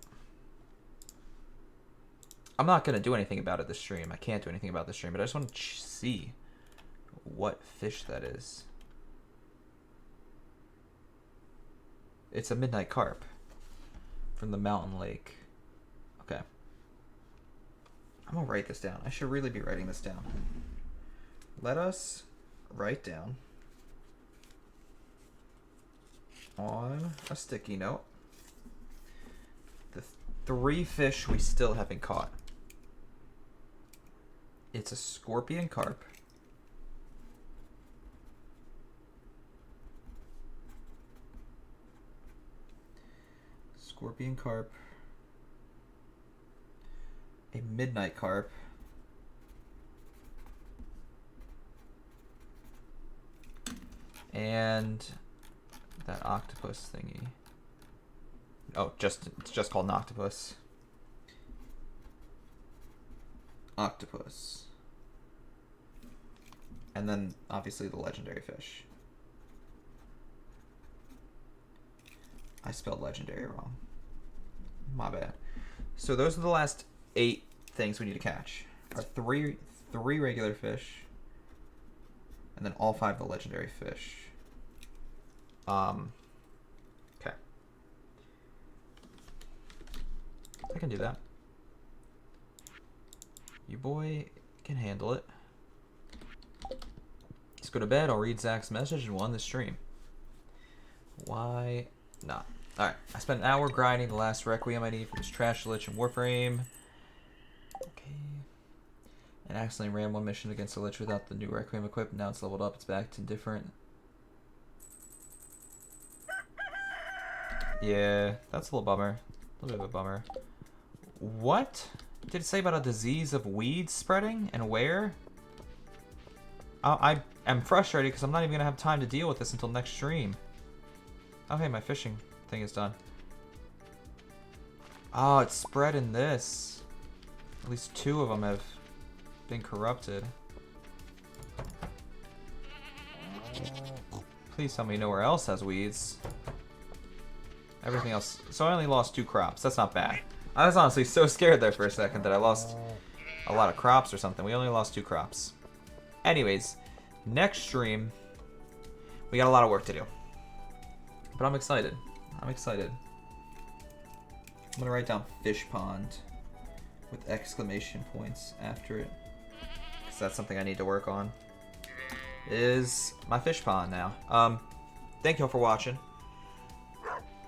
I'm not going to do anything about it this stream. I can't do anything about this stream, but I just want to see what fish that is. It's a midnight carp from the mountain lake. Okay. I'm going to write this down. I should really be writing this down. let us write down on a sticky note the 3 fish we still haven't caught. It's a scorpion carp, a midnight carp, and that octopus thingy. Oh, it's just called an octopus. Octopus. And then obviously the legendary fish. I spelled legendary wrong. My bad. So those are the last 8 things we need to catch. Our three regular fish, and then all 5 of the legendary fish. Okay. I can do that. You boy can handle it. Let's go to bed. I'll read Zach's message and we'll end the stream. Why not? Alright, I spent an hour grinding the last Requiem I need for this Trash Lich and Warframe. Okay. And accidentally ran one mission against the Lich without the new Requiem equipped. Now it's leveled up. It's back to different. Yeah, that's a little bummer. A little bit of a bummer. What did it say about a disease of weeds spreading and where? I am frustrated because I'm not even going to have time to deal with this until next stream. Oh, hey, my fishing thing is done. Oh, it's spread in this. At least 2 of them have been corrupted. Please tell me nowhere else has weeds. Everything else. So I only lost 2 crops. That's not bad. I was honestly so scared there for a second that I lost a lot of crops or something. We only lost 2 crops. Anyways, next stream, we got a lot of work to do. But I'm excited. I'm excited. I'm going to write down fish pond with exclamation points after it. Because that's something I need to work on. Is my fish pond now. Thank you all for watching.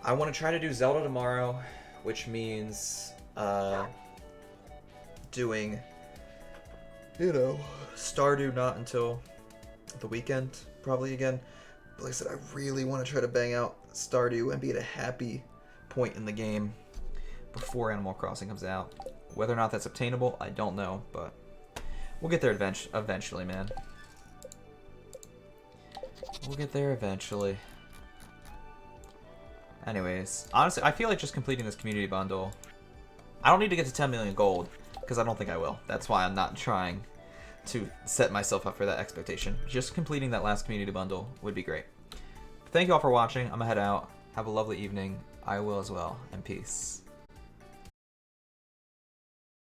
I want to try to do Zelda tomorrow, which means doing, Stardew not until the weekend, probably again. But like I said, I really want to try to bang out Stardew and be at a happy point in the game before Animal Crossing comes out. Whether or not that's obtainable, I don't know, but we'll get there eventually, man. We'll get there eventually. Anyways, honestly, I feel like just completing this community bundle. I don't need to get to 10 million gold, because I don't think I will. That's why I'm not trying to set myself up for that expectation. Just completing that last community bundle would be great. Thank you all for watching. I'm gonna head out. Have a lovely evening. I will as well, and peace.